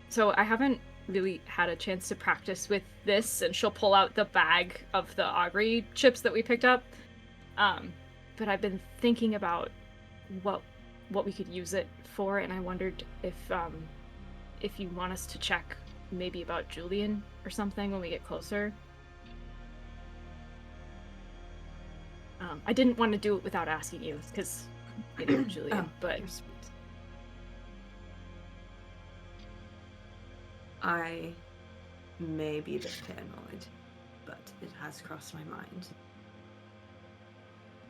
so I haven't really had a chance to practice with this, and she'll pull out the bag of the augury chips that we picked up. But I've been thinking about what we could use it for, and I wondered if you want us to check maybe about Julian or something when we get closer. I didn't want to do it without asking you, because you know Julian, Oh, but you're sweet. I may be a bit paranoid, but it has crossed my mind.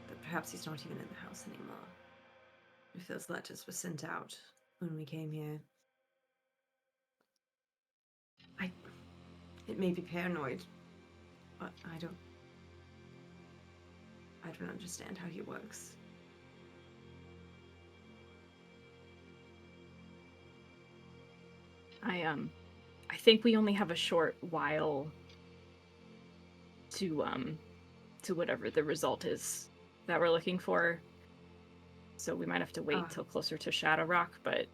But perhaps he's not even in the house anymore. If those letters were sent out when we came here. It may be paranoid, but I don't understand how he works. I think we only have a short while to whatever the result is that we're looking for. So we might have to wait till closer to Shadowrock, but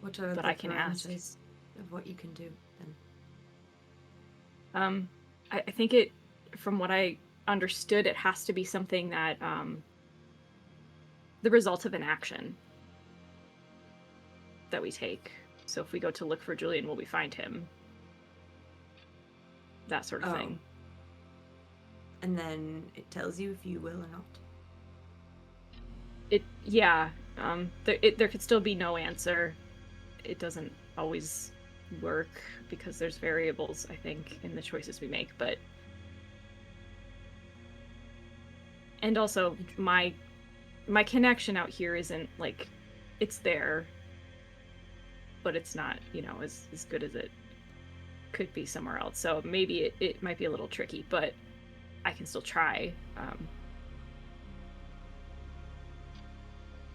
What are but the I can ask. parameters of what you can do then? I think it, from what I understood, it has to be something that the result of an action that we take. So if we go to look for Julian, will we find him? That sort of thing. And then it tells you if you will or not. There could still be no answer. It doesn't always work because there's variables, I think, in the choices we make, but and also my connection out here isn't like, it's there, but it's not, as good as it could be somewhere else. So maybe it might be a little tricky, but I can still try.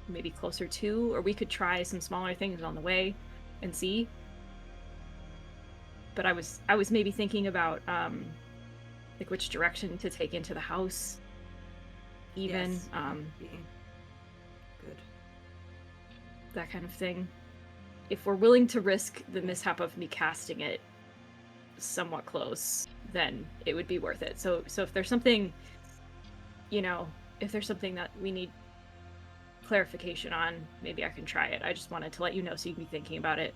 Maybe closer to, or we could try some smaller things on the way and see. But I was maybe thinking about like which direction to take into the house. Even Yes, good. that kind of thing. If we're willing to risk the mishap of me casting it somewhat close, then it would be worth it. So if there's something, if there's something that we need clarification on, maybe I can try it. I just wanted to let you know so you can be thinking about it.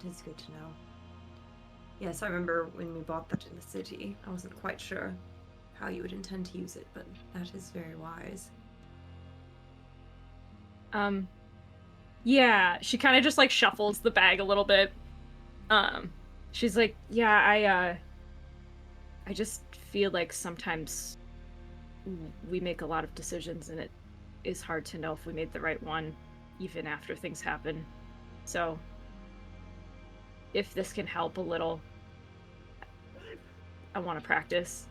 It is good to know. Yes, I remember when we bought that in the city. I wasn't quite sure how you would intend to use it, but that is very wise. Yeah, she kind of just like shuffles the bag a little bit. She's like, yeah, I just feel like sometimes we make a lot of decisions and it is hard to know if we made the right one even after things happen. So if this can help a little, I want to practice.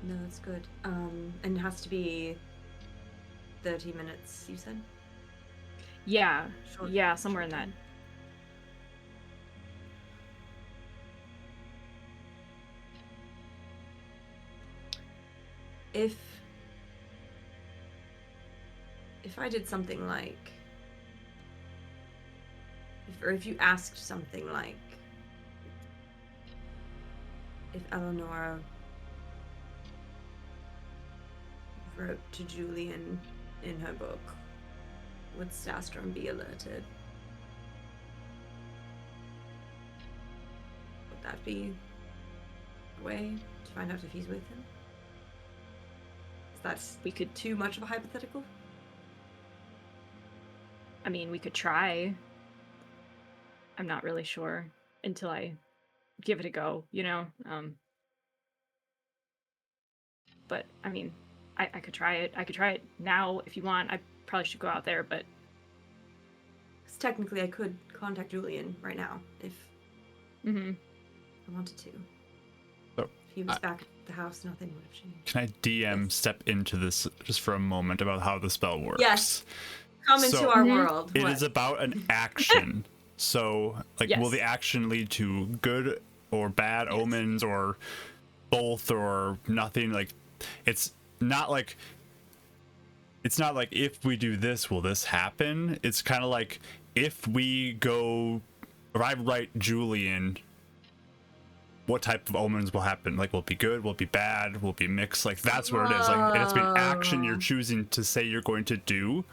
No, that's good. And it has to be 30 minutes, you said? Yeah, Short- yeah, somewhere in short that. time. If I did something like, if you asked something like, if Eleanor wrote to Julian in her book, would Stastrom be alerted? Would that be a way to find out if he's with him? Is that We could, too much of a hypothetical? I mean, we could try. I'm not really sure until I give it a go, you know? But, I mean, I could try it. I could try it now if you want. I probably should go out there, but... Because technically I could contact Julian right now if Mm-hmm. I wanted to. So, If he was back at the house, nothing would have changed. Can I DM Yes. step into this just for a moment about how the spell works? Yes. Come into So- our Mhm. world. It What? is about an action. So, like, will Yes. the action lead to good or bad Yes. omens or both or nothing? Like, it's not like if we do this, will this happen? It's kind of like if we go, or I write Julian, what type of omens will happen? Like, will it be good? Will it be bad? Will it be mixed? Like, that's what it is. Like, it's an action you're Oh. choosing to say you're going to do,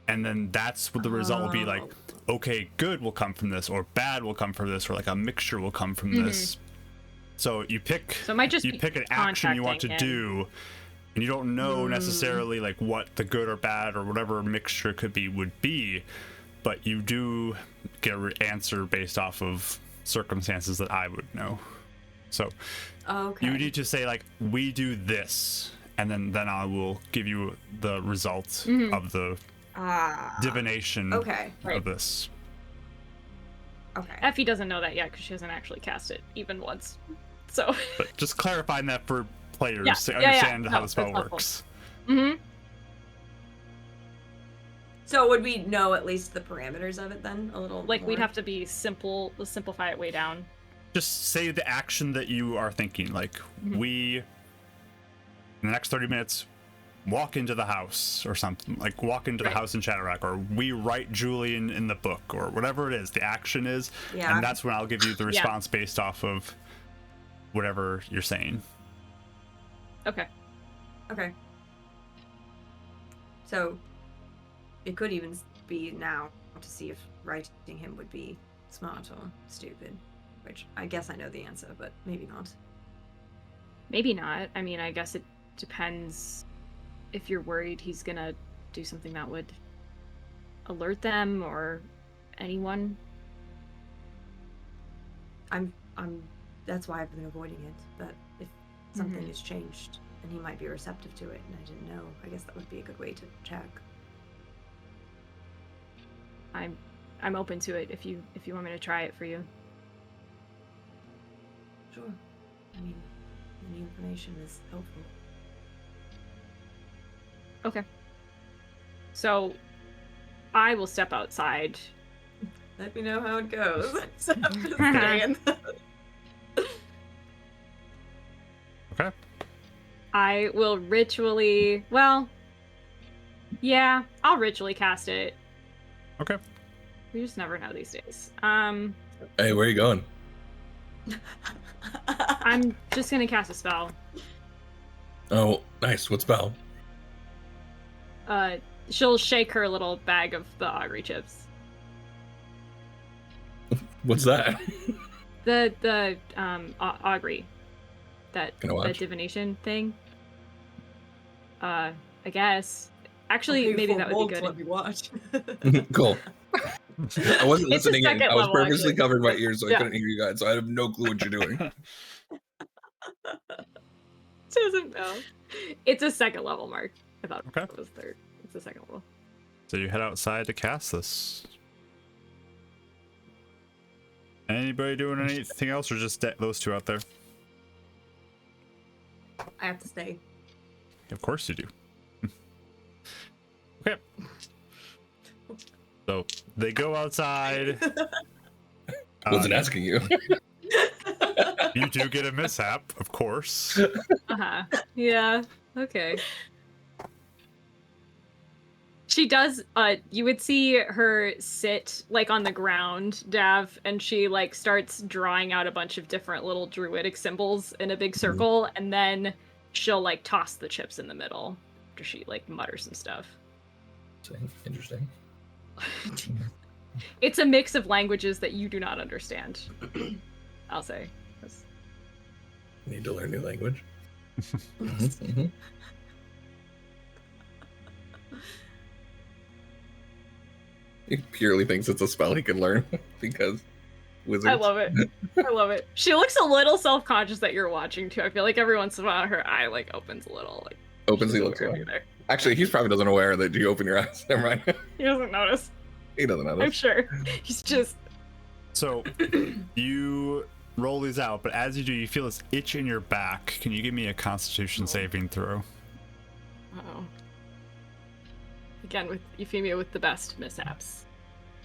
and then that's what the result will be. Like, okay, good will come from this, or bad will come from this, or like a mixture will come from this. So you pick, So it might just you be pick an action you want to contacting do, and you don't know necessarily like what the good or bad or whatever mixture could be would be, but you do get an answer based off of circumstances that I would know. So Okay. you need to say like, we do this, and then I will give you the results of the divination Okay. Right. of this. Okay. Effie doesn't know that yet because she hasn't actually cast it even once. So... But just clarifying that for players Yeah, to yeah, yeah. understand how No, the spell that's helpful. works. Mm-hmm. So would we know at least the parameters of it then a little Like, more? we'd have to be simple, let's simplify it way down. Just say the action that you are thinking. Like, we, in the next 30 minutes, walk into the house or something. Like, walk into the Right. house in Shadowrock, or we write Julian in the book, or whatever it is. The action is, Yeah. and that's when I'll give you the response based off of whatever you're saying. Okay. Okay. So it could even be now to see if writing him would be smart or stupid, which I guess I know the answer, but maybe not. Maybe not. I mean, I guess it depends if you're worried he's gonna do something that would alert them or anyone. I'm that's why I've been avoiding it, but if something Mhm. has changed and he might be receptive to it and I didn't know, I guess that would be a good way to check. I'm open to it if you want me to try it for you. Sure. I mean, any information is helpful. Okay. So I will step outside. Let me know how it goes. So I'm just kidding. Okay. I will ritually, well, yeah, I'll ritually cast it. Okay. We just never know these days. Hey, where are you going? I'm just gonna cast a spell. Oh, nice. What spell? She'll shake her little bag of the augury chips. What's that? The augury, that Can I watch? divination thing. I guess. Actually, maybe that would be good. Let me watch. Cool. I wasn't It's a listening in. second I was level, purposely actually. covering my ears so I Yeah. couldn't hear you guys. So I have no clue what you're doing. Doesn't know. It's a second level, Mark. I thought Okay. it was third. It's a second level. So you head outside to cast this. Anybody doing anything else, or just those two out there? I have to stay. Of course you do. Okay. So they go outside. Wasn't asking you. You do get a mishap, of course. Yeah. Okay. She does, you would see her sit, like, on the ground, Dav, and she, like, starts drawing out a bunch of different little druidic symbols in a big circle, and then she'll, like, toss the chips in the middle after she, like, mutters some stuff. Interesting. It's a mix of languages that you do not understand, I'll say. Need to learn new language. He purely thinks it's a spell he can learn because wizards. I love it. I love it. She looks a little self-conscious that you're watching too. I feel like every once in a while her eye like opens a little. Like Opens, he she's looks aware at you're you. there. Actually, he's probably doesn't aware that you open your eyes. Never mind. He doesn't notice. He doesn't know this. I'm sure. He's just. So you roll these out, but as you do, you feel this itch in your back. Can you give me a Constitution saving throw? Uh-oh. Again with Euphemia with the best mishaps.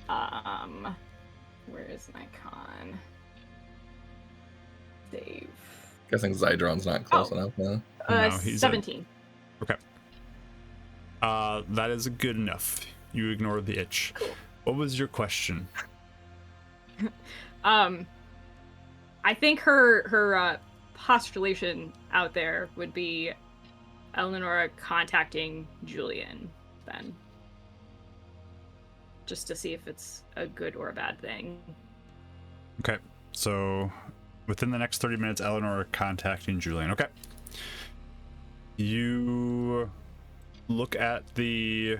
Where is my con? Save. Guessing Zydron's not close enough now. No, he's 17. Okay. That is good enough. You ignore the itch. Cool. What was your question? I think her postulation out there would be Eleonora contacting Julian then. Just to see if it's a good or a bad thing. Okay, so within the next 30 minutes, Eleanor contacting Julian. Okay. You look at were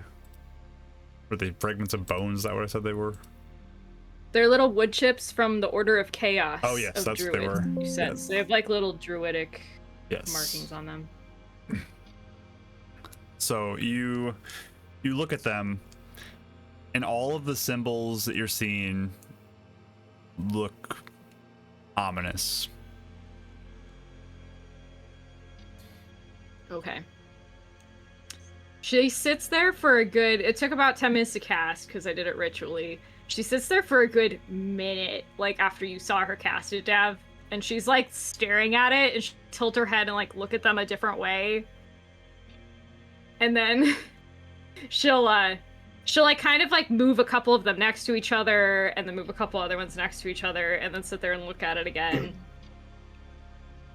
they fragments of bones? Is that what I said they were? They're little wood chips from the Order of Chaos. Oh, yes, of that's what they Druids, were. You said. Yes. So they have like little druidic Yes. markings on them. So you look at them, and all of the symbols that you're seeing look ominous. Okay. She sits there for a good. It took about 10 minutes to cast because I did it ritually. She sits there for a good minute, like after you saw her cast it, Dav, and she's like staring at it, and she tilt her head and like look at them a different way. And then she'll like kind of like move a couple of them next to each other, and then move a couple other ones next to each other, and then sit there and look at it again.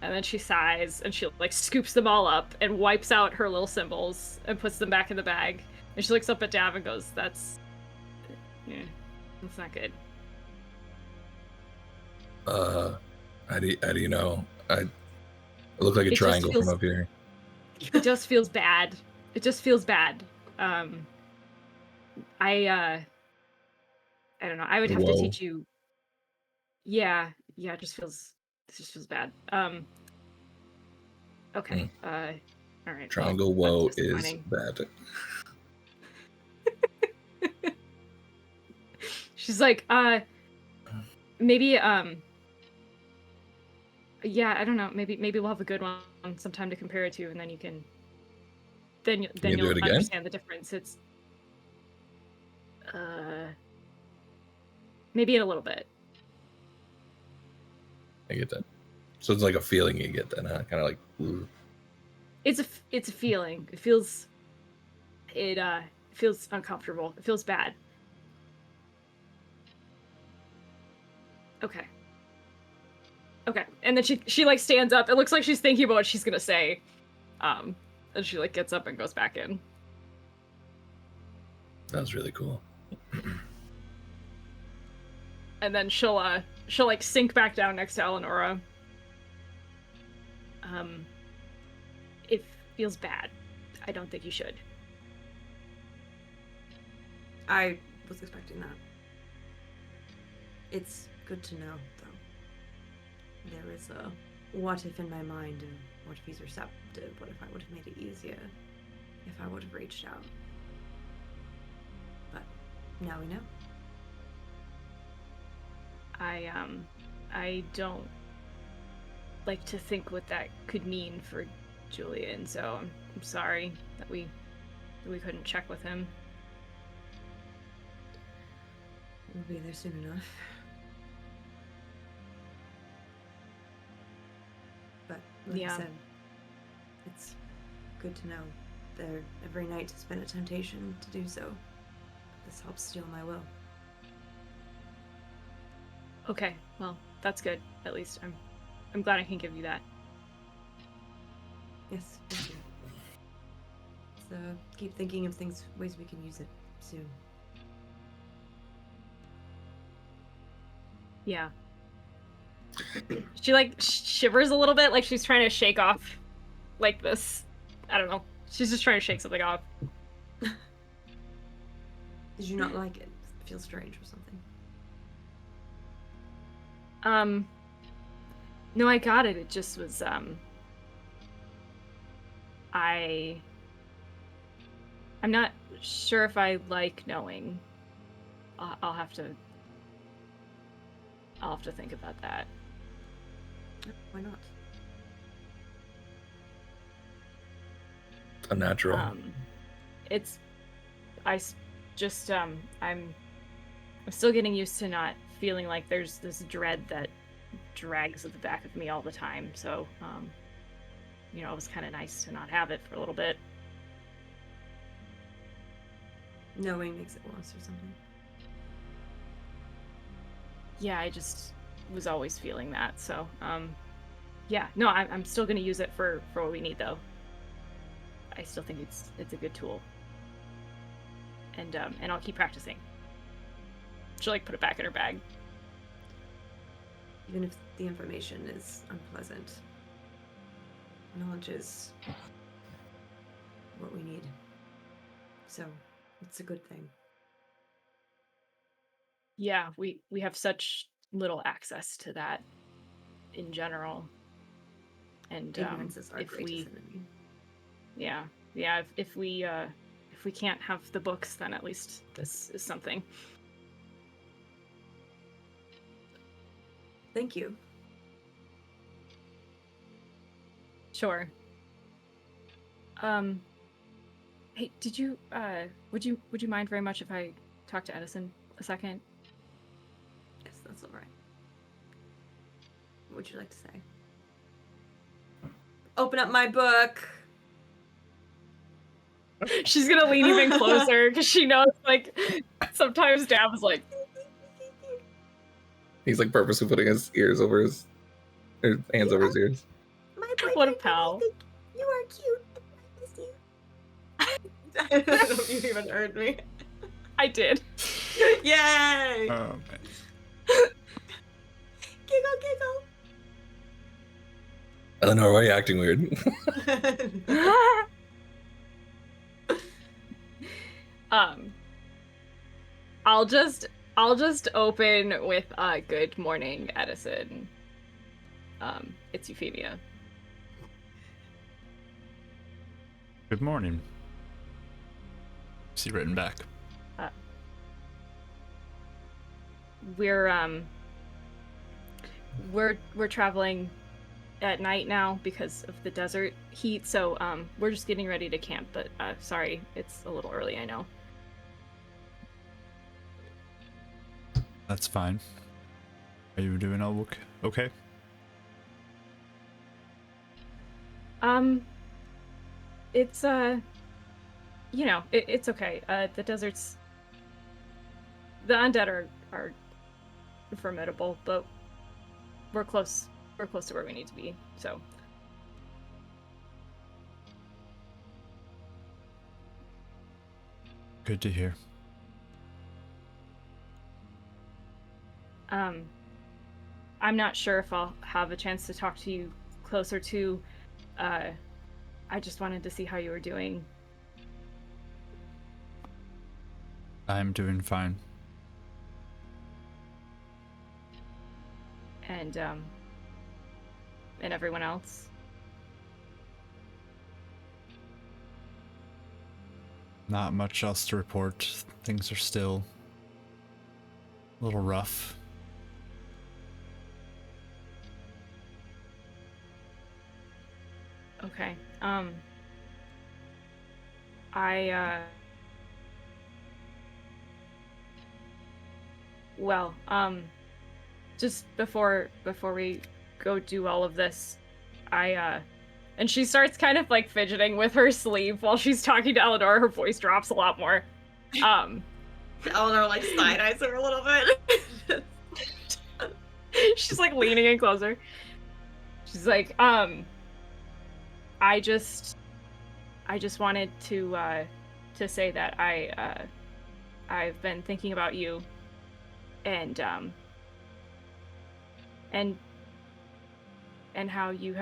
And then she sighs, and she like scoops them all up and wipes out her little symbols and puts them back in the bag. And she looks up at Dav and goes, that's not good. How do you know? I look like a triangle from up here. It just feels bad. It just feels bad. I don't know. I would have to teach you. Yeah, it just feels bad. Okay. All right. Triangle woe is bad. She's like, maybe, yeah, I don't know. Maybe we'll have a good one sometime to compare it to, and then you can. Then you'll understand the difference. It's, maybe in a little bit. I get that. So it's like a feeling you get then, huh? Kind of like. Ooh. It's a feeling. It feels uncomfortable. It feels bad. Okay. And then she like stands up. It looks like she's thinking about what she's gonna say. And she like gets up and goes back in. That was really cool. And then she'll like sink back down next to Eleonora. It feels bad. I don't think you should. I was expecting that. It's good to know, though. There is a what if in my mind, and what if he's receptive? What if I would have made it easier? If I would have reached out. But now we know. I don't like to think what that could mean for Julian, so I'm sorry that we couldn't check with him. We'll be there soon enough. But like Yeah. I said, it's good to know there every night has been a temptation to do so. This helps steel my will. Okay, well, that's good. At least I'm glad I can give you that. Yes, thank you. So keep thinking of ways we can use it soon. Yeah. She like shivers a little bit, like she's trying to shake off like this. I don't know. She's just trying to shake something off. Did you not like it? It feels strange or something. No, I got it. It just was I'm not sure if I like knowing. I'll have to think about that. Why not? Unnatural. It's just I'm still getting used to not feeling like there's this dread that drags at the back of me all the time. So it was kind of nice to not have it for a little bit. Knowing makes it worse or something. Yeah, I just was always feeling that. So yeah, no, I'm still gonna use it for what we need though. I still think it's a good tool. And I'll keep practicing. She'll like put it back in her bag. Even if the information is unpleasant, knowledge is what we need. So it's a good thing. Yeah, we have such little access to that in general. And Ignorance is our if greatest we enemy. yeah, if we can't have the books, then at least this is something. Thank you. Sure. Hey, did you would you mind very much if I talk to Edison a second? Yes, that's all right. What would you like to say? Open up my book. She's gonna lean even closer because she knows like sometimes Dab is like He's like purposely putting his ears over his hands over his ears. My boyfriend. What a pal. I think you are cute. I miss you. I don't know if you even heard me. I did. Yay! Oh, man. Giggle, giggle. Eleanor, why are you acting weird? I'll just open with good morning, Edison. It's Euphemia. Good morning. See written back. We're traveling at night now because of the desert heat, so we're just getting ready to camp, but sorry, it's a little early, I know. That's fine. Are you doing all okay? It's it's okay. The desert's the undead are formidable, but we're close to where we need to be, so Good to hear. I'm not sure if I'll have a chance to talk to you closer to. I just wanted to see how you were doing. I'm doing fine. And everyone else. Not much else to report. Things are still a little rough. Okay. Well, just before we go do all of this, and she starts kind of like fidgeting with her sleeve while she's talking to Eleanor. Her voice drops a lot more. Eleanor like side eyes her a little bit. She's like leaning in closer. She's like, I just wanted to say that I've been thinking about you, and how you've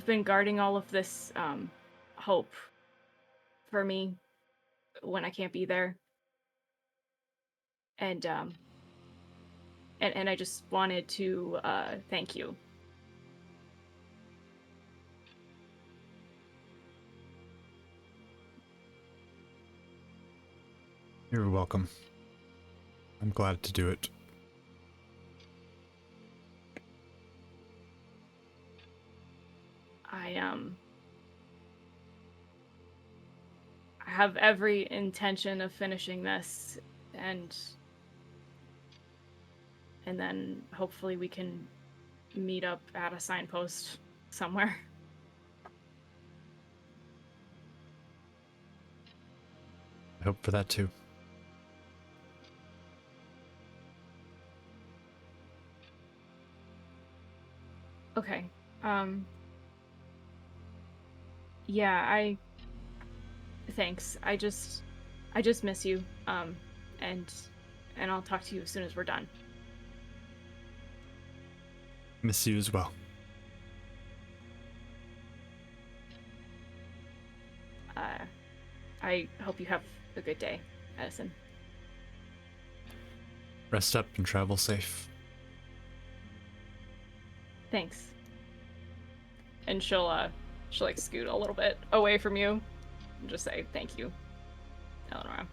been guarding all of this hope for me when I can't be there, and I just wanted to thank you. You're welcome. I'm glad to do it. I have every intention of finishing this, and then hopefully we can meet up at a signpost somewhere. I hope for that too. Okay. Yeah, thanks. I just miss you. And I'll talk to you as soon as we're done. Miss you as well. I hope you have a good day, Edison. Rest up and travel safe. Thanks. And she'll like scoot a little bit away from you and just say thank you, Eleanor.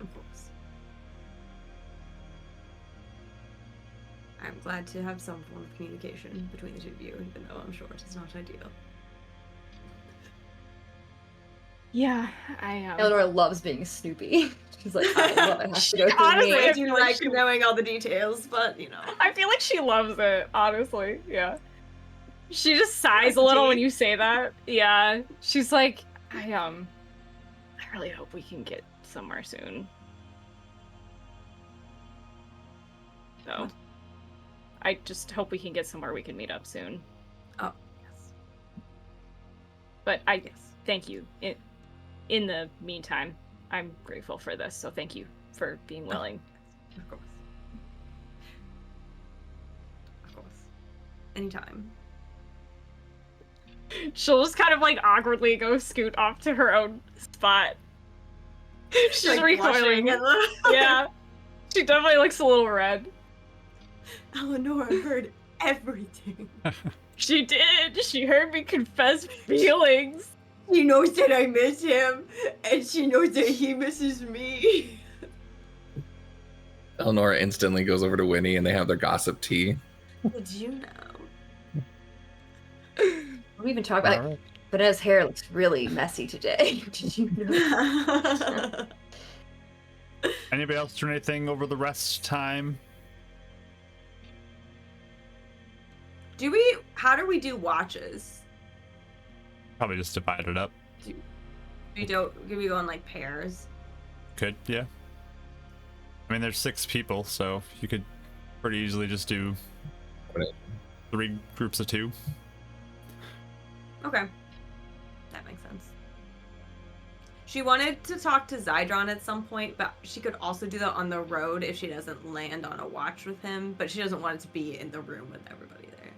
Of course. I'm glad to have some form of communication between the two of you, even though I'm sure it is not ideal. Yeah, Eleanor loves being Snoopy. She's like, I love it. Has to go through Honestly, me. I do like knowing all the details, but you know. I feel like she loves it, honestly. Yeah. She just sighs a little when you say that. Yeah. She's like, I really hope we can get somewhere soon. So I just hope we can get somewhere we can meet up soon. Oh, yes. But thank you. In the meantime, I'm grateful for this, so thank you for being willing. Of course. Of course. Anytime. She'll just kind of like awkwardly go scoot off to her own spot. She's Like recoiling. Yeah. She definitely looks a little red. Eleanor heard everything. She did. She heard me confess feelings. She knows that I miss him, and she knows that he misses me. Eleanor instantly goes over to Winnie and they have their gossip tea. Did you know? We even talk about Alright. Vanessa's hair looks really messy today. Did you know? Anybody else doing anything over the rest time? How do we do watches? Probably just divide it up. Do we go in like pairs? Could, yeah. I mean, there's 6 people, so you could pretty easily just do 3 groups of 2. Okay. That makes sense. She wanted to talk to Zydron at some point, but she could also do that on the road if she doesn't land on a watch with him, but she doesn't want it to be in the room with everybody there.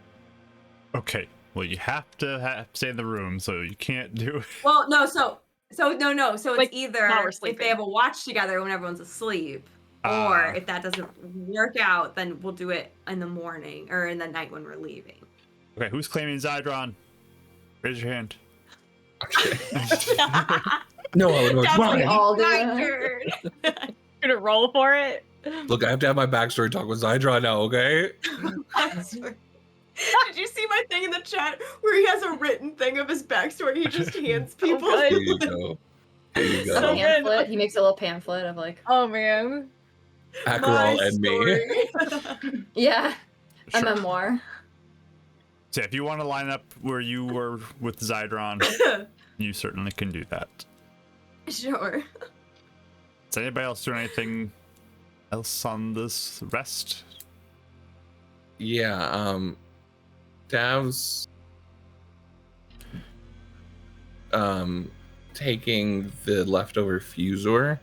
Okay, well, you have to stay in the room, so you can't do it. Well, no, so it's Like, either while we're if sleeping. they have a watch together when everyone's asleep, or if that doesn't work out, then we'll do it in the morning or in the night when we're leaving. Okay, who's claiming Zydron? Raise your hand. No, Eleanor, Definitely why? all do my that. turn. Gonna roll for it. Look, I have to have my backstory talk with Zydra now, okay? Did you see my thing in the chat where he has a written thing of his backstory? He just hands So people. good. Here you go. Here you A So go. good. pamphlet. He makes a little pamphlet of like, Oh man. Ackroll My and me. story. yeah, a Sure. memoir. So if you want to line up where you were with Zydron, you certainly can do that. Sure. Is anybody else doing anything else on this rest? Yeah, Dav's taking the leftover fusor,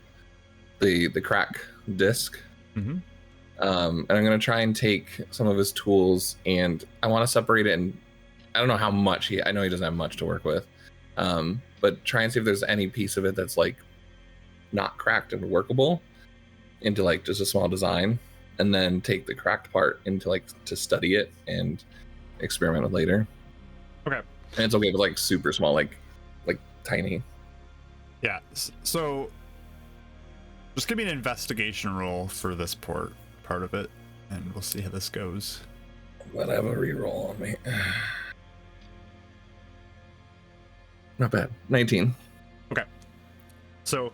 the crack disc. Mm-hmm. And I'm gonna try and take some of his tools, and I want to separate it. And I don't know how much I know he doesn't have much to work with, but try and see if there's any piece of it that's like not cracked and workable into like just a small design, and then take the cracked part into like to study it and experiment with later. Okay. And it's okay if it's like super small, like tiny. Yeah. So just give me an investigation roll for this part of it, and we'll see how this goes. But I have a reroll on me. Not bad. 19. So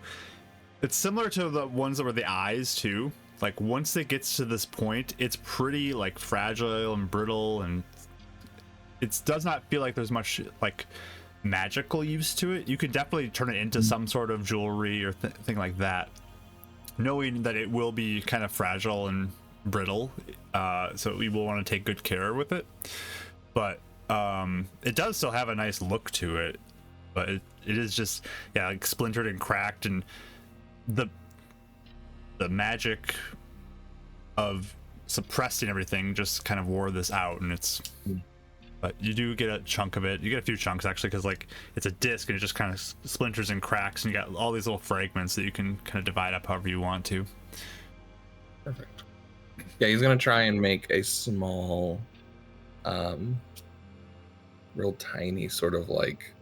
it's similar to the ones that were the eyes too. Like once it gets to this point, it's pretty like fragile and brittle, and it does not feel like there's much like magical use to it. You could definitely turn it into some sort of jewelry or thing like that, knowing that it will be kind of fragile and brittle, so we will want to take good care with it. But it does still have a nice look to it, but it is just like splintered and cracked, and the magic of suppressing everything just kind of wore this out, and it's but you do get a chunk of it. You get a few chunks actually, because like it's a disc and it just kind of splinters and cracks, and you got all these little fragments that you can kind of divide up however you want to. Perfect. Yeah, he's gonna try and make a small, real tiny sort of like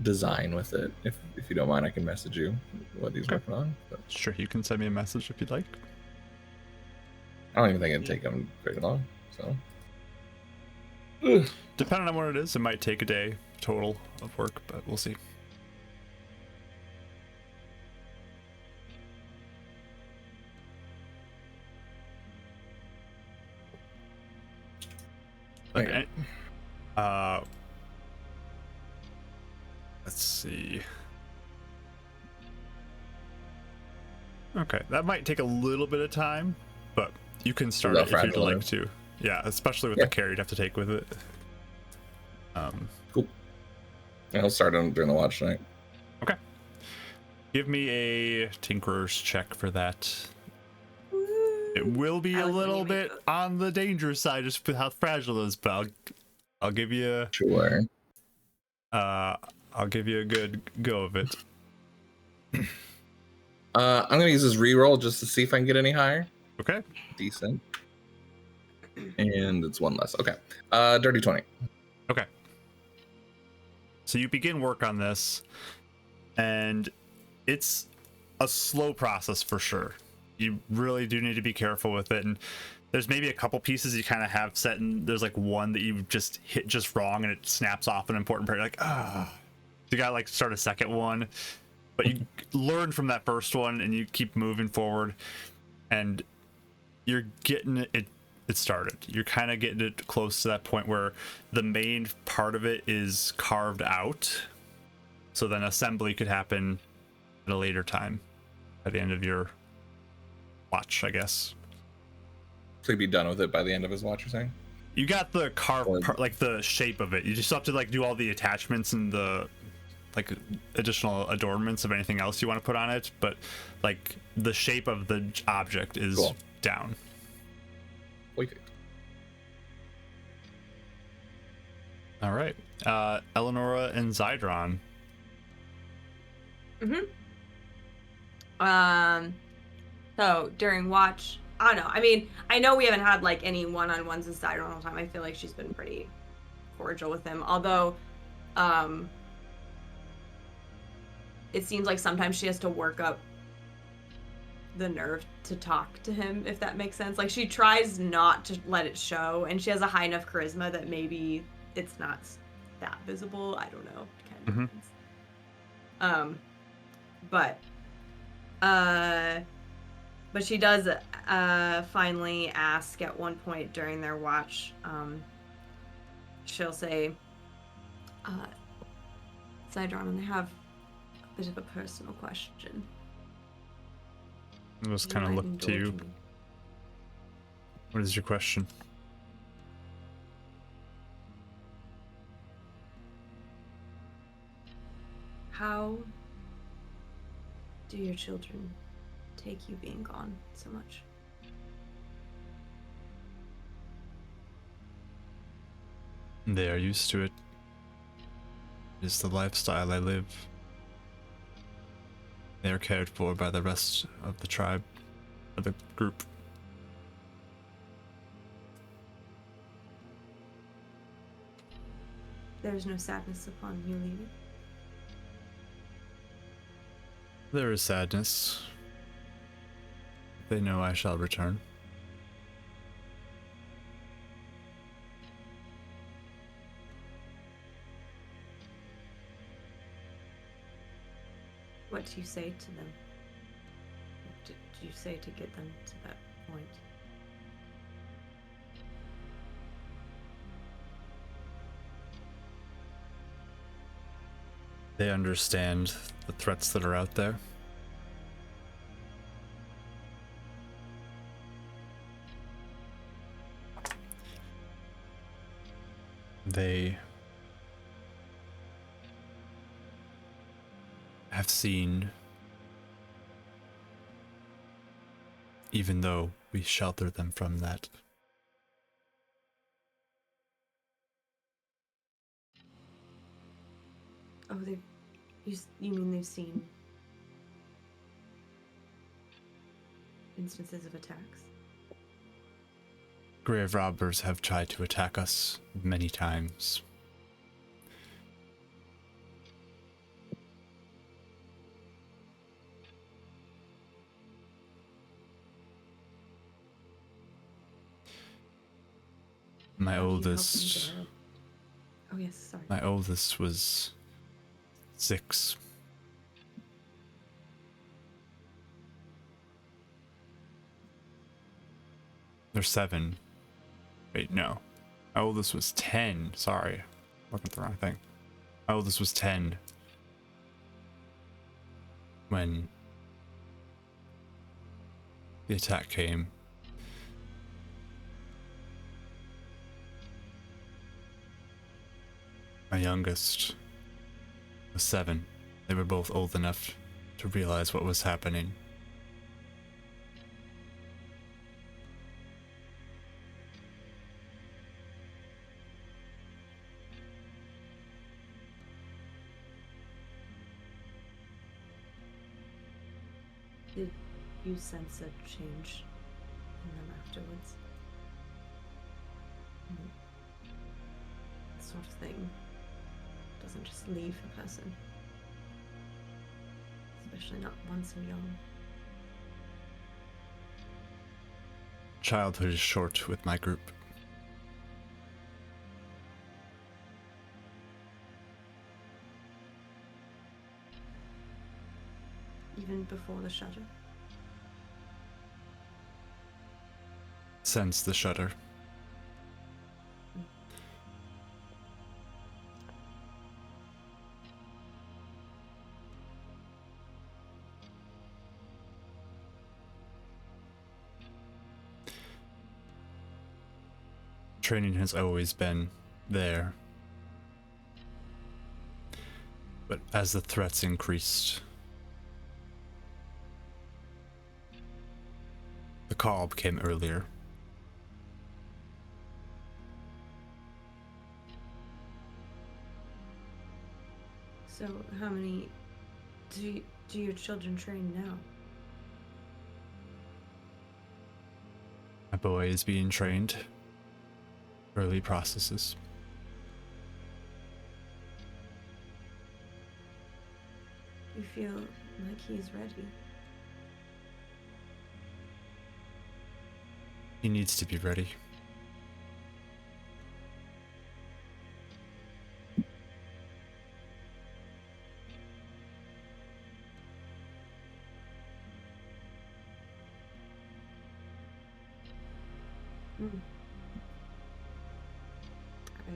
design with it. If you don't mind, I can message you what he's working on. But Sure, you can send me a message if you'd like. I don't even think it'd take him very long. So Depending on what it is, it might take a day total of work, but we'll see. Okay. Let's see. Okay, that might take a little bit of time, but you can start it if you'd like to. Yeah, especially with the care you'd have to take with it. Cool. Yeah, I'll start on during the watch tonight. Okay. Give me a Tinkerer's check for that. It will be a little bit on the dangerous side just with how fragile it is, but I'll give you Sure. I'll give you a good go of it. I'm gonna use this reroll just to see if I can get any higher. Okay. Decent. And it's one less. Okay. Dirty 20. Okay. So you begin work on this, and it's a slow process for sure. You really do need to be careful with it, and there's maybe a couple pieces you kind of have set, and there's like one that you just hit just wrong, and it snaps off an important part. You're like, you gotta like start a second one, but you learn from that first one, and you keep moving forward, and you're getting it started. You're kind of getting it close to that point where the main part of it is carved out, so then assembly could happen at a later time at the end of your watch, I guess. So he'd be done with it by the end of his watch, you're saying? You got the carved part, like the shape of it. You just have to like do all the attachments and the like additional adornments of anything else you want to put on it, but like the shape of the object is down. All right, Eleonora and Zydron. So during watch, I don't know. I mean, I know we haven't had like any one-on-ones with Zydron all the time. I feel like she's been pretty cordial with him, although it seems like sometimes she has to work up the nerve to talk to him, if that makes sense. Like, she tries not to let it show, and she has a high enough charisma that maybe it's not that visible. I don't know. It kind of depends. But she does finally ask at one point during their watch. She'll say, Sidron, I have a bit of a personal question. I was You kind of might look to you. indulge me. What is your question? How do your children take you being gone so much? They are used to it. It's the lifestyle I live. They are cared for by the rest of the tribe, or the group. There is no sadness upon you leaving. There is sadness. They know I shall return. What do you say to them? What do you say to get them to that point? They understand the threats that are out there. They have seen, even though we shelter them from that. Oh, you mean they've seen instances of attacks? Grave robbers have tried to attack us many times. My How do you help them oldest, get out? Oh yes, sorry. my oldest was 6. They're 7. Wait, no. My oldest was 10. Sorry. Looking at the wrong thing. My oldest was 10 when the attack came. My youngest was 7. They were both old enough to realize what was happening. Did you sense a change in them afterwards? That sort of thing doesn't just leave a person. Especially not one so young. Childhood is short with my group. Even before the shudder? Since the shudder. Training has always been there. But as the threats increased, the call became earlier. So how many do your children train now? My boy is being trained. Early processes. You feel like he's ready? He needs to be ready. I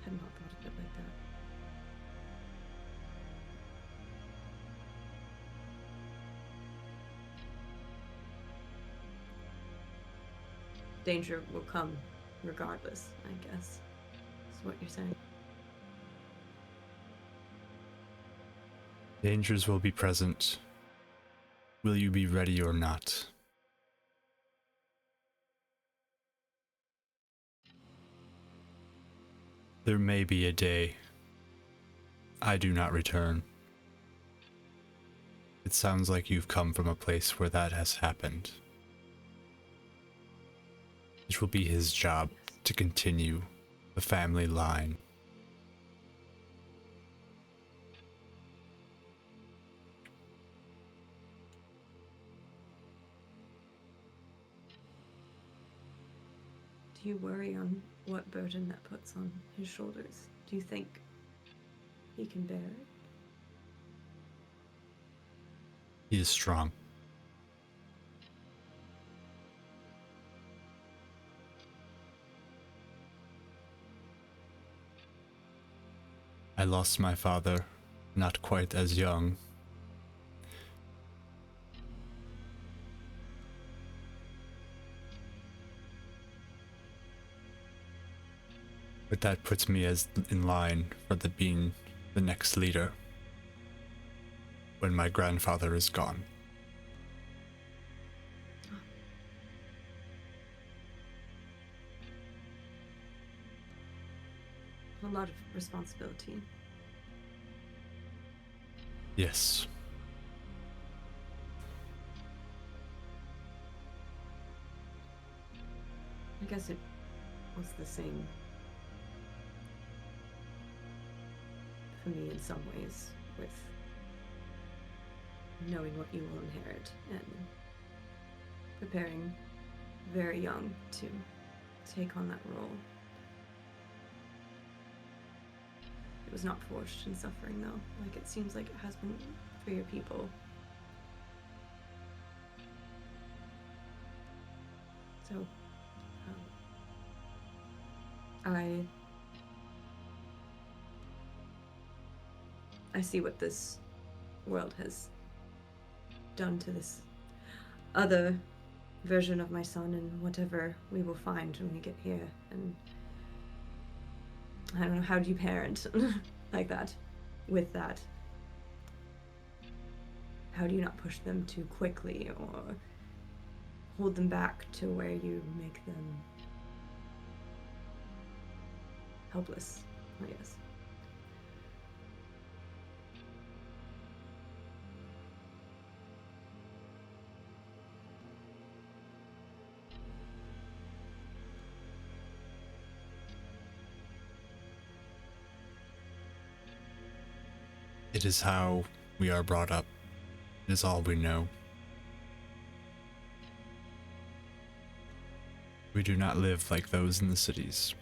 had not thought of it like that. Danger will come regardless, I guess. Is what you're saying. Dangers will be present. Will you be ready or not? There may be a day I do not return. It sounds like you've come from a place where that has happened. It will be his job to continue the family line. Do you worry on what burden that puts on his shoulders? Do you think he can bear it? He is strong. I lost my father, not quite as young. But that puts me as in line for being the next leader when my grandfather is gone. A lot of responsibility. Yes. I guess it was the same for me in some ways, with knowing what you will inherit and preparing very young to take on that role. It was not forced in suffering, though, like it seems like it has been for your people. So, I see what this world has done to this other version of my son, and whatever we will find when we get here. And I don't know, how do you parent like that, with that? How do you not push them too quickly or hold them back to where you make them helpless, I guess? It is how we are brought up. It is all we know. We do not live like those in the cities.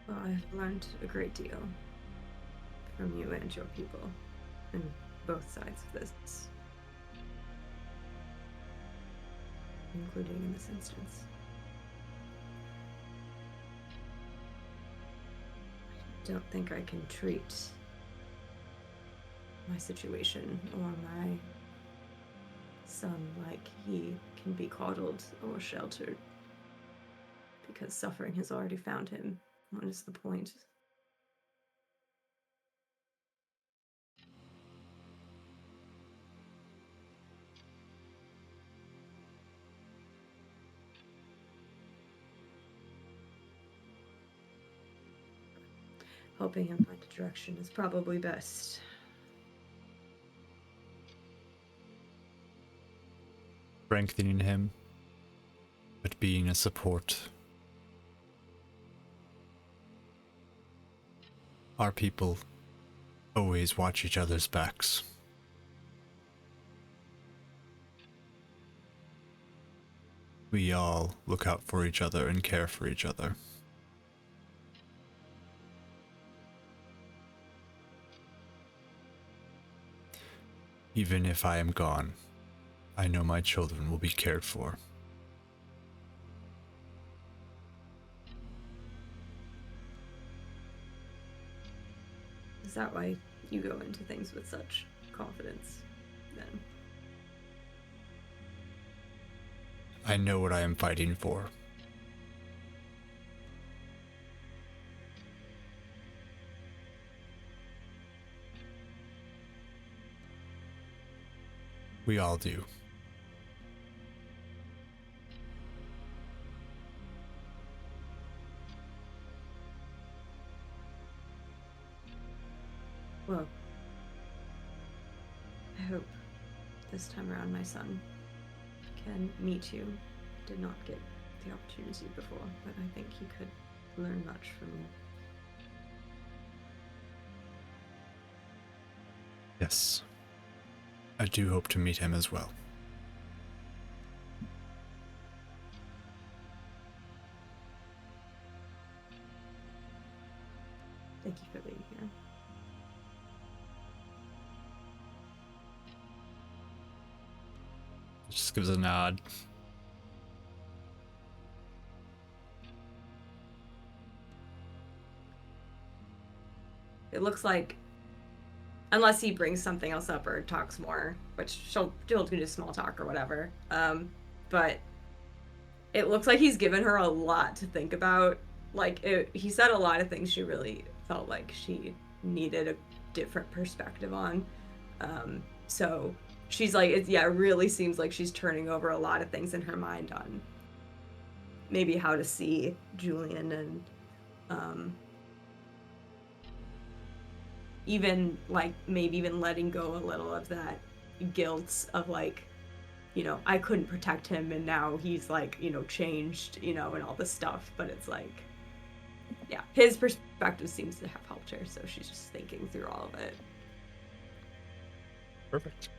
Well, I've learned a great deal from you and your people, and both sides of this, including in this instance. I don't think I can treat my situation or my son like he can be coddled or sheltered, because suffering has already found him. What is the point? Helping him find a direction is probably best. Strengthening him, but being a support. Our people always watch each other's backs. We all look out for each other and care for each other. Even if I am gone, I know my children will be cared for. Is that why you go into things with such confidence, then? I know what I am fighting for. We all do. Well, I hope this time around my son can meet you. Did not get the opportunity before, but I think he could learn much from you. Yes. I do hope to meet him as well. Thank you for being here. Just gives a nod. It looks like, unless he brings something else up or talks more, which she'll do small talk or whatever. But it looks like he's given her a lot to think about. Like, he said a lot of things she really felt like she needed a different perspective on. So she's like, it really seems like she's turning over a lot of things in her mind on maybe how to see Julian and even like maybe even letting go a little of that guilt of like, you know, I couldn't protect him and now he's like, you know, changed, you know, and all this stuff. But it's like, yeah, his perspective seems to have helped her, so she's just thinking through all of it. Perfect.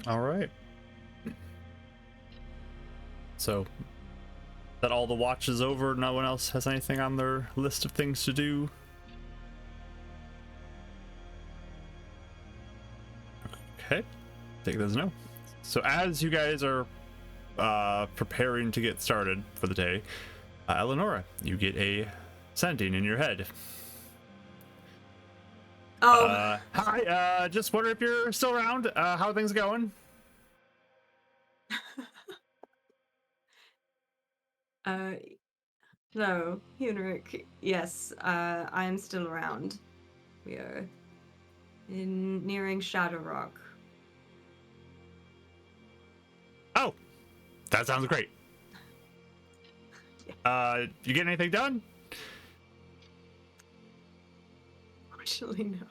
All right. So, that all the watch is over? No one else has anything on their list of things to do? Okay. Take that as no. So as you guys are preparing to get started for the day, Eleonora, you get a sending in your head. Oh. Hi, just wonder if you're still around. How are things going? Hello, Henrik. Yes, I am still around. We are nearing Shadowrock. Oh, that sounds great. You get anything done? Actually, no.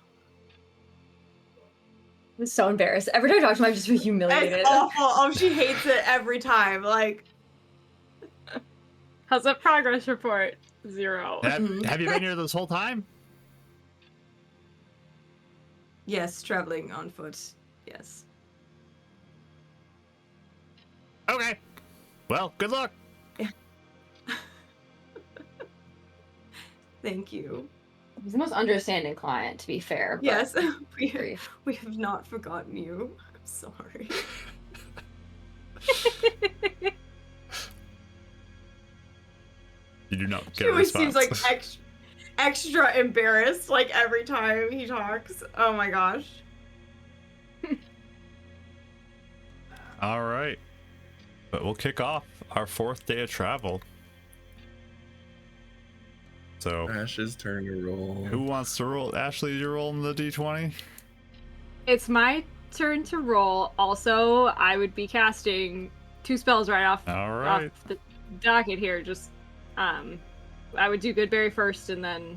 I'm so embarrassed. Every time I talk to him, I just feel humiliated. It's awful. Oh, she hates it every time. Like, How's that progress report? 0. Have you been here this whole time? yes, traveling on foot. Yes. Okay. Well, good luck. Thank you. He's the most understanding client, to be fair. But Yes, we grief. have not forgotten you. I'm sorry. You do not She get a always response. seems like extra embarrassed, like every time he talks. Oh my gosh. All right. But we'll kick off our 4th day of travel. So, Ash's turn to roll. who wants to roll? Ashley, you rolling the d20? It's my turn to roll. Also, I would be casting 2 spells right off, All right. off the docket here. Just, I would do Goodberry first and then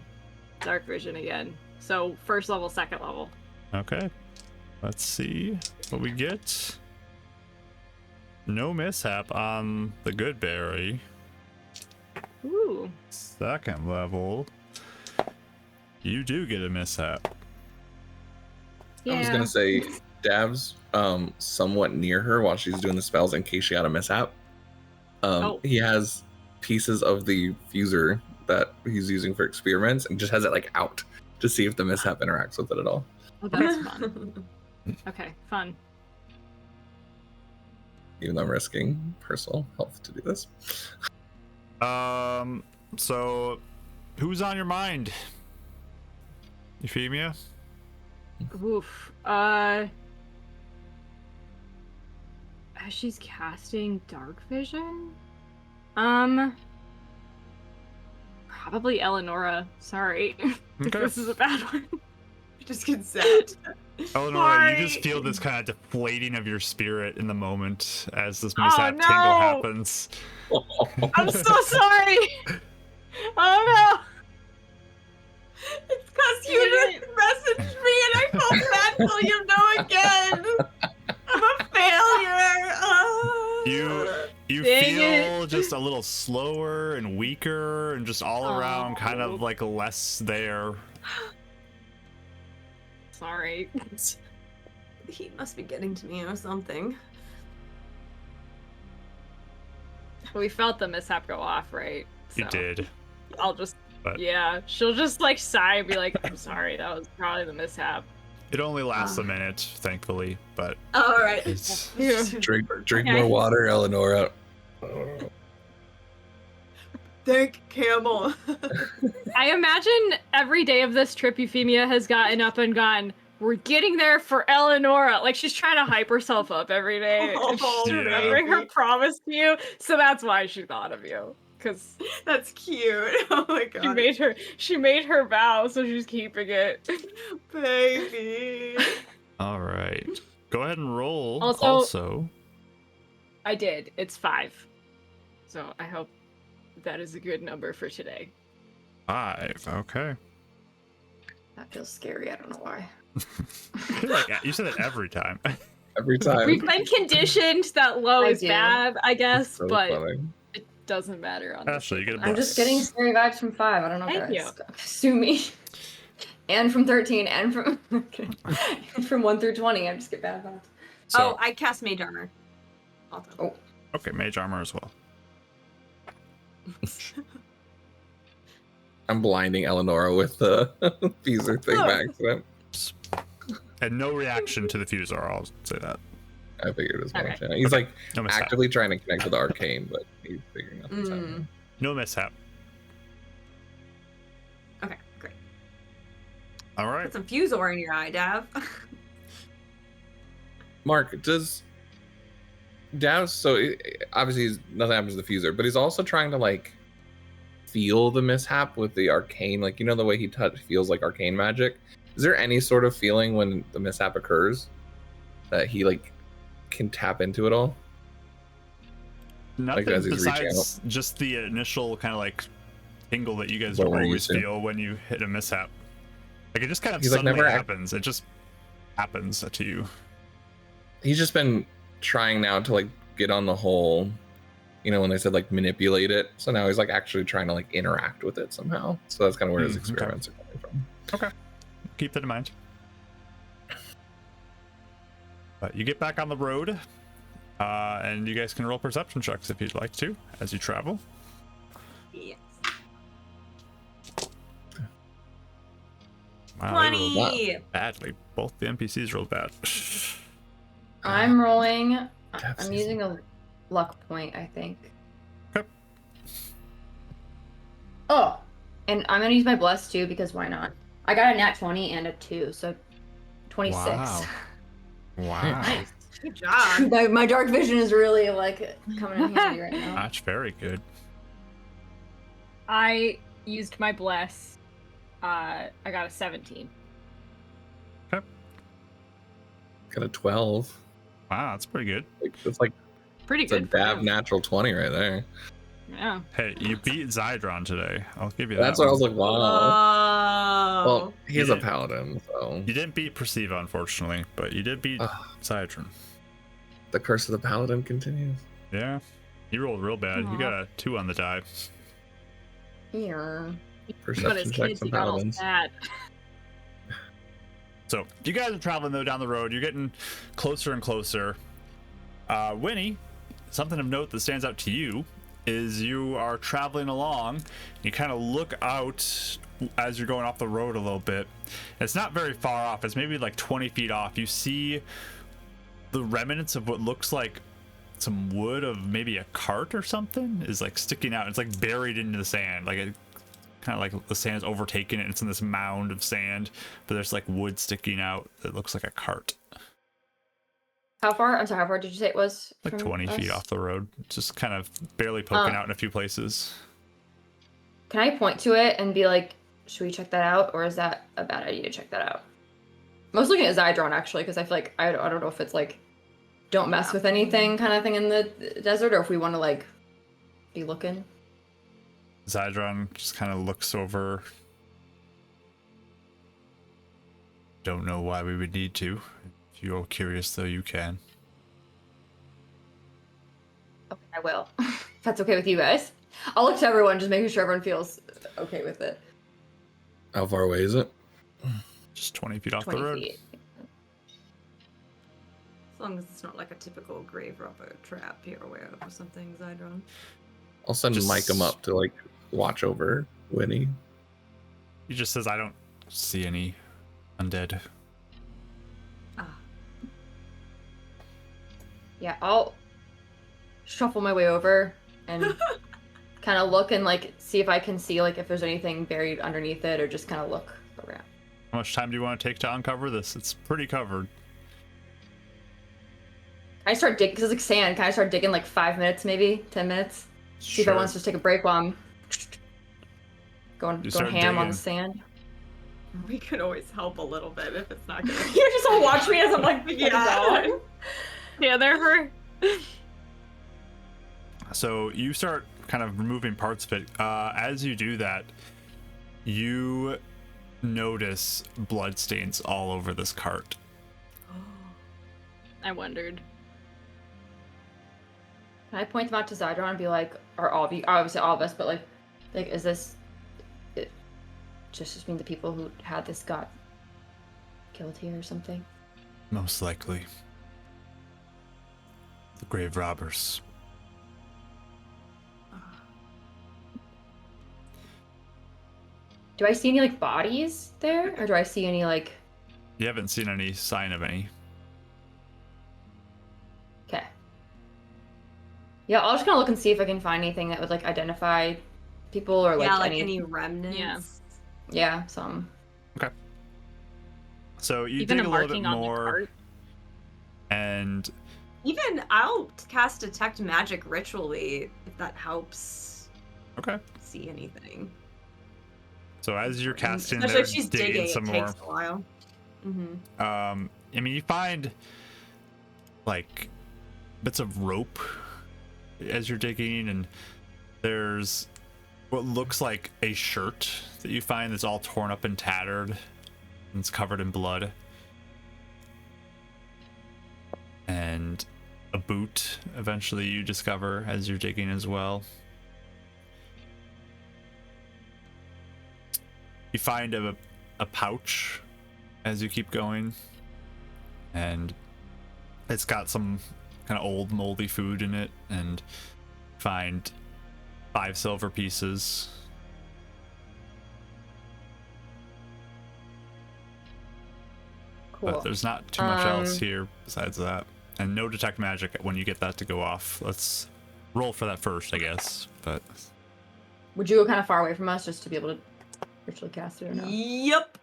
Dark Vision again. So, first level, second level. Okay. Let's see what we get. No mishap on the good berry. Ooh. Second level, you do get a mishap. Yeah. I was gonna say Dav's somewhat near her while she's doing the spells in case she had a mishap. He has pieces of the fuser that he's using for experiments and just has it like out to see if the mishap interacts with it at all. Oh, that's fun. Okay, fun. Even though I'm risking personal health to do this. So who's on your mind? Euphemia? Oof. She's casting dark vision? Probably Eleonora. Sorry. Okay. This is a bad one. Just get zapped. Eleonora, you Sorry. just feel this kind of deflating of your spirit in the moment as this Oh, mishap no. tingle happens. I'm so sorry. Oh It's because you didn't message me and I felt bad till you know again. I'm a failure. You Dang feel just a little slower and weaker and just all around kind Oh. of like less there. Sorry. The heat must be getting to me or something. We felt the mishap go off, right? You So did. I'll just, But- yeah. She'll just like sigh and be like, I'm sorry, that was probably the mishap. It only lasts a minute, thankfully, but All right. it's Yeah. Drink Okay. more water, Eleonora. Thank Camel. I imagine every day of this trip, Euphemia has gotten up and gone, we're getting there for Eleonora. Like she's trying to hype herself up every day. And Oh, she's yeah. remembering her promise to you. So that's why she thought of you. Because That's cute. Oh my god. she made her vow, so she's keeping it. Baby. all right. Go ahead and roll. Also- I did. It's 5. So I hope that is a good number for today. 5. Okay. That feels scary. I don't know why. You said it every time. Every time. We've been conditioned that low I is do. bad, I guess, So but funny. it doesn't matter on this. Ashley, you get a I'm just plus. getting scary vibes from 5. I don't know, Thank guys. Sue me. And from 13, and from and from 1 through 20. I just get bad vibes. So, Oh, I cast Mage Armor. Also. Oh. okay, mage armor as well. I'm blinding Eleonora with the fuser thing by accident. And no reaction to the fuser, I'll say that. I figured as much. Okay. Yeah. He's like No mishap. actively trying to connect with Arcane, but he's figuring out what's happening. No mishap. Okay, great. All right. Put some Fusor in your eye, Dav. Mark, does Dav's obviously nothing happens to the fuser, but he's also trying to like feel the mishap with the arcane, like the way he feels like arcane magic. Is there any sort of feeling when the mishap occurs that he like can tap into it all? Nothing as he's reaching besides just the initial kind of like tingle that you guys What we're always used to. feel when you hit a mishap. Like it just kind of He's, like, suddenly never happens. It just happens to you. He's just been trying now to like get on the whole, when they said like manipulate it. So now he's like actually trying to like interact with it somehow. So that's kind of where his Okay. experiments are coming from. Okay. Keep that in mind. But you get back on the road, and you guys can roll perception checks if you'd like to as you travel. Yes. Wow, they rolled 20. badly. Both the NPCs rolled bad. I'm rolling. That's I'm using a luck point, I think. Okay. Oh, and I'm gonna use my bless too because why not? I got a nat 20 and a 2, so 26. Wow. Wow. Nice. Good job. My dark vision is really like coming in handy right now. That's very good. I used my bless. I got a 17. Got a 12. Wow, that's pretty good. It's like Pretty it's a good. for Dav him. natural 20 right there. Yeah. Hey, you beat Zydron today. I'll give you That's that. what I was one. like, wow. Oh. Well, he's a Yeah. paladin, so You didn't beat Perceive, unfortunately, but you did beat Ugh. Zydron. the curse of the paladin continues. Yeah. You rolled real bad. You Aw. got a 2 on the die. Yeah. But as Perception checks kids, and he got all paladins. sad. So you guys are traveling though down the road. You're getting closer and closer. Winnie, something of note that stands out to you is you are traveling along. You kind of look out as you're going off the road a little bit. It's not very far off. It's maybe like 20 feet off. You see the remnants of what looks like some wood of maybe a cart or something is like sticking out. It's like buried into the sand. Like it kind of like the sand's overtaken it. And it's in this mound of sand, but there's like wood sticking out that looks like a cart. How far? I'm sorry, how far did you say it was? Like from 20 feet us? off the road, just kind of barely poking out in a few places. Can I point to it and be like, should we check that out? Or is that a bad idea to check that out? I was looking at Zydron actually, because I feel like, I don't know if it's like, don't mess with anything kind of thing in the desert, or if we want to like be looking. Zydron just kind of looks over. Don't know why we would need to. If you're curious though, you can. Okay, I will. If that's okay with you guys. I'll look to everyone, just making sure everyone feels okay with it. How far away is it? Just 20 feet off 20 the road. feet. As long as it's not like a typical grave robber trap you're aware of or something, Zydron. I'll send Just- Micah up to like watch over Winnie. He just says, I don't see any undead. Ah. Yeah, I'll shuffle my way over and kind of look and like see if I can see like if there's anything buried underneath it, or just kind of look around. How much time do you want to take to uncover this? It's pretty covered. Can I start digging? Because it's like sand. Can I start digging like 5 minutes, maybe 10 minutes? See if I want to just take a break while I'm going start ham on digging. the sand. We could always help a little bit if it's not gonna. You just all watch me as I'm like, Yeah. Yeah, they're for. So you start kind of removing parts of it. As you do that, you notice blood stains all over this cart. I wondered. Can I point them out to Zydron and be like, or all of you, obviously all of us, but like is this it just mean the people who had this got killed here or something? Most likely. The grave robbers. Do I see any like bodies there, or do I see any like? You haven't seen any sign of any. Okay. Yeah, I'll just kind of look and see if I can find anything that would like identify people, or like, yeah, like any remnants. Yeah. Yeah, some. So you Even dig a a little bit marking on the more, cart. and Even I'll cast detect magic ritually if that helps okay. see anything. So as you're casting, Especially there, if she's digging digging, some it more. takes a while. Mm-hmm. I mean, you find like bits of rope as you're digging, and there's what looks like a shirt that you find that's all torn up and tattered, and it's covered in blood, and a boot eventually you discover as you're digging as well. You find a pouch as you keep going, and it's got some kind of old moldy food in it, and find 5 silver pieces. Cool. But there's not too much else here besides that, and no detect magic when you get that to go off. Let's roll for that first, I guess. But Would you go kind of far away from us just to be able to ritually cast it, or no? Yep.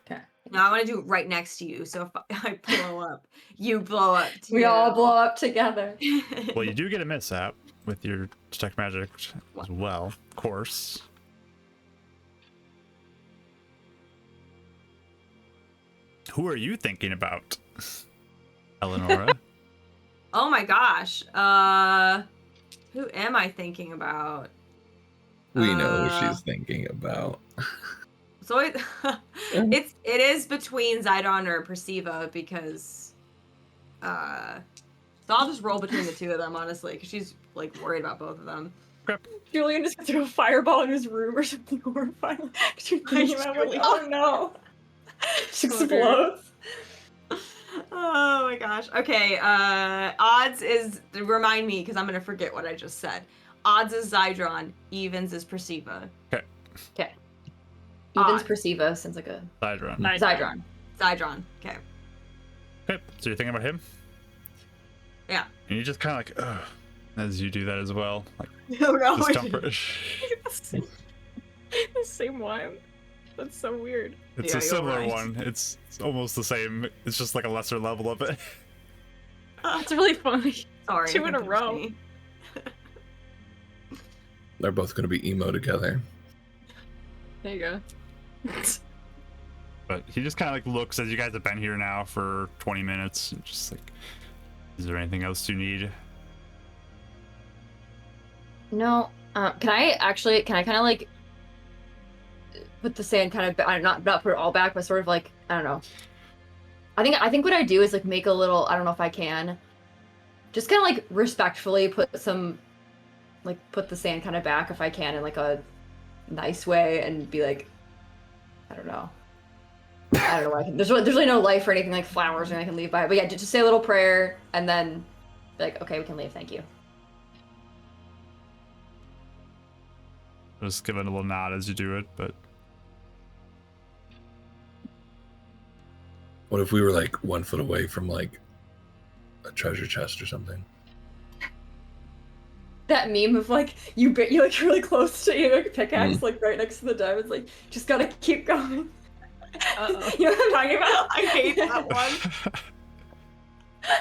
Okay. No, I want to do it right next to you. So if I blow up, you blow up too. We all blow up together. well, you do get a mishap with your detect magic as well, of course. Who are you thinking about, Eleonora? Oh my gosh. Who am I thinking about? We know who she's thinking about. So it is between Zydon or Perceiva because so I'll just roll between the two of them honestly because she's like worried about both of them. Julian just threw a fireball in his room or something horrifying. I'm like, oh no. She explodes. Oh my gosh. Okay, odds is, remind me because I'm gonna forget what I just said. Odds is Zydron, evens is Perceiva. Okay. Odd. Evens Perceiva sounds like a Hydron. Zydron. Zydron. Okay. Okay, so you're thinking about him? Yeah. And you just kind of like, ugh, as you do that as well. Like, Oh no. discomfort. The same one. That's so weird. It's Yeah, a you're similar right. one. It's almost the same. It's just like a lesser level of it. It's really funny. Sorry. 2 in a confused row. me. They're both gonna be emo together. There you go. But he just kind of like looks as you guys have been here now for 20 minutes. And just like, is there anything else you need? No. Can I kind of like put the sand kind of not put it all back, but sort of like, I don't know. I think what I do is like make a little, I don't know if I can, just kind of like respectfully put the sand kind of back if I can in like a nice way and be like, I don't know. I don't know why I can, there's really no life or anything like flowers or anything I can leave by it. But yeah, just say a little prayer and then be like, okay, we can leave, thank you. Just give it a little nod as you do it, but What if we were like 1 foot away from like a treasure chest or something? That meme of like you like really close to you, like pickaxe like right next to the diamonds, like just gotta keep going. Uh-oh. You know what I'm talking about? I hate that one.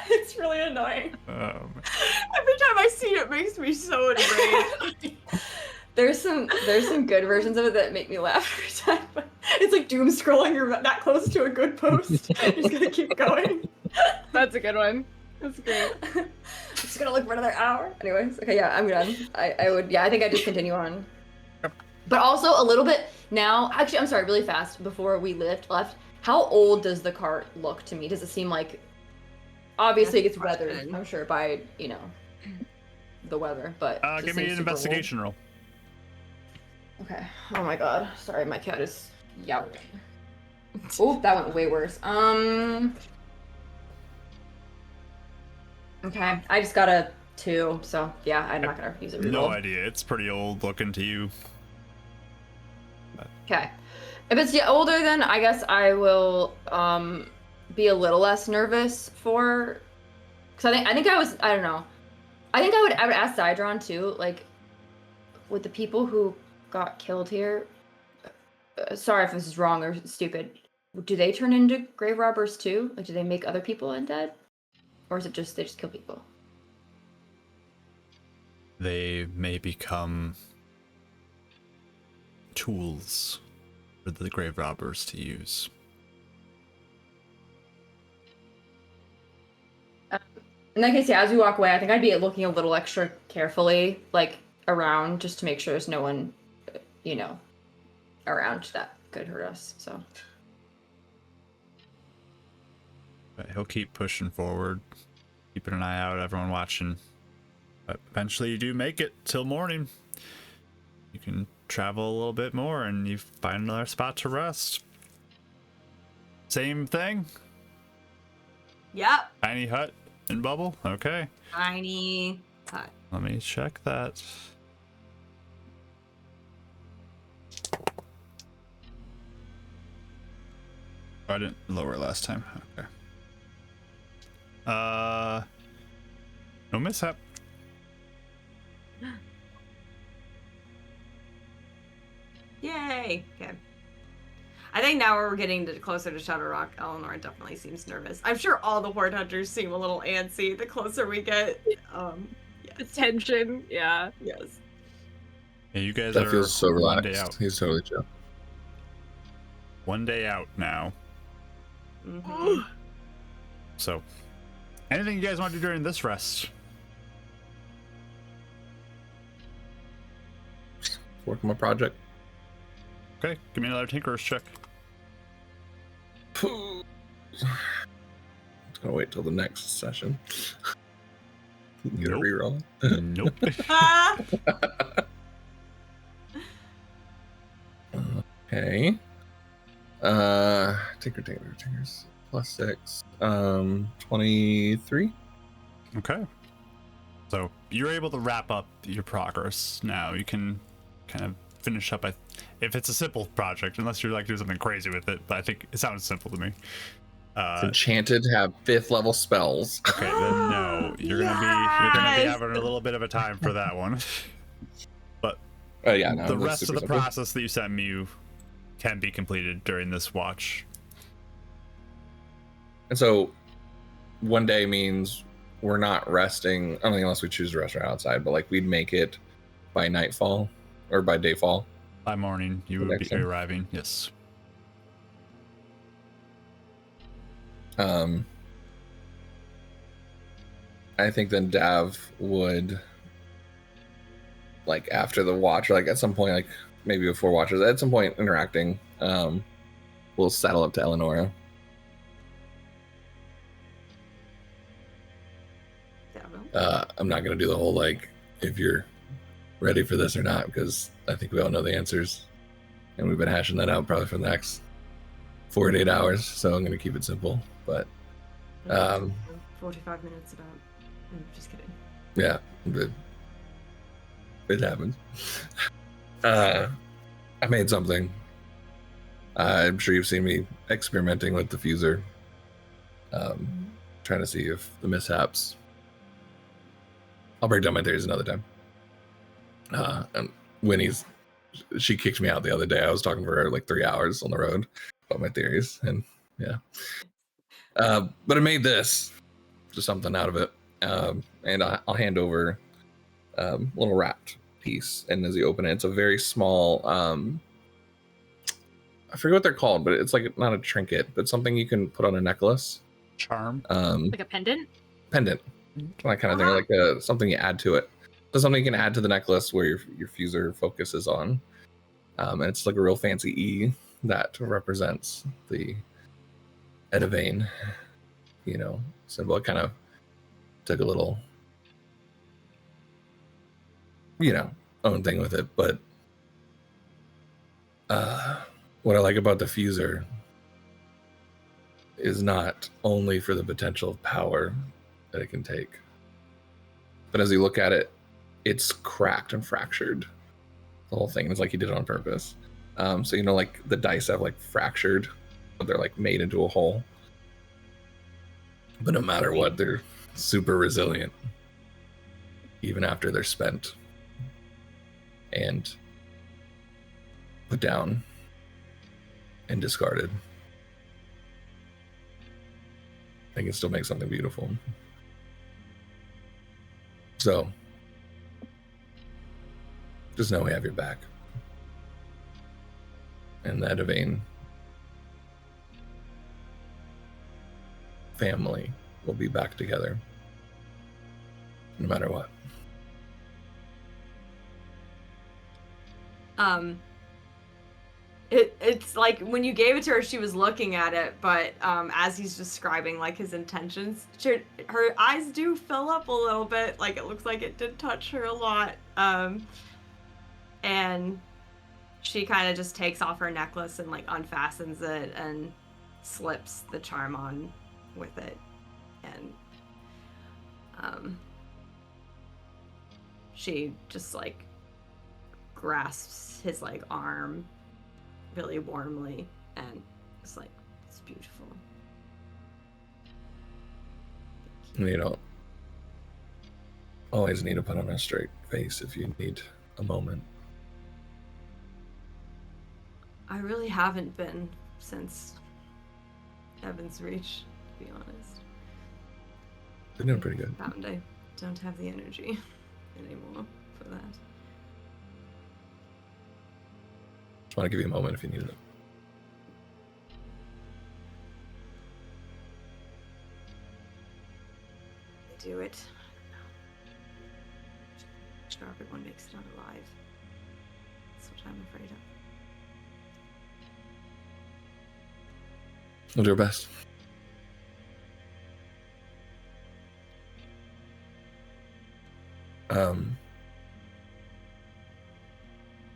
It's really annoying. Every time I see it, it makes me so enraged. There's some good versions of it that make me laugh every time. But it's like doom scrolling. You're that close to a good post. You're just gonna keep going. That's a good one. That's great. I'm just gonna look for another hour. Anyways, okay, yeah, I'm done. I think I just continue on. But also a little bit now. Actually, I'm sorry, really fast before we left. How old does the cart look to me? Does it seem like? Obviously, That's it a gets weathered. question. I'm sure by the weather, but does it give me seem an super old? investigation roll. Okay. Oh my god. Sorry, my cat is yowling. Oh, that went way worse. Okay, I just got a 2, so yeah, I'm not gonna use it. No reroll. idea. It's pretty old looking to you. Okay. If it's older, then I guess I will be a little less nervous for. Because I think I don't know. I think I would ask Zydron too, like, with the people who got killed here. Sorry if this is wrong or stupid. Do they turn into grave robbers too? Like, do they make other people undead, or is it just they just kill people? They may become tools for the grave robbers to use. In that case, yeah, as we walk away, I think I'd be looking a little extra carefully, like, around, just to make sure there's no one, around that could hurt us, so. But he'll keep pushing forward, keeping an eye out, everyone watching. But eventually you do make it till morning. You can travel a little bit more and you find another spot to rest. Same thing? Yep. Tiny hut and bubble? Okay. Tiny hut. Let me check that. Oh, I didn't lower it last time. Okay. No mishap. Yay. Okay. I think now we're getting closer to Shadowrock. Eleanor definitely seems nervous. I'm sure all the Horde Hunters seem a little antsy the closer we get. The tension, yeah. Yes. Yeah, you guys That are feels so one day relaxed. out. He's totally chill. 1 day out now. Mhm. So, anything you guys want to do during this rest? Work on my project. Okay, give me another Tinkerer's check. It's gonna wait till the next session. You gonna Nope. reroll? Nope. Ah! Okay. Tickers. +6. 23. Okay. So you're able to wrap up your progress now. You can kind of finish up. If it's a simple project, unless you're like doing something crazy with it, but I think it sounds simple to me. It's enchanted to have 5th level spells. Okay, then no, you're gonna be Yes! having a little bit of a time for that one. But Yeah, no, the that's rest of super the simple. process that you sent me can be completed during this watch. And so, one day means we're not resting. I mean, unless we choose to rest right outside, but like we'd make it by nightfall or by dayfall. By morning, you The would next be one. arriving. Yes. I think then Dav would, like after the watch, or like at some point, like maybe before watches, at some point interacting, we'll saddle up to Eleonora. I'm not gonna do the whole like if you're ready for this or not, because I think we all know the answers, and we've been hashing that out probably for the next 48 hours. So I'm gonna keep it simple, but 45 minutes about. I'm just kidding. yeah, it happens. I made something. I'm sure you've seen me experimenting with the fuser, trying to see if the mishaps. I'll break down my theories another time. And Winnie's, she kicked me out the other day. I was talking for her like 3 hours on the road about my theories, and yeah. But I made this, just something out of it, and I'll hand over a little wrapped piece. And as you open it, it's a very small. I forget what they're called, but it's like not a trinket, but something you can put on a necklace. Charm. Like a pendant? Pendant, that kind of thing, or like something you add to it. So something you can add to the necklace where your fuser focuses on, and it's like a real fancy E that represents the Edivane, symbol. I kind of took a little, own thing with it, but what I like about the fuser is not only for the potential of power that it can take, but as you look at it, it's cracked and fractured. The whole thing is like he did it on purpose. So like the dice have like fractured, but they're like made into a hole. But no matter what, they're super resilient, even after they're spent and put down and discarded. They can still make something beautiful. So just know we have your back. And that Edivane family will be back together no matter what. It's like when you gave it to her, she was looking at it, but as he's describing like his intentions, her eyes do fill up a little bit. Like it looks like it did touch her a lot. And she kind of just takes off her necklace and like unfastens it and slips the charm on with it, and she just like grasps his like arm really warmly, and it's like, it's beautiful. You don't always need to put on a straight face if you need a moment. I really haven't been since Evan's Reach, to be honest. They're doing pretty good. Found I don't have the energy anymore for that. Just want to give you a moment if you need it. They do it. Sure, everyone makes it out alive. That's what I'm afraid of. We'll do our best.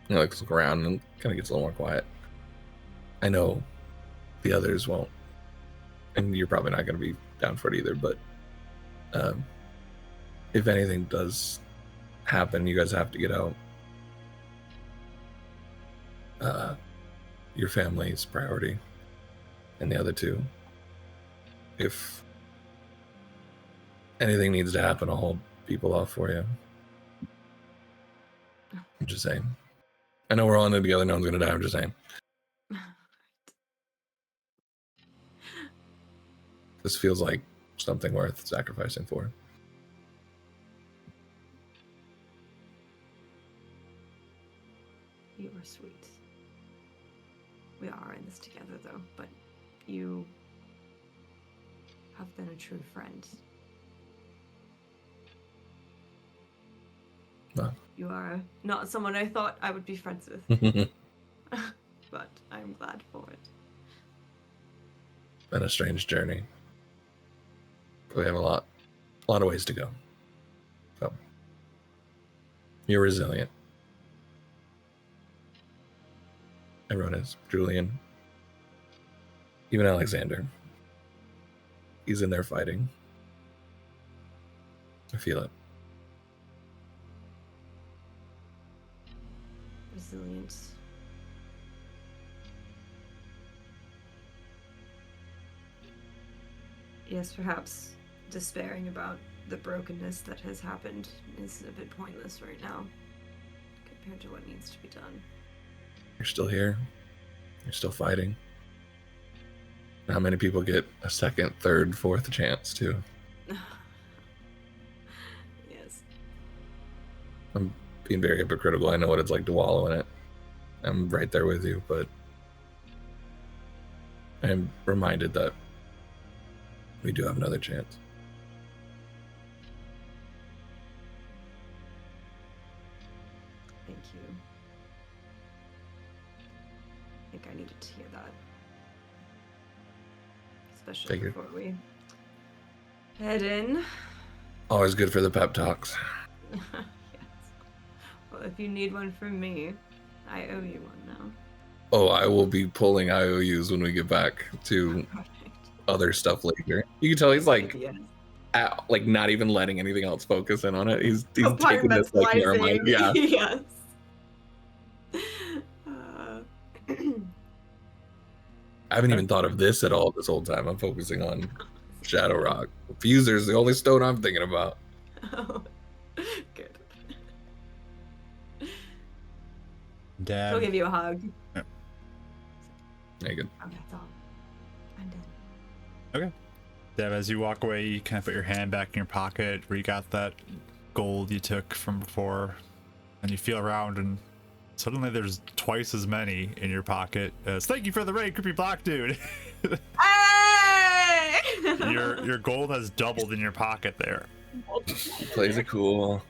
Looks around and kind of gets a little more quiet. I know the others won't, and you're probably not going to be down for it either, but if anything does happen, you guys have to get out. Your family's priority, and the other two. If anything needs to happen, I'll hold people off for you. I'm just saying. I know we're all in it together. No one's going to die. I'm just saying. This feels like something worth sacrificing for. You are sweet. We are in this together, though, but you have been a true friend. Well. You are not someone I thought I would be friends with, but I'm glad for it. Been a strange journey. We have a lot of ways to go. So, you're resilient. Everyone is. Julian. Even Alexander. He's in there fighting. I feel it. Resilience. Yes, perhaps despairing about the brokenness that has happened is a bit pointless right now compared to what needs to be done. You're still here. You're still fighting. How many people get a second, third, fourth chance too? Yes. I'm being very hypocritical. I know what it's like to wallow in it. I'm right there with you, but I'm reminded that we do have another chance. Thank you. I think I needed to hear that. Especially Figured. before we head in. Always good for the pep talks. Yes. Well, if you need one from me, I owe you one now. Oh, I will be pulling IOUs when we get back to Perfect. other stuff later. You can tell he's like, Yes. like not even letting anything else focus in on it. He's A part taking this like never mind. mesmerizing. Yeah. Yes. I haven't even thought of this at all this whole time. I'm focusing on Shadowrock. Fuser's the only stone I'm thinking about. Oh, good. Dad. He'll give you a hug. Yeah, good. Oh, that's all. I'm done. Dev, as you walk away, you kind of put your hand back in your pocket where you got that gold you took from before, and you feel around, and suddenly there's twice as many in your pocket as thank you for the raid, creepy black dude. Hey! your gold has doubled in your pocket there. He plays it cool.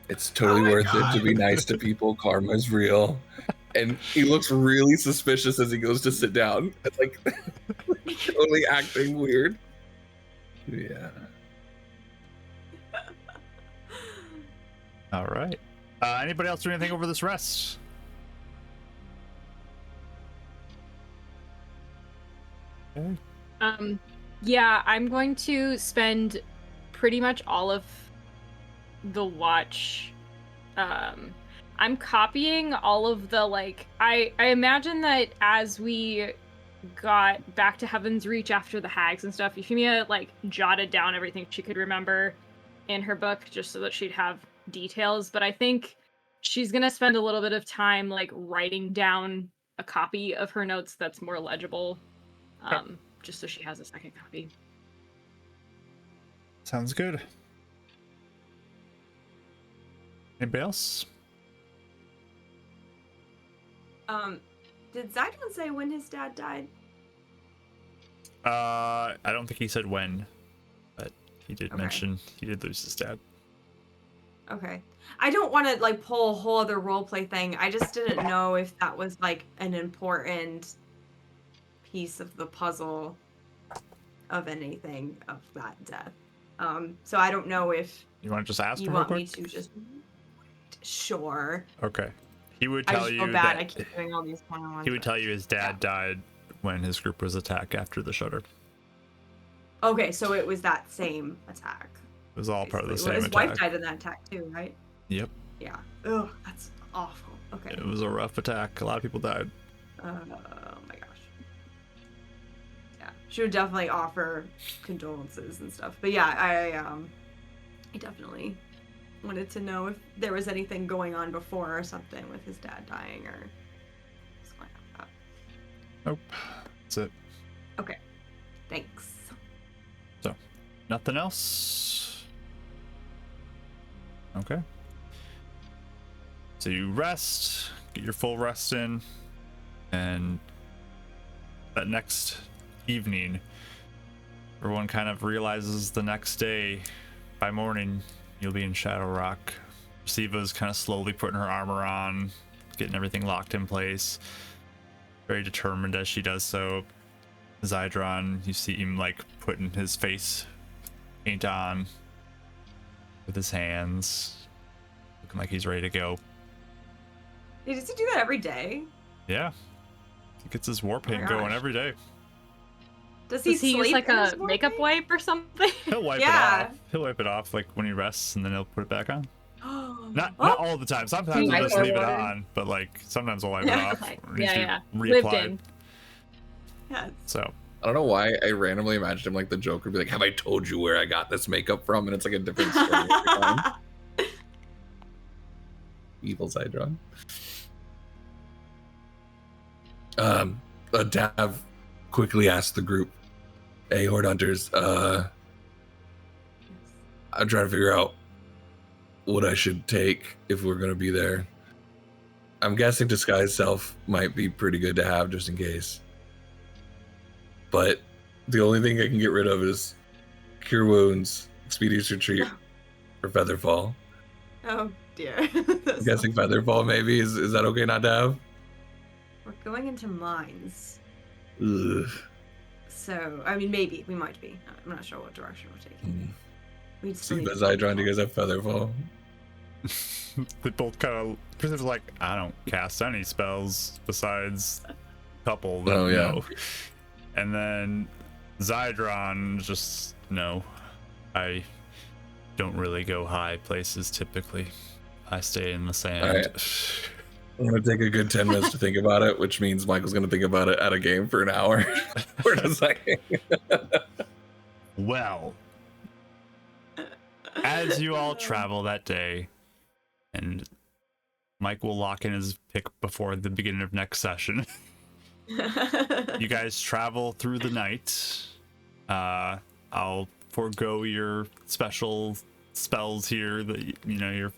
It's totally my worth God. it to be nice to people. Karma is real. And he looks really suspicious as he goes to sit down. It's like totally acting weird. Yeah. All right. Anybody else do anything over this rest? Okay. Yeah, I'm going to spend pretty much all of the watch. I'm copying all of the I imagine that as we got back to Heaven's Reach after the hags and stuff, Euphemia jotted down everything she could remember in her book just so that she'd have details, but I think she's gonna spend a little bit of time writing down a copy of her notes that's more legible, just so she has a second copy. Sounds good. Anybody else? Did Zydon say when his dad died? I don't think he said when, but he did Okay. mention he did lose his dad. Okay. I don't want to pull a whole other roleplay thing. I just didn't know if that was an important piece of the puzzle of anything of that death. So I don't know if You want to just ask You him real want me quick? to just sure. Okay. He would I tell just you feel bad. that I keep doing all these one-on-ones. he would tell you his dad yeah. died when his group was attacked after the shutter. Okay, so it was that same attack. It was all part of the basically. same His attack. wife died in that attack too, right? Yep. Yeah. Ugh, that's awful. Okay. It was a rough attack. A lot of people died. Oh my gosh. Yeah, she would definitely offer condolences and stuff. But yeah, I definitely wanted to know if there was anything going on before or something with his dad dying or what's going on with that. Nope. That's it. Okay. Thanks. So, nothing else? Okay. So you rest, get your full rest in, and that next evening, everyone kind of realizes the next day, by morning, you'll be in Shadowrock. Siva's kind of slowly putting her armor on, getting everything locked in place. Very determined as she does so. Zydron, you see him like putting his face paint on with his hands, looking like he's ready to go. Hey, does he do that every day? Yeah, he gets his war paint going gosh. every day. Does Does he use sleep like in his a war makeup paint? wipe or something? He'll wipe Yeah. it off. He'll wipe it off like when he rests, and then he'll put it back on. Not Oh, all the time. Sometimes he'll just Micro leave it water. on, but like sometimes he'll wipe Yeah. it off. Okay. It needs to Yeah, be Lived reapplied. in. yeah. So I don't know why I randomly imagined him like the Joker, be like, "Have I told you where I got this makeup from?" And it's like a different story every time. Evil Zydron. Dav quickly asked the group, "Hey, Horde Hunters, I'm trying to figure out what I should take if we're gonna be there. I'm guessing disguise self might be pretty good to have just in case. But the only thing I can get rid of is Cure Wounds, Expedious Retreat, or Featherfall. Oh dear. I'm guessing Featherfall maybe. Is that okay not to have? We're going into mines. Ugh. So, I mean, maybe. We might be. I'm not sure what direction we're taking. We still See, need but to Zydron, do you guys have Featherfall? they both kind of. Prison's like, I don't cast any spells besides a couple. That, Oh, yeah. no. And then Zydron just no. I don't really go high places typically. I stay in the sand. All right. I'm gonna take a good 10 minutes to think about it, which means Michael's gonna think about it at a game for an hour. We're just like, Well, as you all travel that day, and Mike will lock in his pick before the beginning of next session. You guys travel through the night. I'll forego your special spells here that you know your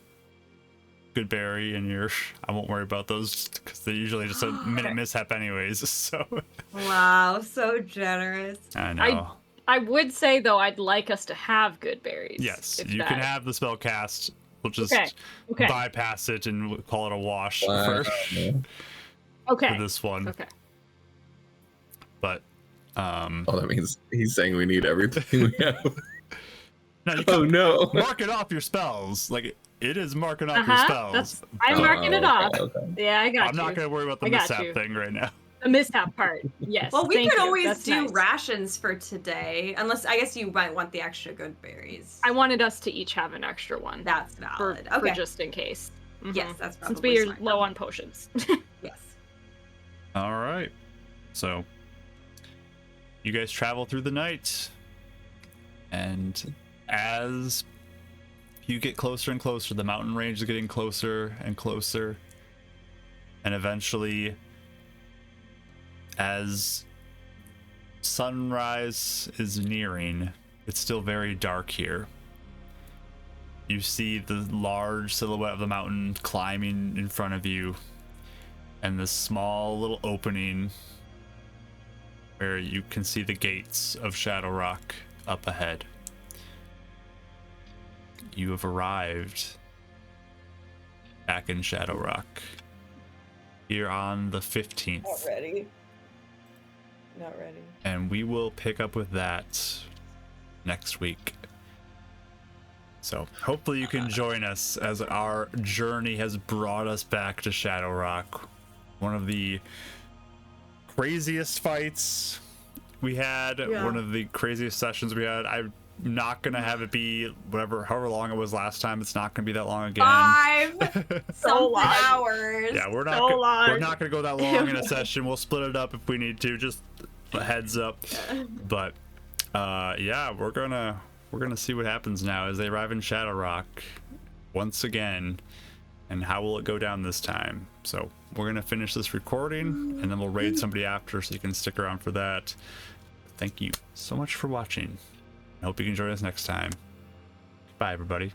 Goodberry and your I won't worry about those because they're usually just a minute mishap anyways. So Wow, so generous. I know. I would say though I'd like us to have good berries. Yes, if you that- can have the spell cast. We'll just Okay. bypass it and we'll call it a wash wow. Okay. for this one. Okay. But Oh, that means he's saying we need everything we have. no, you Oh can no. mark it off your spells. Like it is marking off your Uh-huh, spells. I'm but marking it off. Okay. Yeah, I got I'm you. not gonna worry about the I got mishap you. thing right now. The mishap part. Yes. Well, we thank could you. always That's do nice. rations for today, unless I guess you might want the extra good berries. I wanted us to each have an extra one. That's for, valid. for Okay. just in case. Mhm. Yes, that's probably Since we are smart. low on potions. Yes. All right. So you guys travel through the night, and as you get closer and closer, the mountain range is getting closer and closer, and eventually, as sunrise is nearing, it's still very dark here. You see the large silhouette of the mountain climbing in front of you, and this small little opening where you can see the gates of Shadowrock up ahead. You have arrived back in Shadowrock. Here on the 15th. Not ready. Not ready. And we will pick up with that next week. So hopefully you can join us as our journey has brought us back to Shadowrock. One of the craziest fights we had, one of the craziest sessions we had. I'm not gonna have it be however long it was last time. It's not gonna be that long again. 5 something long. hours. Yeah, we're So long. not gonna go that long in a session. We'll split it up if we need to. Just a heads up. But yeah, we're gonna see what happens now as they arrive in Shadowrock once again, and how will it go down this time. So we're gonna finish this recording, and then we'll raid somebody after, so you can stick around for that. Thank you so much for watching. I hope you can join us next time. Bye, everybody.